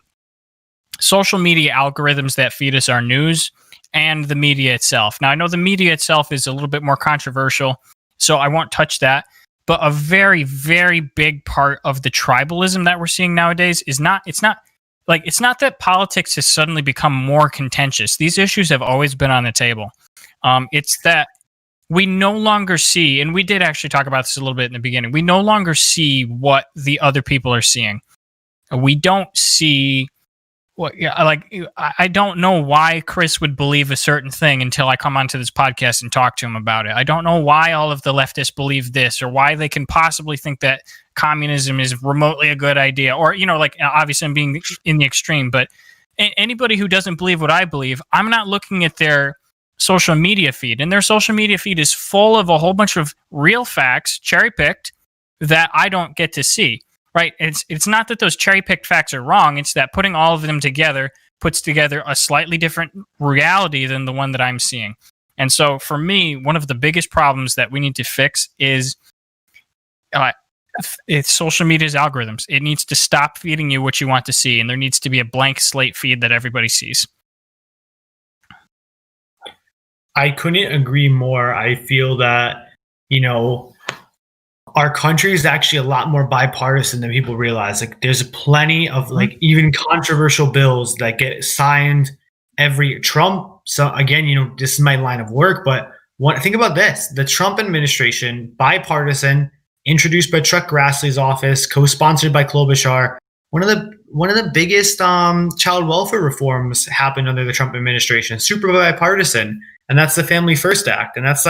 social media algorithms that feed us our news and the media itself. Now, I know the media itself is a little bit more controversial, so I won't touch that. But a very, very big part of the tribalism that we're seeing nowadays is it's not that politics has suddenly become more contentious. These issues have always been on the table. It's that we no longer see, and we did actually talk about this a little bit in the beginning, we no longer see what the other people are seeing. We don't see I don't know why Chris would believe a certain thing until I come onto this podcast and talk to him about it. I don't know why all of the leftists believe this, or why they can possibly think that communism is remotely a good idea, or, obviously I'm being in the extreme, but anybody who doesn't believe what I believe, I'm not looking at their social media feed, and their social media feed is full of a whole bunch of real facts, cherry picked, that I don't get to see. Right? It's not that those cherry picked facts are wrong. It's that putting all of them together puts together a slightly different reality than the one that I'm seeing. And so for me, one of the biggest problems that we need to fix is it's social media's algorithms. It needs to stop feeding you what you want to see, and there needs to be a blank slate feed that everybody sees. I couldn't agree more. I feel that, our country is actually a lot more bipartisan than people realize. Like, there's plenty of even controversial bills that get signed every Trump. So again, this is my line of work, but think about this: the Trump administration, bipartisan, introduced by Chuck Grassley's office, co-sponsored by Klobuchar. One of the biggest child welfare reforms happened under the Trump administration, super bipartisan, and that's the Family First Act, and that's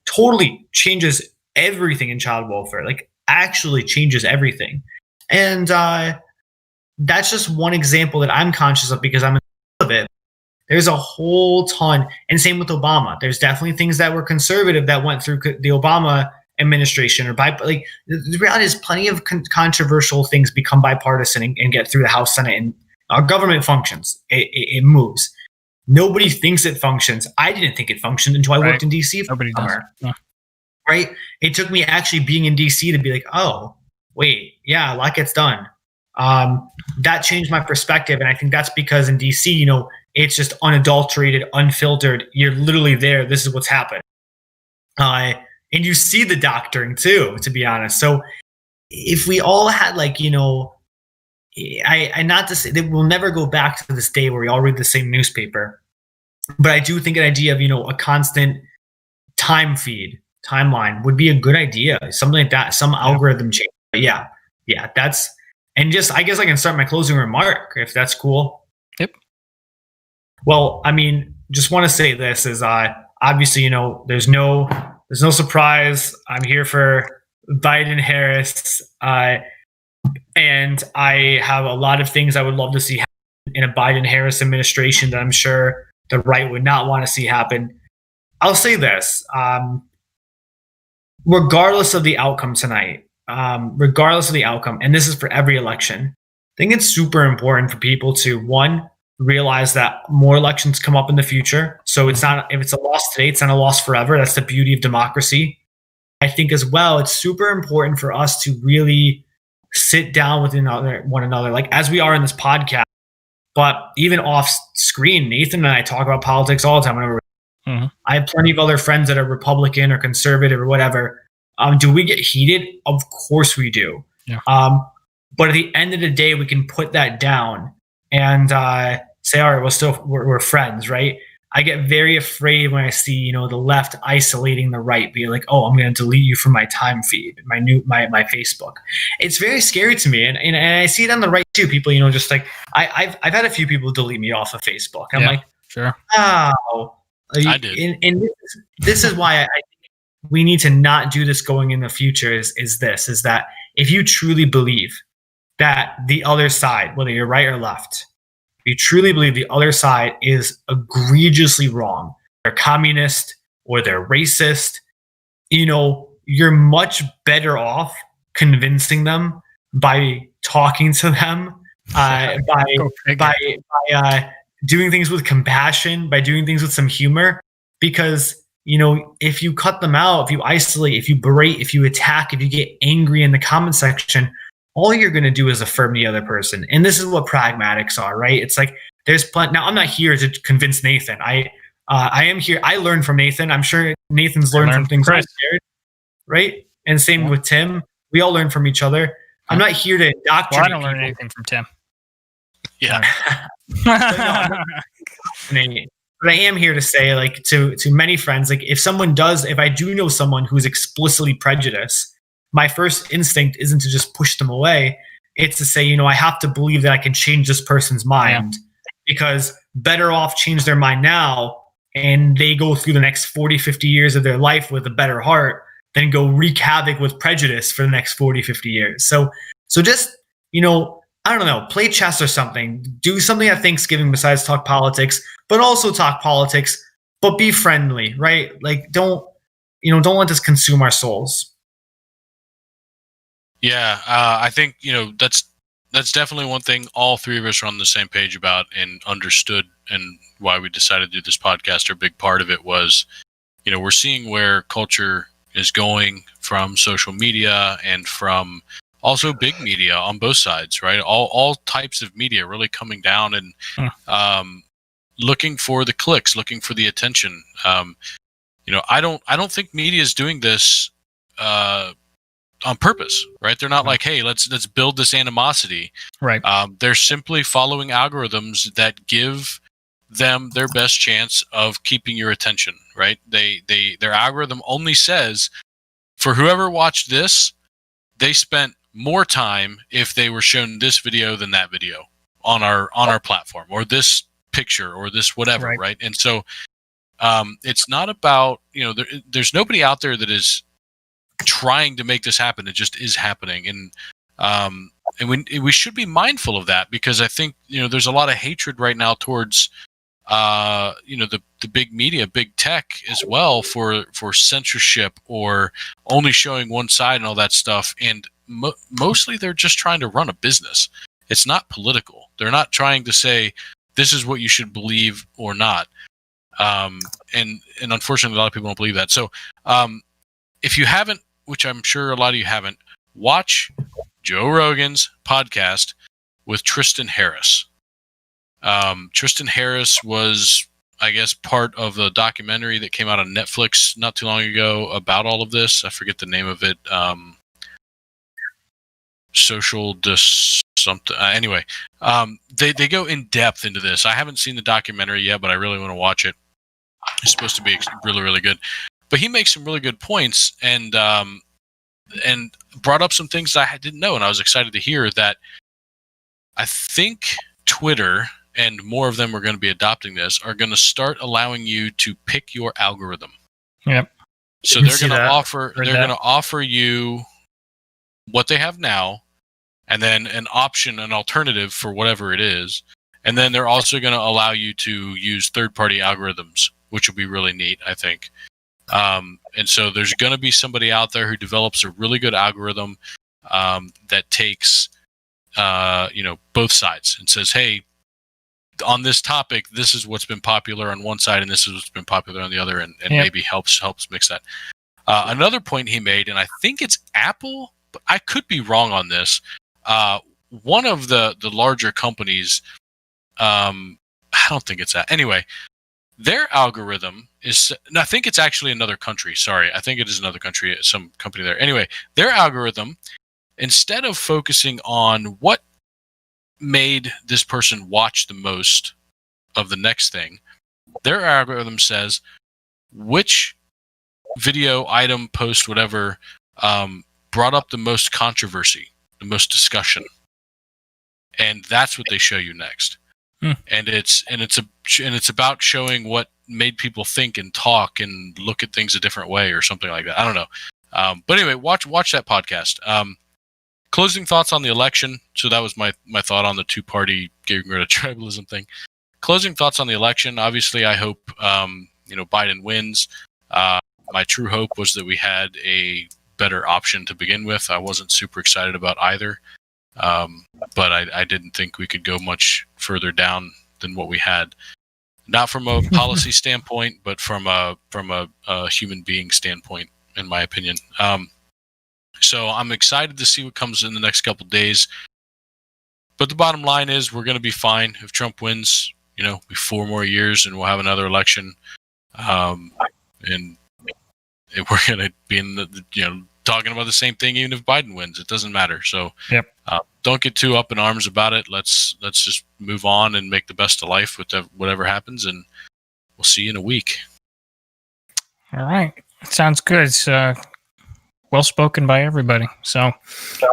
totally changes everything in child welfare, actually changes everything. And that's just one example that I'm conscious of because I'm in the middle of it. There's a whole ton, and same with Obama. There's definitely things that were conservative that went through the Obama administration, the reality is plenty of controversial things become bipartisan and get through the House, Senate, and our government functions. It moves. Nobody thinks it functions. I didn't think it functioned until I worked in DC. Nobody does. Yeah. Right? It took me actually being in DC to be like, oh, wait, yeah, a lot gets done. That changed my perspective, and I think that's because in DC, it's just unadulterated, unfiltered. You're literally there. This is what's happened. And you see the doctoring too, to be honest. So if we all had I not to say that we'll never go back to this day where we all read the same newspaper, but I do think an idea of, a constant timeline would be a good idea. Something like that, some algorithm change. But yeah, that's, and just, I guess I can start my closing remark if that's cool. Yep. Well, just want to say this is, obviously, there's no surprise. I'm here for Biden Harris. And I have a lot of things I would love to see happen in a Biden Harris administration that I'm sure the right would not want to see happen. I'll say this, regardless of the outcome tonight, and this is for every election, I think it's super important for people to, one, realize that more elections come up in the future. So it's not, if it's a loss today, it's not a loss forever. That's the beauty of democracy. I think as well, it's super important for us to really sit down with one another, as we are in this podcast, but even off screen. Nathan and I talk about politics all the time. Whenever I have plenty of other friends that are Republican or conservative or whatever. Do we get heated? Of course we do. Yeah. But at the end of the day, we can put that down and say, all right, we're friends, right? I get very afraid when I see, the left isolating the right, being like, oh, I'm going to delete you from my time feed, my Facebook. It's very scary to me. And I see it on the right too. People, just I've had a few people delete me off of Facebook. I'm like, sure. Oh, I did. And this is why I think we need to not do this going in the future is that if you truly believe that the other side, whether you're right or left, you truly believe the other side is egregiously wrong, they're communist or they're racist, you're much better off convincing them by talking to them, by doing things with compassion, by doing things with some humor. Because, if you cut them out, if you isolate, if you berate, if you attack, if you get angry in the comment section, all you're going to do is affirm the other person. And this is what pragmatics are, right? It's there's plenty. Now, I'm not here to convince Nathan. I am here. I learned from Nathan. I'm sure Nathan's learned from things I shared, right? And same with Tim. We all learn from each other. I'm not here to indoctrinate. Well, I don't learn anything from Tim. Yeah. But I am here to say, to many friends, if I do know someone who's explicitly prejudiced, my first instinct isn't to just push them away. It's to say, I have to believe that I can change this person's mind, because better off change their mind now and they go through the next 40, 50 years of their life with a better heart than go wreak havoc with prejudice for the next 40, 50 years. So just, I don't know, play chess or something. Do something at Thanksgiving besides talk politics, but also talk politics but be friendly, right? Like, don't let this consume our souls. Yeah, I think that's definitely one thing all three of us are on the same page about and understood, and why we decided to do this podcast. Or a big part of it was, we're seeing where culture is going from social media and from also big media on both sides, right? All types of media really coming down and looking for the clicks, looking for the attention. I don't think media is doing this on purpose, right? They're not like, hey, let's build this animosity. Right. They're simply following algorithms that give them their best chance of keeping your attention, right? Their algorithm only says, for whoever watched this, they spent more time if they were shown this video than that video on our platform, or this picture, or this whatever, right? And so it's not about, there's nobody out there that is trying to make this happen. It just is happening. And we should be mindful of that, because I think, there's a lot of hatred right now towards the big media, big tech as well, for censorship or only showing one side and all that stuff. And mostly they're just trying to run a business. It's not political. They're not trying to say this is what you should believe or not. And unfortunately, a lot of people don't believe that. So if you haven't, which I'm sure a lot of you haven't, watch Joe Rogan's podcast with Tristan Harris. Tristan Harris was, I guess, part of the documentary that came out on Netflix not too long ago about all of this. I forget the name of it. Something. Anyway, they go in depth into this. I haven't seen the documentary yet, but I really want to watch it. It's supposed to be really, really good. But he makes some really good points, and brought up some things that I didn't know, and I was excited to hear that. I think Twitter, and more of them are going to be adopting this, are going to start allowing you to pick your algorithm. Yep. So they're going to offer you what they have now, and then an option, an alternative for whatever it is. And then they're also going to allow you to use third-party algorithms, which will be really neat, I think. And so there's going to be somebody out there who develops a really good algorithm that takes both sides and says, hey, on this topic, this is what's been popular on one side and this is what's been popular on the other, and maybe helps mix that. Another point he made, and I think it's Apple, but I could be wrong on this. One of the larger companies, I don't think it's that. Anyway, their algorithm is, I think it's actually another country. Sorry, I think it is another country, some company there. Anyway, their algorithm, instead of focusing on what made this person watch the most of the next thing, their algorithm says which video, item, post, whatever, brought up the most controversy, the most discussion, and that's what they show you next. And it's about showing what made people think and talk and look at things a different way or something like that. I don't know. But anyway, watch that podcast. Closing thoughts on the election. So that was my thought on the two-party getting rid of tribalism thing. Closing thoughts on the election. Obviously, I hope Biden wins. My true hope was that we had a better option to begin with. I wasn't super excited about either. But I didn't think we could go much further down than what we had. Not from a policy standpoint, but from a human being standpoint, in my opinion. So I'm excited to see what comes in the next couple of days. But the bottom line is we're going to be fine if Trump wins. Be 4 more years and we'll have another election. And we're going to be in the talking about the same thing even if Biden wins. It doesn't matter. So don't get too up in arms about it. Let's just move on and make the best of life with whatever happens, and we'll see you in a week. All right. Sounds good. It's well spoken by everybody. So I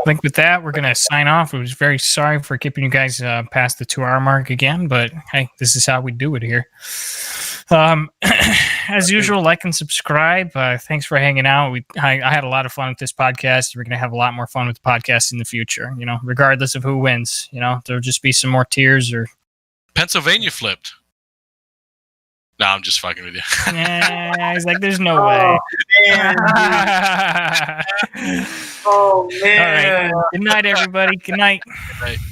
think with that, we're going to sign off. I was very sorry for keeping you guys past the 2-hour mark again, but hey, this is how we do it here. As usual, like and subscribe. Thanks for hanging out. I had a lot of fun with this podcast. We're going to have a lot more fun with the podcast in the future, regardless of who wins. There'll just be some more tears or Pennsylvania flipped. No, I'm just fucking with you. Yeah, he's like, there's no way. Man, oh man! All right. Good night, everybody. Good night.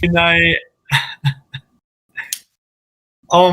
Good night. Oh.